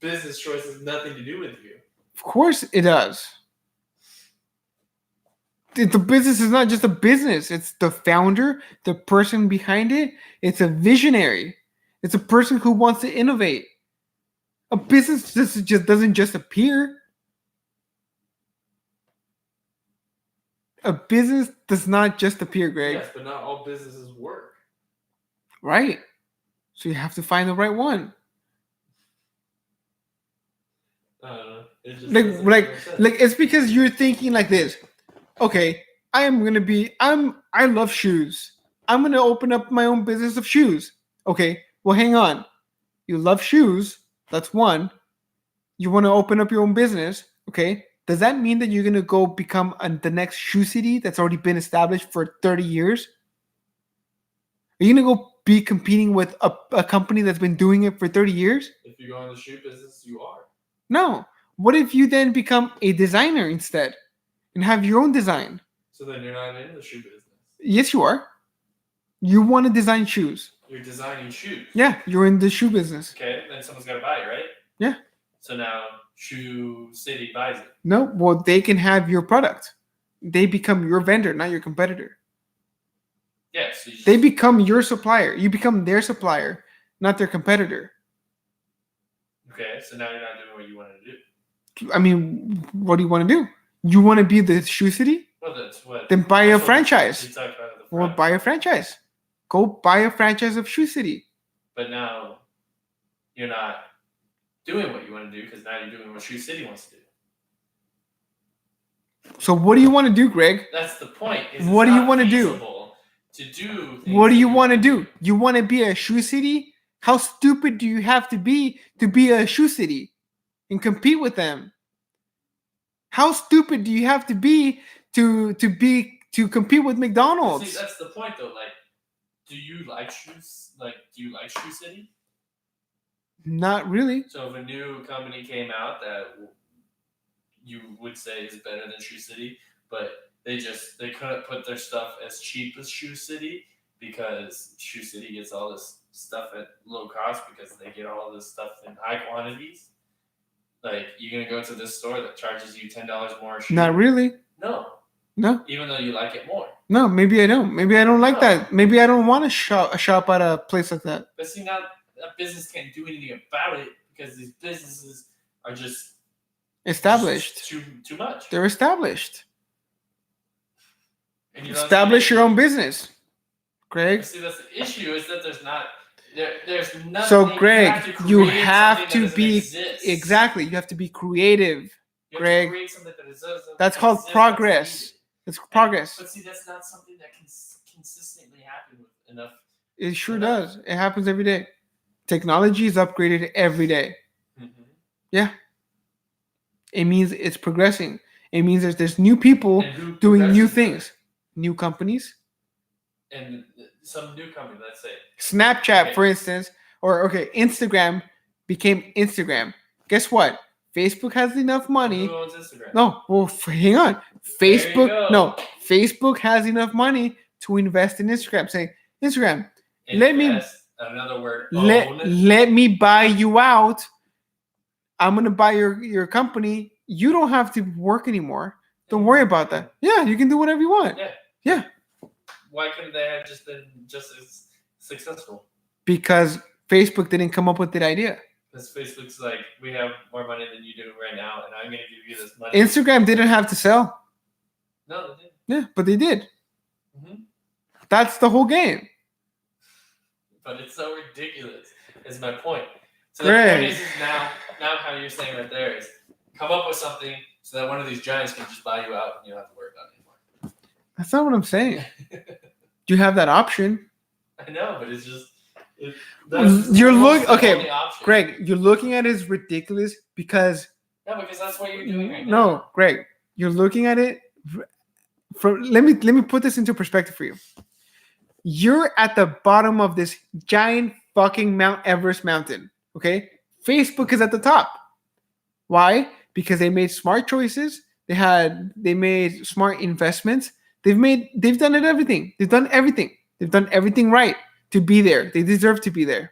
business choices have nothing to do with you. Of course it does. The business is not just a business. It's the founder, the person behind it. It's a visionary. It's a person who wants to innovate. A business just doesn't just appear. A business does not just appear, Greg. Yes, but not all businesses work. Right. So you have to find the right one. It just like it's because you're thinking like this. Okay, I love shoes. I'm going to open up my own business of shoes. Okay, well, hang on. You love shoes. That's one. You want to open up your own business. Okay, does that mean that you're going to go become the next Shoe City that's already been established for 30 years? Are you going to go be competing with a company that's been doing it for 30 years? If you go in the shoe business, you are. No. What if you then become a designer instead and have your own design? So then you're not in the shoe business. Yes, you are. You want to design shoes. You're designing shoes. Yeah, you're in the shoe business. Okay, then someone's got to buy it, right? Yeah. So now Shoe City buys it. No, well, they can have your product. They become your vendor, not your competitor. Yes. They become your supplier. You become their supplier, not their competitor. Okay, so now you're not doing what you wanted to do. I mean, what do you want to do? You want to be the Shoe City? Well, that's what. Then buy a franchise. You talked about at the Well, front. buy a franchise. Go buy a franchise of Shoe City. But now you're not doing what you want to do because now you're doing what Shoe City wants to do. So what do you want to do, Greg? That's the point. What do you want to do? To do. What do you want to do? You want to be a Shoe City? How stupid do you have to be a Shoe City and compete with them? How stupid do you have to be to compete with McDonald's? See, that's the point, though. Like, do you like shoes? Like, do you like Shoe City? Not really. So if a new company came out that you would say is better than Shoe City, but they couldn't put their stuff as cheap as Shoe City because Shoe City gets all this stuff at low cost because they get all this stuff in high quantities. Like, you're gonna go to this store that charges you $10 more a shoe? Not really. No. Even though you like it more. No, maybe I don't. Maybe I don't like No. that. Maybe I don't want to shop at a place like that. But see, now that business can't do anything about it because these businesses are just Established. too much. They're established. And Establish your own business, Greg. See, that's the issue is that there's nothing. So, Greg, you have create to something that be doesn't exist. exactly. You have to be creative. You have Greg. to create something that doesn't That's called exist, progress. that's needed. It's progress. But see, that's not something that can consistently happen with enough. It sure does. It happens every day. Technology is upgraded every day. Mm-hmm. Yeah. It means it's progressing. It means there's new people And who doing new progresses things. New companies. and some new company, let's say. Snapchat, Okay. for instance, or Instagram became Instagram. Guess what? Facebook has enough money. Who owns Instagram? No, well, hang on. There you Facebook, go. no, Facebook has enough money to invest in Instagram. Saying, Instagram, let me- another word. let me buy you out. I'm gonna buy your company. You don't have to work anymore. Don't worry about that. Yeah, you can do whatever you want. Yeah. Why couldn't they have just been just as successful? Because Facebook didn't come up with that idea. Because Facebook's like, we have more money than you do right now, and I'm going to give you this money. Instagram didn't have to sell. No, they didn't. Yeah, but they did. Mm-hmm. That's the whole game. But it's so ridiculous, is my point. So Greg. the point is now how you're saying right there is come up with something so that one of these giants can just buy you out and you don't have to worry about it anymore. That's not what I'm saying. You have that option. I know, but it's just... Okay, Greg, you're looking at it as ridiculous because... No, because that's what you're doing right now. No, Greg, you're looking at it... Let me put this into perspective for you. You're at the bottom of this giant fucking Mount Everest mountain, okay? Facebook is at the top. Why? Because they made smart choices. They made smart investments. They've done everything. They've done everything. They've done everything right to be there. They deserve to be there.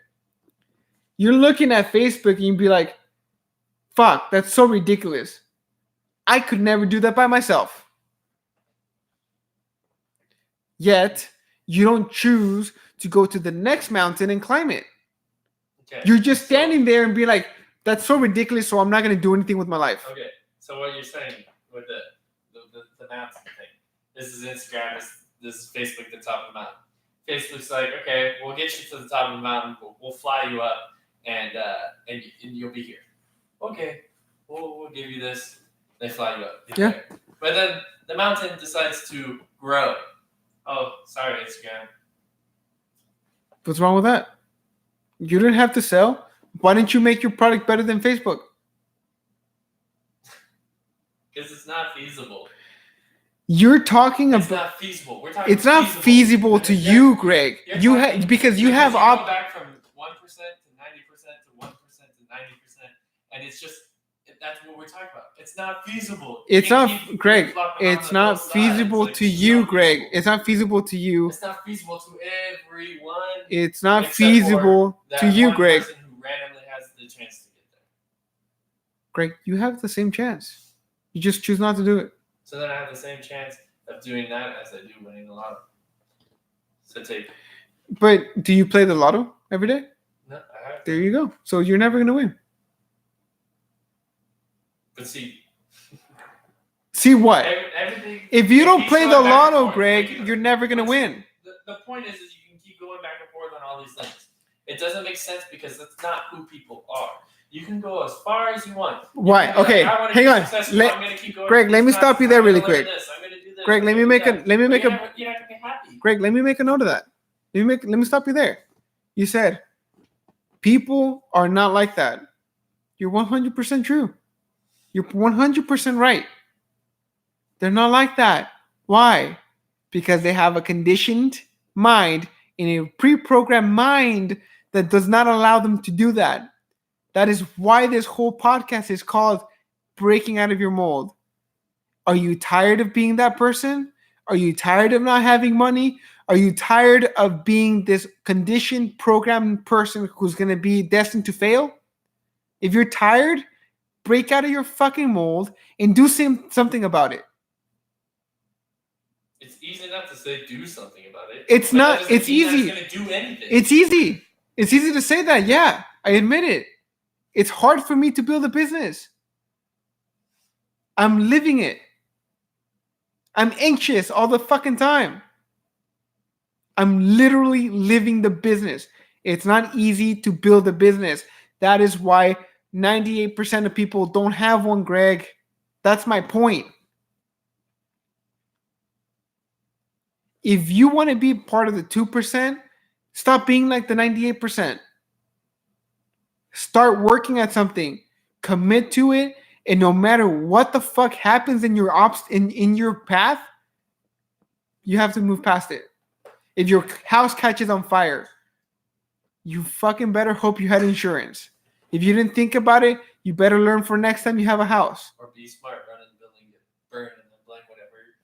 You're looking at Facebook and you'd be like, fuck, that's so ridiculous. I could never do that by myself. Yet, you don't choose to go to the next mountain and climb it. Okay. You're just standing there and be like, that's so ridiculous, so I'm not going to do anything with my life. Okay, so what you're saying with the mountain thing, this is Instagram, this is Facebook, the top of the mountain. Facebook's like, okay, we'll get you to the top of the mountain, we'll fly you up, and you'll be here. Okay, we'll give you this. They fly you up. Yeah. There. But then the mountain decides to grow. Oh, sorry, Instagram. What's wrong with that? You didn't have to sell. Why didn't you make your product better than Facebook? Because it's not feasible. You're talking It's about. not feasible. We're talking. It's not feasible to you, Greg. You have because you have go back from 1% to 90% to 1% to 90%, and it's just that's what we're talking about. It's not feasible. It's not, Greg. It's not feasible to you, Greg. It's not feasible to you. It's not feasible to everyone. It's not feasible to you, Greg. Person who randomly has the chance to get there. Greg, you have the same chance. You just choose not to do it. So then I have the same chance of doing that as I do winning the lotto. So take. But do you play the lotto every day? No, I have. There you go. So you're never gonna win. But see what? everything. If you don't play the lotto, Greg, you're never gonna win. The point is you can keep going back and forth on all these things. It doesn't make sense because that's not who people are. You can go as far as you want. Why? Okay, hang on. Greg, let me stop you there really quick. Greg, let me make a. You're not gonna be happy. Greg, let me make a note of that. Let me stop you there. You said people are not like that. You're 100% true. You're 100% right. They're not like that. Why? Because they have a conditioned mind and a pre-programmed mind that does not allow them to do that. That is why this whole podcast is called Breaking Out of Your Mold. Are you tired of being that person? Are you tired of not having money? Are you tired of being this conditioned, programmed person who's going to be destined to fail? If you're tired, break out of your fucking mold and do something about it. It's easy enough to say do something about it. It's not. It's easy. It's going to do anything. It's easy. It's easy to say that. Yeah, I admit it. It's hard for me to build a business. I'm living it. I'm anxious all the fucking time. I'm literally living the business. It's not easy to build a business. That is why 98% of people don't have one, Greg. That's my point. If you want to be part of the 2%, stop being like the 98%. Start working at something. Commit to it. And no matter what the fuck happens in your in your path, you have to move past it. If your house catches on fire, you fucking better hope you had insurance. If you didn't think about it, you better learn for next time you have a house. Or be smart, run in the building, get burned, and then blame whatever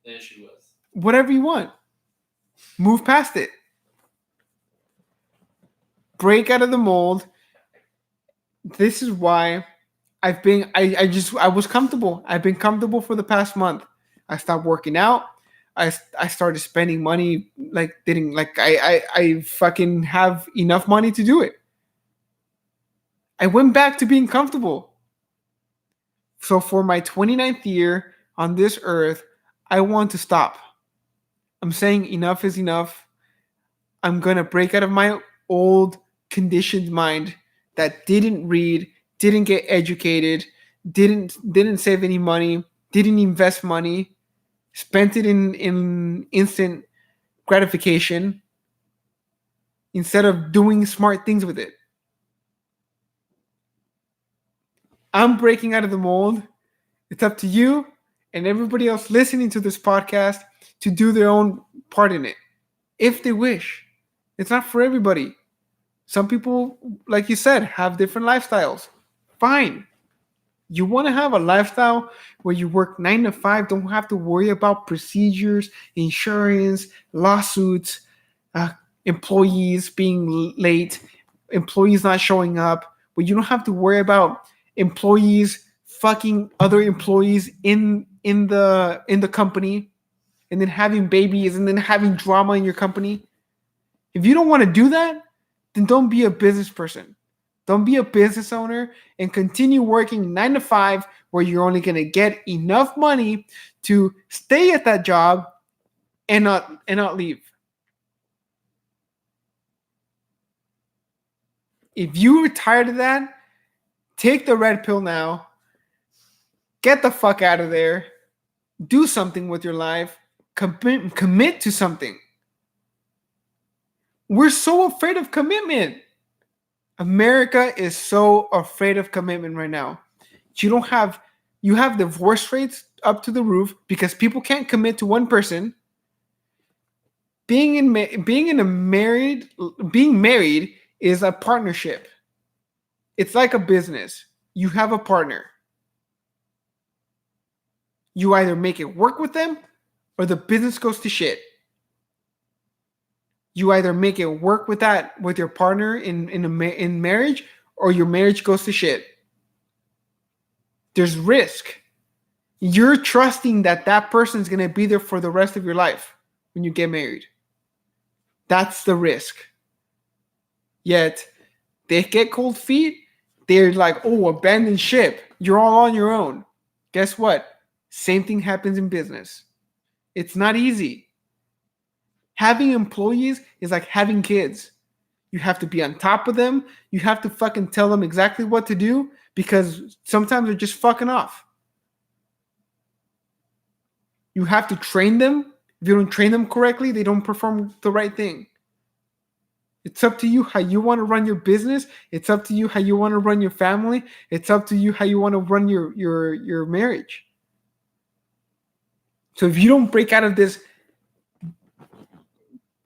the issue was. Whatever you want. Move past it. Break out of the mold. This is why I was comfortable. I've been comfortable for the past month. I stopped working out. I started spending money I fucking have enough money to do it. I went back to being comfortable. So for my 29th year on this earth, I want to stop. I'm saying enough is enough. I'm going to break out of my old conditioned mind that didn't read, didn't get educated, didn't save any money, didn't invest money, spent it in instant gratification instead of doing smart things with it. I'm breaking out of the mold. It's up to you and everybody else listening to this podcast to do their own part in it, if they wish. It's not for everybody. Some people, like you said, have different lifestyles. Fine. You want to have a lifestyle where you work 9 to 5, don't have to worry about procedures, insurance, lawsuits, employees being late, employees not showing up, where you don't have to worry about employees fucking other employees in the company, and then having babies, and then having drama in your company. If you don't want to do that, then don't be a business person. Don't be a business owner and continue working 9 to 5 where you're only going to get enough money to stay at that job and not leave. If you are tired of that, take the red pill now. Get the fuck out of there. Do something with your life. Commit to something. We're so afraid of commitment. America is so afraid of commitment right now. You have divorce rates up to the roof because people can't commit to one person. Being married is a partnership. It's like a business. You have a partner. You either make it work with them or the business goes to shit. You either make it work with your partner in marriage, or your marriage goes to shit. There's risk. You're trusting that person's going to be there for the rest of your life when you get married. That's the risk. Yet they get cold feet. They're like, oh, abandon ship. You're all on your own. Guess what? Same thing happens in business. It's not easy. Having employees is like having kids. You have to be on top of them. You have to fucking tell them exactly what to do because sometimes they're just fucking off. You have to train them. If you don't train them correctly, they don't perform the right thing. It's up to you how you want to run your business. It's up to you how you want to run your family. It's up to you how you want to run your marriage. So if you don't break out of this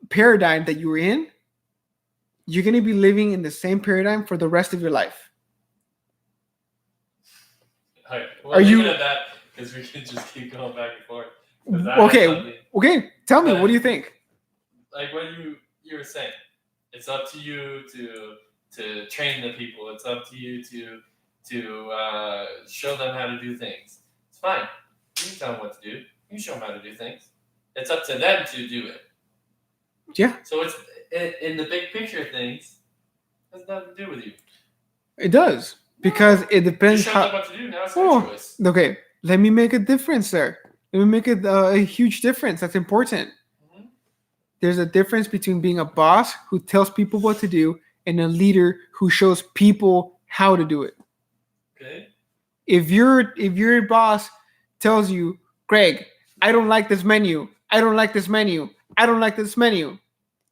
paradigm that you're in, you're going to be living in the same paradigm for the rest of your life. Okay. Well, are you at that? Because we can just keep going back and forth. Okay. Tell me, what do you think? Like what you were saying, it's up to you to train the people. It's up to you to show them how to do things. It's fine. You can tell them what to do. You show them how to do things. It's up to them to do it. Yeah. So it's in the big picture of things. It has nothing to do with you. It does, because it depends you show them what to do. Now it's their choice. Okay, let me make a difference there. Let me make a huge difference. That's important. Mm-hmm. There's a difference between being a boss who tells people what to do and a leader who shows people how to do it. Okay. If your boss tells you, Greg, I don't like this menu. I don't like this menu. I don't like this menu.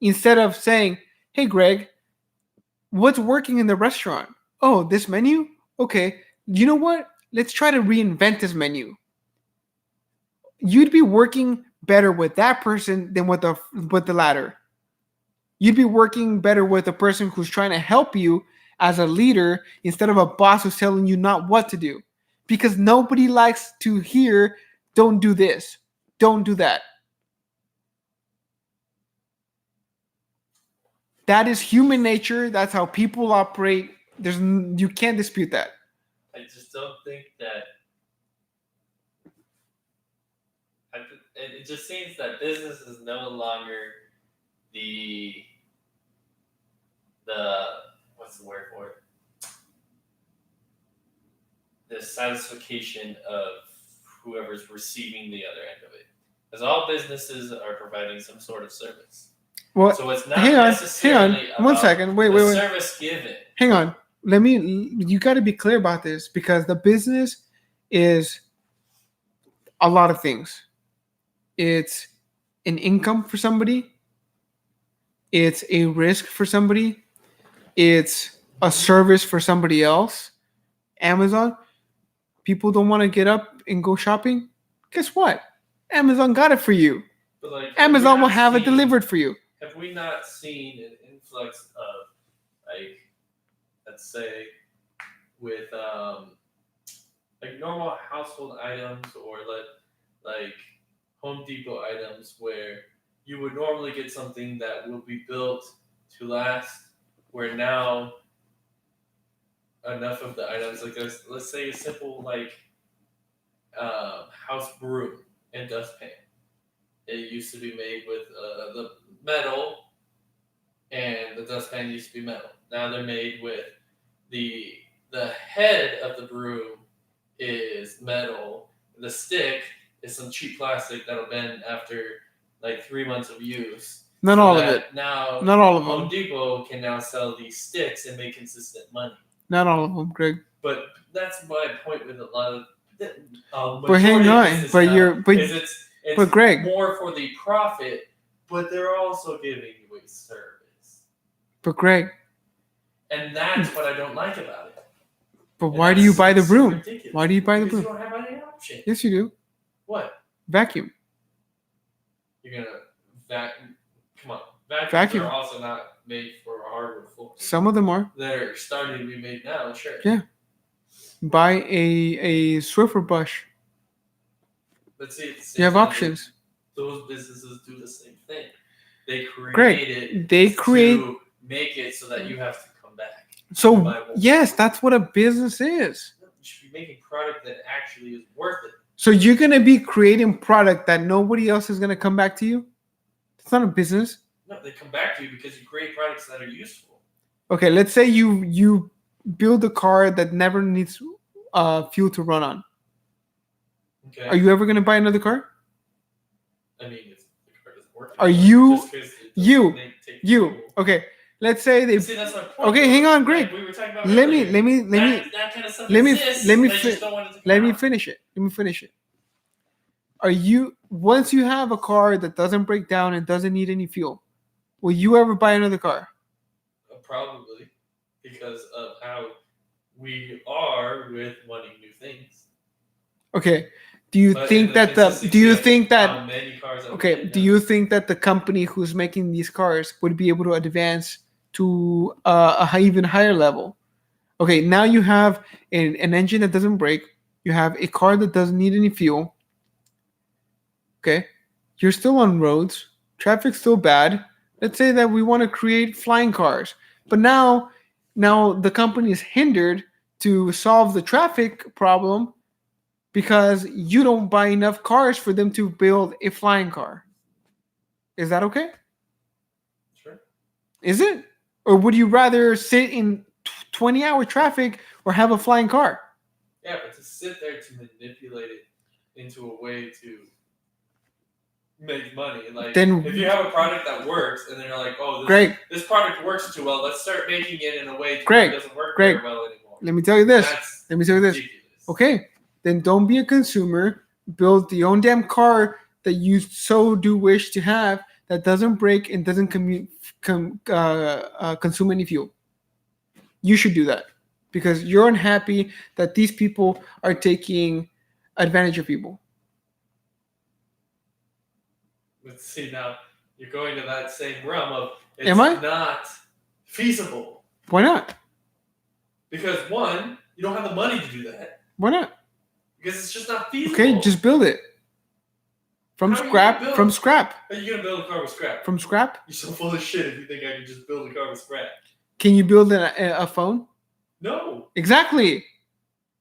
Instead of saying, hey, Greg, what's working in the restaurant? Oh, this menu? Okay. You know what? Let's try to reinvent this menu. You'd be working better with that person than with the latter. You'd be working better with a person who's trying to help you as a leader instead of a boss who's telling you not what to do. Because nobody likes to hear, don't do this, don't do that. That is human nature. That's how people operate. You can't dispute that. I just don't think that. It just seems that business is no longer the what's the word for it? The satisfaction of whoever's receiving the other end of it, because all businesses are providing some sort of service. Well, so it's not hang on. About 1 second. Wait. Service given. Hang on. You got to be clear about this, because the business is a lot of things. It's an income for somebody. It's a risk for somebody. It's a service for somebody else. Amazon, people don't want to get up and go shopping. Guess what? Amazon got it for you. But Amazon will have it delivered for you. Have we not seen an influx of, like, let's say, with like normal household items or like Home Depot items, where you would normally get something that will be built to last, where now enough of the items, like let's say a simple like house broom and dustpan. It used to be made with the metal, and the dustpan used to be metal. Now they're made with the head of the broom is metal. The stick is some cheap plastic that'll bend after like 3 months of use. Not all of it. Now, not all of them. Home Depot can now sell these sticks and make consistent money. Not all of them, Greg. But that's my point with a lot of. But hang on, but Greg, more for the profit, but they're also giving you a service. But Greg, and that's what I don't like about it. But why do you buy the broom? Why do you buy the broom? You don't have any option. Yes, you do. What? Vacuum. You're gonna vacuum. Come on, vacuums are also not made for hardwood floors. Some of them are. They're starting to be made now. Sure. Yeah. Buy a Swiffer brush. But see, at the same You have time, options. those businesses do the same thing. They create Great. it They create. to make it so that you have to come back. So buy more. yes, that's what a business is. You should be making product that actually is worth it. So you're gonna be creating product that nobody else is gonna come back to you. It's not a business. No, they come back to you because you create products that are useful. Okay, let's say you build a car that never needs fuel to run on. Okay. Are you ever gonna buy another car? I mean, if the car doesn't work. Are you- just 'cause it doesn't you- take You fuel. okay? Let's say they. See, that's my point. Okay, hang on, Greg. Like we were talking about Let me earlier. That kind of stuff exists. They just don't want it to let come me out. finish it. Let me finish it. Are you once you have a car that doesn't break down and doesn't need any fuel, will you ever buy another car? Probably because of how we are with wanting new things. Okay. Do you But think in that the do you consistency think of that how many cars that we okay, get do now. you think that the company who's making these cars would be able to advance to even higher level? Okay, now you have an engine that doesn't break. You have a car that doesn't need any fuel. Okay, you're still on roads. Traffic's still bad. Let's say that we want to create flying cars, but now the company is hindered to solve the traffic problem because you don't buy enough cars for them to build a flying car. Is that okay? Sure. Is it? Or would you rather sit in 20-hour traffic or have a flying car? Yeah, but to sit there to manipulate it into a way to make money, like Then- if you have a product that works and then you're like, oh, Greg, this product works too well, let's start making it in a way Greg, that it doesn't work Greg, very well anymore. let me tell you this. That's Let me tell you this. ridiculous. Okay, then don't be a consumer. Build the own damn car that you so do wish to have that doesn't break and doesn't consume any fuel. You should do that because you're unhappy that these people are taking advantage of people. Let's see now. You're going to that same realm of it's Am I? not feasible Why not? because one, you don't have the money to do that Why not? because it's just not feasible. Okay, just build it from How are you scrap. gonna build- From scrap. How are you gonna build a car with scrap? From scrap. You're so full of shit if you think I can just build a car with scrap. Can you build a phone? No. Exactly.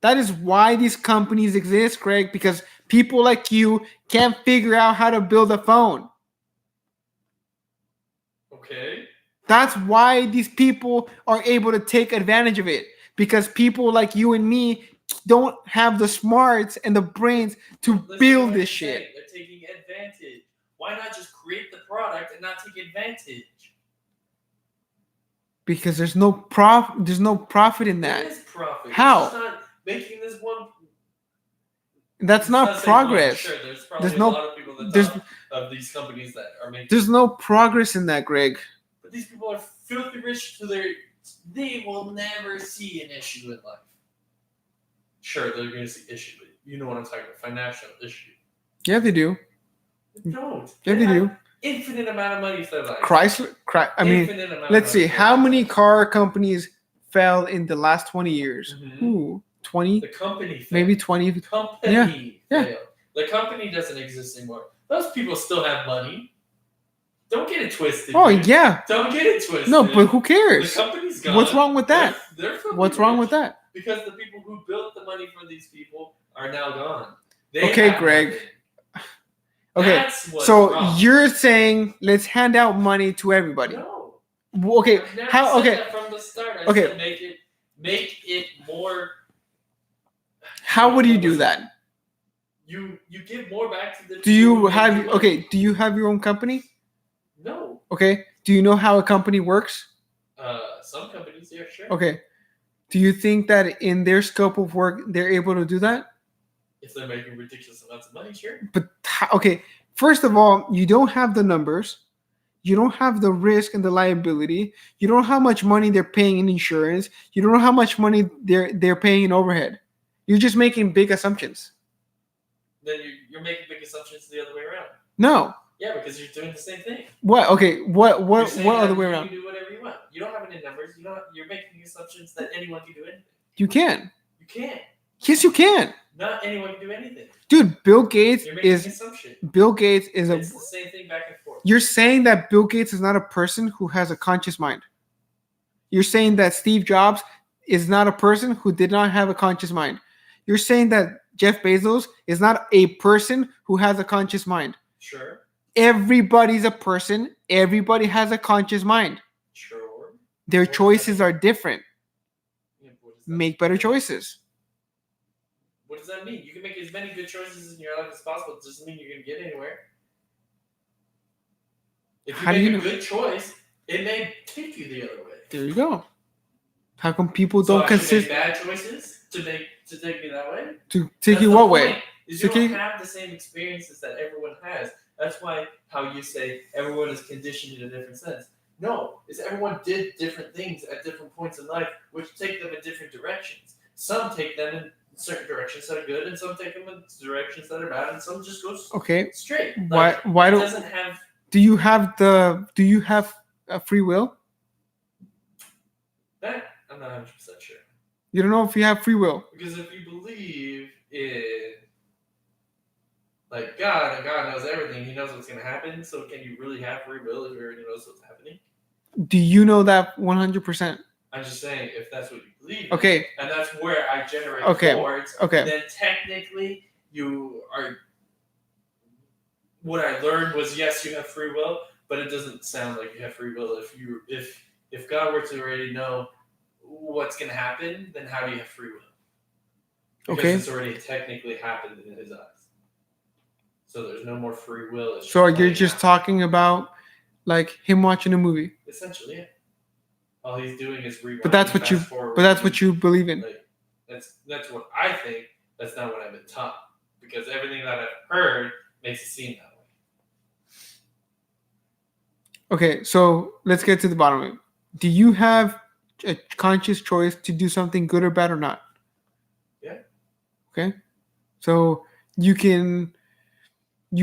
That is why these companies exist, Craig, because people like you can't figure out how to build a phone. Okay. That's why these people are able to take advantage of it because people like you and me don't have the smarts and the brains to Listen to build what this I'm shit. saying. They're taking advantage. Why not just create the product and not take advantage? Because there's no profit in There that. is profit. How? It's just not making this one. That's it's not saying one, progress. Sure, there's probably There's no- a lot of people that there's- talk of these companies that are making. There's no progress in that, Greg. But these people are filthy rich to they will never see an issue in life. Sure, they're going to see issue, but you know what I'm talking about, financial issue. Yeah, they do. They don't. Yeah, they have do. Infinite amount of money for their life. Chrysler. I mean, Infinite amount of let's see. money for How their many life. car companies fell in the last 20 years? Mhm. Ooh, 20? The company failed. Maybe 20. The company Yeah. failed. The company doesn't exist anymore. Those people still have money. Don't get it twisted. Oh, dude. yeah. Don't get it twisted. No, but who the cares? company's gone. What's wrong with that? They're filthy What's wrong with rich. that? Because the people who built the money for these people are now gone. Okay, have Greg. nothing. Okay, That's what's so wrong. you're saying let's hand out money to everybody. No. Okay, I've never how? said Okay, that from the start. I Okay. said make it more. how would you do that? You give more back to the. Do people you who make have the money. okay? Do you have your own company? No. Okay. Do you know how a company works? Some companies, yeah, sure. Okay. Do you think that in their scope of work they're able to do that? If they're making ridiculous amounts of money, sure. But okay, first of all, you don't have the numbers. You don't have the risk and the liability. You don't know how much money they're paying in insurance. You don't know how much money they're paying in overhead. You're just making big assumptions. Then you're making big assumptions the other way around. No. Yeah, because you're doing the same thing. What? Okay. What You're saying other that way you around? can do whatever you want. You don't have any numbers. You're making assumptions that anyone can do anything. You can. You can't. Yes, you can. Not anyone can do anything. Dude, Bill Gates You're making an is assumption. a. It's the same thing back and forth. You're saying that Bill Gates is not a person who has a conscious mind. You're saying that Steve Jobs is not a person who did not have a conscious mind. You're saying that Jeff Bezos is not a person who has a conscious mind. Sure. Everybody's a person. Everybody has a conscious mind. Sure. Their What does that choices mean? are different. Yeah, what does that Make better choices. What does that mean? You can make as many good choices in your life as possible. It doesn't mean you're going to get anywhere. If you How do make you a know? good choice, it may take you the other way. There you go. How come people So don't I should make consist bad choices to take me that way? to take That's you the what way? point, Is To you don't take- have the same experiences that everyone has. That's why how you say everyone is conditioned in a different sense. No, is everyone did different things at different points in life, which take them in different directions. Some take them in certain directions that are good, and some take them in directions that are bad, and some just go Okay. straight. Why? Why it don't? doesn't have Do you have a free will? that? I'm not 100% sure. You don't know if you have free will. Because if you believe in like God and God knows everything, He knows what's gonna happen. So can you really have free will if He already knows what's happening? Do you know that 100%? I'm just saying if that's what you believe in, Okay. and that's where I generate Okay. towards, Okay. then technically you are. What I learned was yes, you have free will, but it doesn't sound like you have free will. If God were to already know what's gonna happen, then how do you have free will? Because Okay. it's already technically happened in His eyes. So there's no more free will. It's So you're playing just out. talking about like him watching a movie. Essentially, yeah. All he's doing is rewind. But that's what you. But that's what you believe in. Like, that's what I think. That's not what I've been taught. Because everything that I've heard makes it seem that way. Okay, so let's get to the bottom of it. Do you have a conscious choice to do something good or bad or not? Yeah. Okay. So you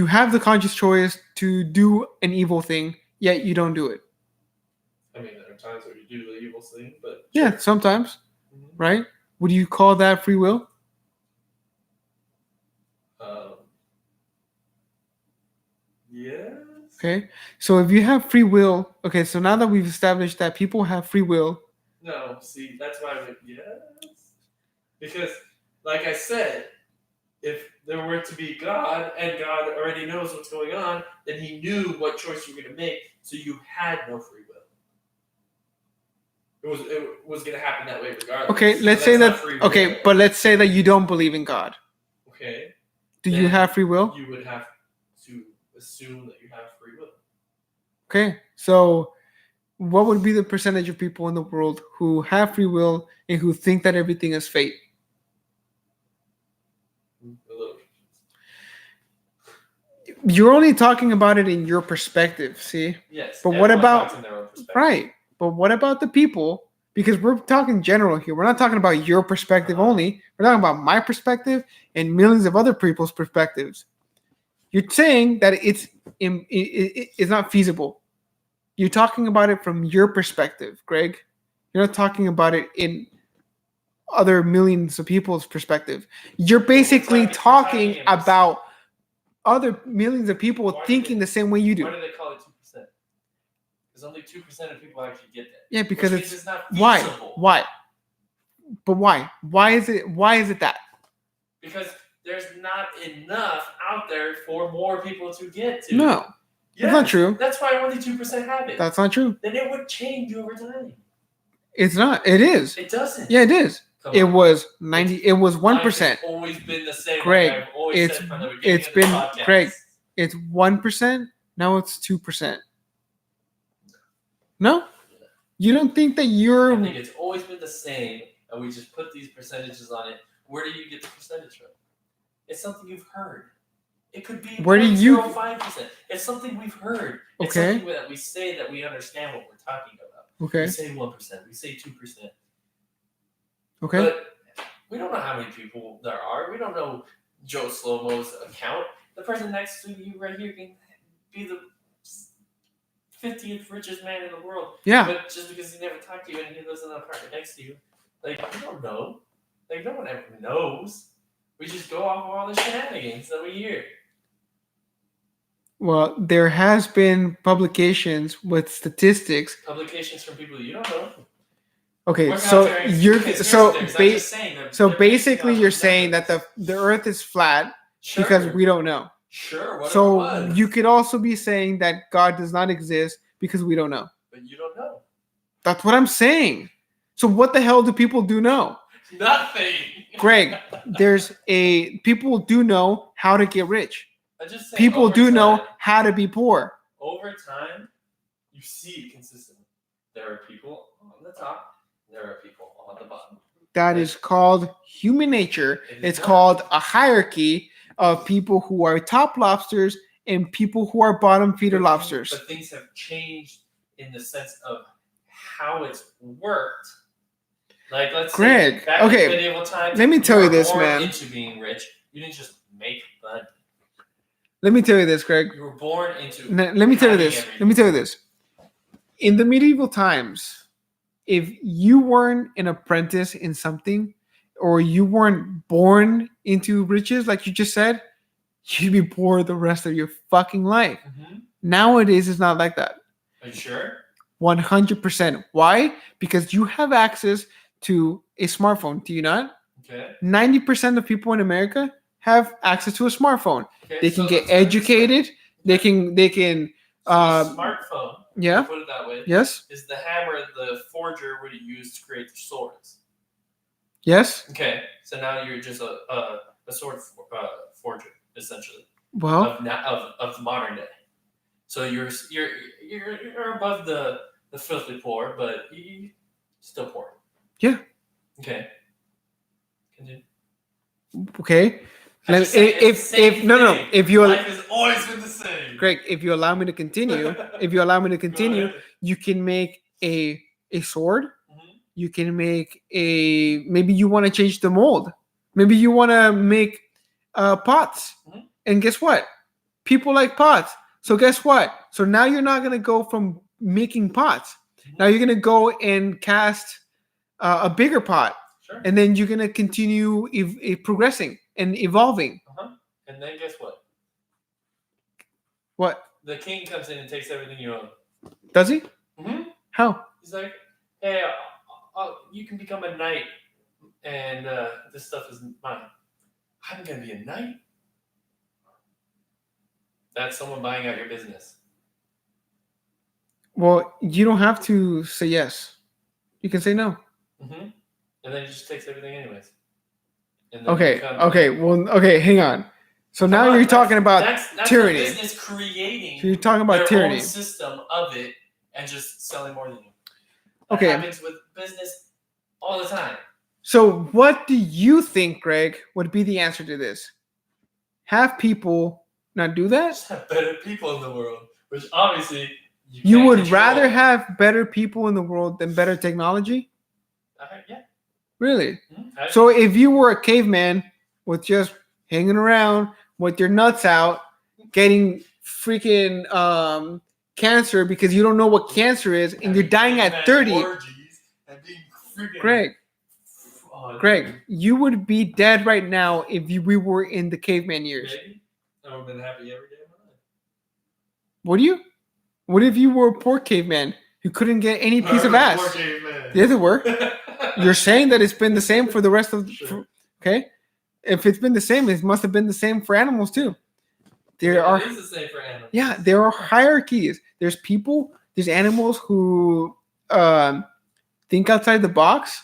have the conscious choice to do an evil thing, yet you don't do it. I mean, there are times where you do the evil thing, but Yeah, sure. sometimes, Mhm. right? Would you call that free will? Yes. Okay. So if you have free will, okay, so now that we've established that people have free will, No, see, that's why I went yes. Because, like I said, if there were to be God and God already knows what's going on, then He knew what choice you were going to make, so you had no free will. It was going to happen that way regardless. okay, let's So say that's not that free okay, will. but let's say that you don't believe in God. Okay. Do you Then have free will? You would have to assume that you have free will. Okay. So what would be the percentage of people in the world who have free will and who think that everything is fate? A little. You're only talking about it in your perspective, see? Yes. But what everyone about- talks in their own perspective. Right. But what about the people? Because we're talking general here. We're not talking about your perspective Uh-huh. only. We're talking about my perspective and millions of other people's perspectives. You're saying that it's not feasible. You're talking about it from your perspective, Greg. You're not talking about it in other millions of people's perspective. You're basically talking about other millions of people Why do thinking they- the same way you Why do. do they call it 2%? Because only 2% of people actually get that. Yeah, because Which means it's not why? feasible. Why? But why? Why is it that? Because there's not enough out there for more people to get to. No, Yes, that's not true. That's why only 2% have it. That's not true. Then it would change over time. It's not. It is. It doesn't. Yeah, it is. Come It on. was 90. It was Life 1%. has always been the same. Greg, like I've always said from the beginning it's of the been- podcast. Greg, It's 1%. Now it's 2%. No, you don't think that I you're think it's always been the same, and we just put these percentages on it. Where do you get the percentage from? It's something you've heard. It could be Where do you- 0.05%. It's something we've heard. It's Okay. something that we say that we understand what we're talking about. okay? We say 1%. We say 2%. Okay. But we don't know how many people there are. We don't know Joe Slow-Mo's account. The person next to you right here can be the 50th richest man in the world. Yeah. But just because he never talked to you and he lives in an apartment next to you, like, you don't know. Like no one ever knows. We just go off of all the shenanigans that we hear. Well, there has been publications with statistics. Publications from people you don't know. Okay, We're so comparing- you're because here's so the thing, 'cause I'm ba- just saying that so they're basing basically off you're of saying that numbers. the Earth is flat Sure. because we don't know. Sure, whatever it So was. you could also be saying that God does not exist because we don't know. But you don't know. That's what I'm saying. So what the hell do people do know? Nothing. Greg, people do know how to get rich. I just say People over do time, know how to be poor. Over time, you see it consistently. There are people on the top. There are people on the bottom. That is called human nature. It is It's not. called a hierarchy of people who are top lobsters and people who are bottom feeder lobsters. But things have changed in the sense of how it's worked. Like let's Greg, say back okay, in medieval times, let me tell you were this, born man. into being rich. You didn't just make money. Let me tell you this, Greg. You were born into. Let me tell you having this. everything. Let me tell you this. In the medieval times, if you weren't an apprentice in something or you weren't born into riches, like you just said, you'd be poor the rest of your fucking life. Mhm. Nowadays, it's not like that. Are you sure? 100%. Why? Because you have access to a smartphone. Do you not? Okay. 90% of people in America have access to a smartphone. Okay. They can so get let's put it this way. educated. They can. So the smartphone. Yeah. Put it that way. Yes. Is the hammer the forger would use to create the swords? Yes. Okay. So now you're just a sword forger essentially Well, of the modern day. So you're above the filthy poor, but you still poor. Yeah. Okay. Continue. okay. I'm just saying, it's the same No, thing. if you Life has always been the same. Greg, if you allow me to continue, Go ahead. you can make a sword. Mhm. You can make maybe you want to change the mold. Maybe you want to make pots. Mhm. And guess what? People like pots. So guess what? So now you're not gonna go from making pots. Now you're gonna go and cast a bigger pot, Sure. and then you're gonna continue progressing and evolving. And then guess what? What The king comes in and takes everything you own. does he? Mhm. How? He's like, hey, you can become a knight, and this stuff is mine. I'm gonna be a knight. That's someone buying out your business. Well, you don't have to say yes. You can say no. Mm-hmm. And then he just takes everything anyways. And then Okay. become- Okay. Well. Okay. Hang on. So Come now on, you're talking about that's tyranny. The business creating So you're talking about their tyranny. own system of it and just selling more than you. That Okay. happens with business all the time. So what do you think, Greg, would be the answer to this? Have people not do that? Just have better people in the world, which obviously You can't would control. rather have better people in the world than better technology? Yeah. Really? Mhm. So if you were a caveman with just hanging around with your nuts out, getting freaking cancer because you don't know what cancer is, and you're dying at 30, Greg, you would be dead right now if we were in the caveman years. Maybe. I would have been happy every day of my life. Would you? What if you were a poor caveman who couldn't get any piece of ass? Yes, it were. You're saying that it's been the same for the rest of Sure. okay? If it's been the same, it must have been the same for animals too. There are It is the same for animals. yeah, there are hierarchies. There's animals who think outside the box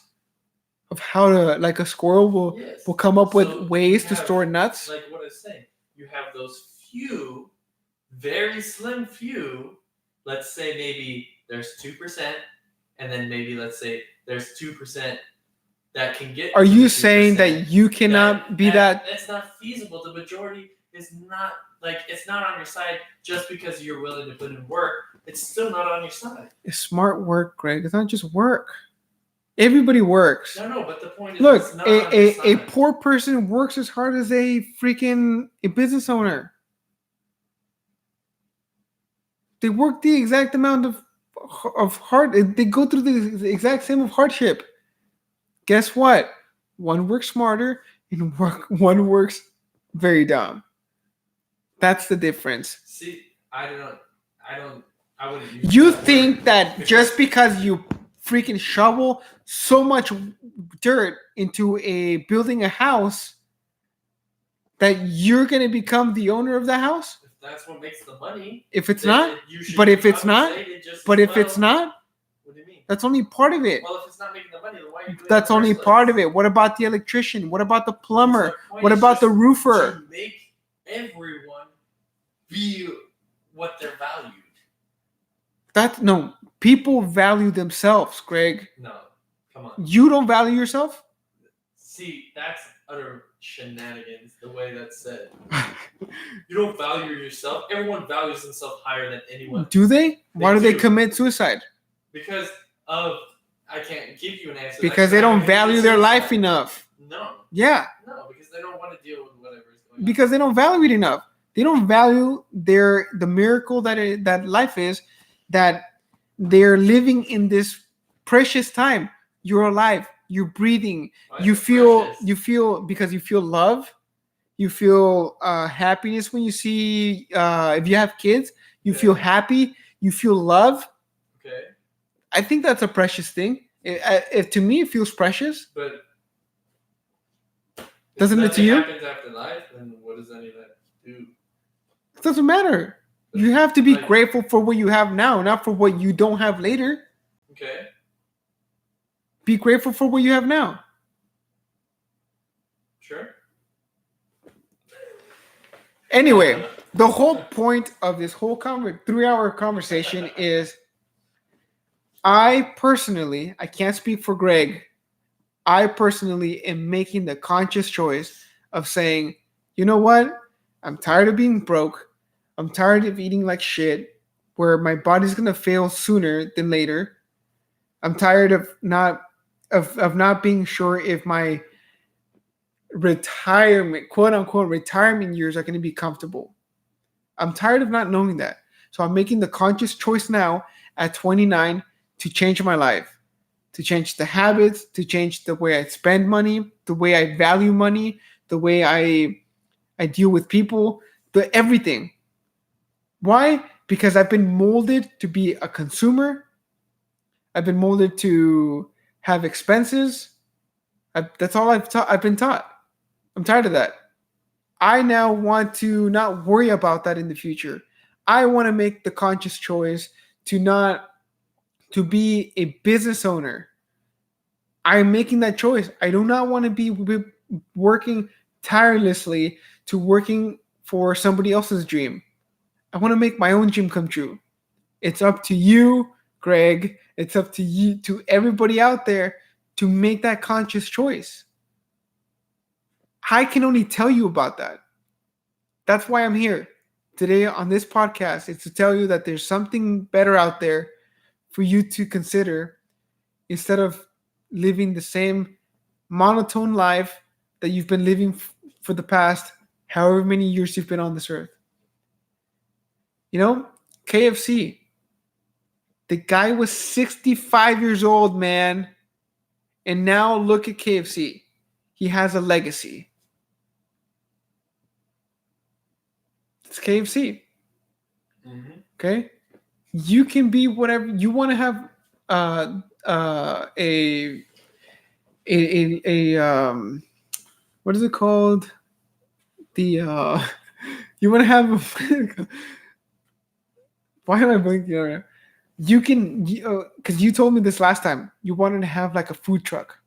of how to, like a squirrel will Yes. come up with So ways you to have, store nuts. Like what I was saying, you have those few, very slim few. Let's say maybe there's 2%, and then maybe let's say there's 2% that can get. Are to you the saying 2%. that you cannot be that? It's not feasible. The majority is not it's not on your side just because you're willing to put in work. It's still not on your side. It's smart work, Greg. It's not just work. Everybody works. No, but the point is, Look, it's not on your a side. poor person works as hard as a business owner. They work the exact amount of hard. They go through the exact same of hardship. Guess what? One works smarter, and one works very dumb. That's the difference. See, I wouldn't use You that think word that because- just because you freaking shovel so much dirt into building a house that you're going to become the owner of the house? if that's what makes the money, If it's then not, you should but be if it's not, compensated just but as if it's well. not, What do you mean? that's only part of it. Well, if it's not making the money, then why are you doing it That's in the only first part of place? it. What about the electrician? What about the plumber? The point What is about the just roofer? to make everyone be what they're valued. No, people value themselves, Greg. No, come on. You don't value yourself? See, that's utter shenanigans, the way that's said. You don't value yourself. Everyone values themselves higher than anyone. Do they? Why do they do. commit suicide? Because of, I can't give you an answer. Because they don't value their life enough. No, Yeah, no, because they don't want to deal with whatever is going on. because they don't value it enough. They don't value the miracle that life is, that they're living in this precious time. You're alive. You're breathing. Why is You it feel precious? because you feel love. You feel happiness when you see if you have kids. You feel Yeah. happy. You feel love. Okay, I think that's a precious thing. To me, it feels precious. but Doesn't if it to nothing you? happens after life, then what does any of that do? It doesn't matter. You have to be Like- grateful for what you have now, not for what you don't have later. Okay, Be grateful for what you have now. sure. Anyway, the whole point of this whole 3-hour conversation is I can't speak for Greg. I personally am making the conscious choice of saying, you know what? I'm tired of being broke. I'm tired of eating like shit, where my body's gonna fail sooner than later. I'm tired of not being sure if my retirement, quote unquote, retirement years are going to be comfortable. I'm tired of not knowing that. So I'm making the conscious choice now at 29 to change my life, to change the habits, to change the way I spend money, the way I value money, the way I deal with people, everything. Why? Because I've been molded to be a consumer. I've been molded to have expenses. That's all I've been taught. I'm tired of that. I now want to not worry about that in the future. I want to make the conscious choice to be a business owner. I'm making that choice. I do not want to be working tirelessly to working for somebody else's dream. I want to make my own dream come true. It's up to you, Greg. It's up to you, to everybody out there, to make that conscious choice. I can only tell you about that. That's why I'm here today on this podcast. It's to tell you that there's something better out there for you to consider instead of living the same monotone life that you've been living for the past however many years you've been on this earth. You know, KFC. The guy was 65 years old, man. And now look at KFC. He has a legacy. It's KFC. Mm-hmm. Okay? You can be whatever you want to have. What is it called? You want to have. Why am I blinking on it? You can, because you told me this last time. You wanted to have like a food truck.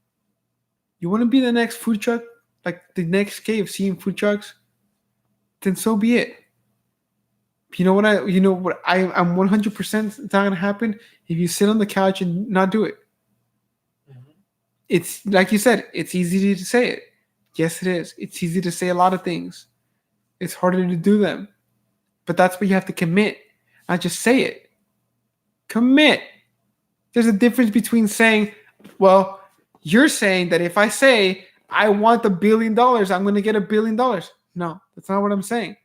You want to be the next food truck, like the next KFC in food trucks? Then so be it. I'm 100% it's not gonna happen if you sit on the couch and not do it. Mm-hmm. It's like you said, it's easy to say it. Yes, it is. It's easy to say a lot of things. It's harder to do them. But that's where you have to commit, not just say it. Commit. There's a difference between saying, well, you're saying that if I say I want $1 billion, I'm going to get $1 billion. No, that's not what I'm saying.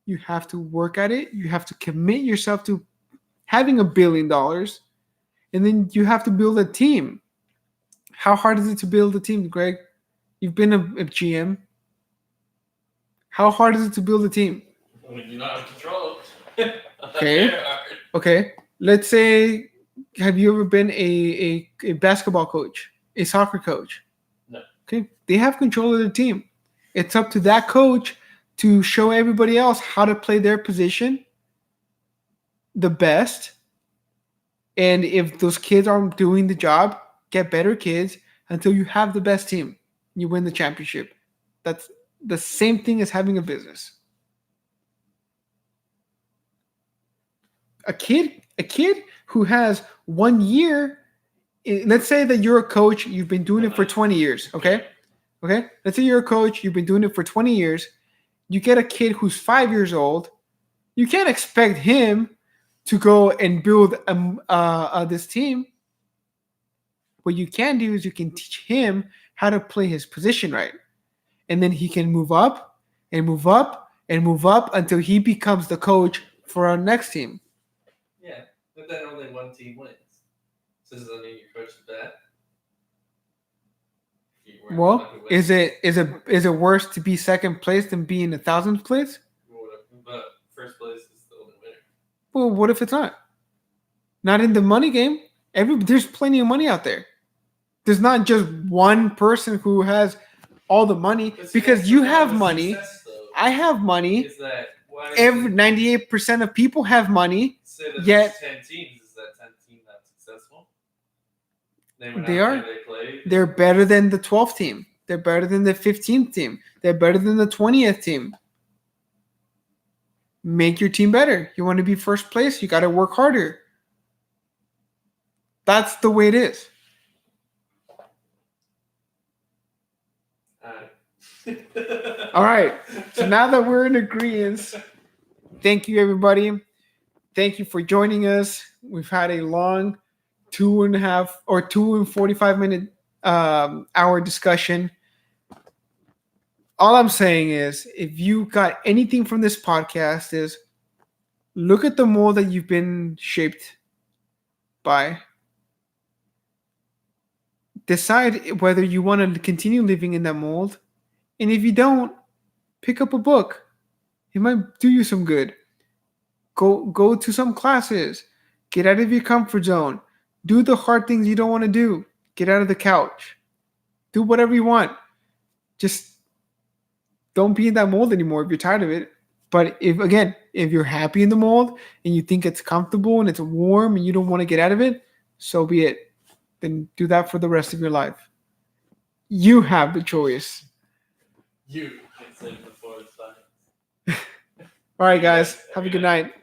You have to work at it. You have to commit yourself to having $1 billion. And then you have to build a team. How hard is it to build a team, Greg? You've been a GM. How hard is it to build a team? When you not have control. Okay. Very hard. Okay. Let's say, have you ever been a basketball coach, a soccer coach? No. Okay. They have control of the team. It's up to that coach to show everybody else how to play their position the best. And if those kids aren't doing the job, get better kids until you have the best team. You win the championship. That's the same thing as having a business. A kid who has 1 year, let's say that you're a coach, you've been doing it for 20 years, okay? Okay? Let's say you're a coach, you've been doing it for 20 years. You get a kid who's 5 years old. You can't expect him to go and build this team. What you can do is you can teach him how to play his position right. And then he can move up and move up and move up until he becomes the coach for our next team. Yeah, but then only one team wins. So does that mean your coach is bad? Well, is it worse to be second place than be in 1,000th place? But first place is the only winner. Well, what if it's not? Not in the money game. There's plenty of money out there. There's not just one person who has all the money, because you have money. Success, I have money. is that why Every 98% of people have money. say that Yet- there's 10 teams? Is that 10 team not successful? They They are. They played. They're better than the 12th team. They're better than the 15th team. They're better than the 20th team. Make your team better. You want to be first place, you got to work harder. That's the way it is. All right. So now that we're in agreement, thank you, everybody. Thank you for joining us. We've had a long 2.5 or 2 and 45-minute hour discussion. All I'm saying is, if you got anything from this podcast, is look at the mold that you've been shaped by. Decide whether you want to continue living in that mold. And if you don't, pick up a book. It might do you some good. Go to some classes. Get out of your comfort zone. Do the hard things you don't want to do. Get out of the couch. Do whatever you want. Just don't be in that mold anymore if you're tired of it. But if you're happy in the mold and you think it's comfortable and it's warm and you don't want to get out of it, so be it. Then do that for the rest of your life. You have the choice. You can say before it's fine. All right, guys. Have a good night.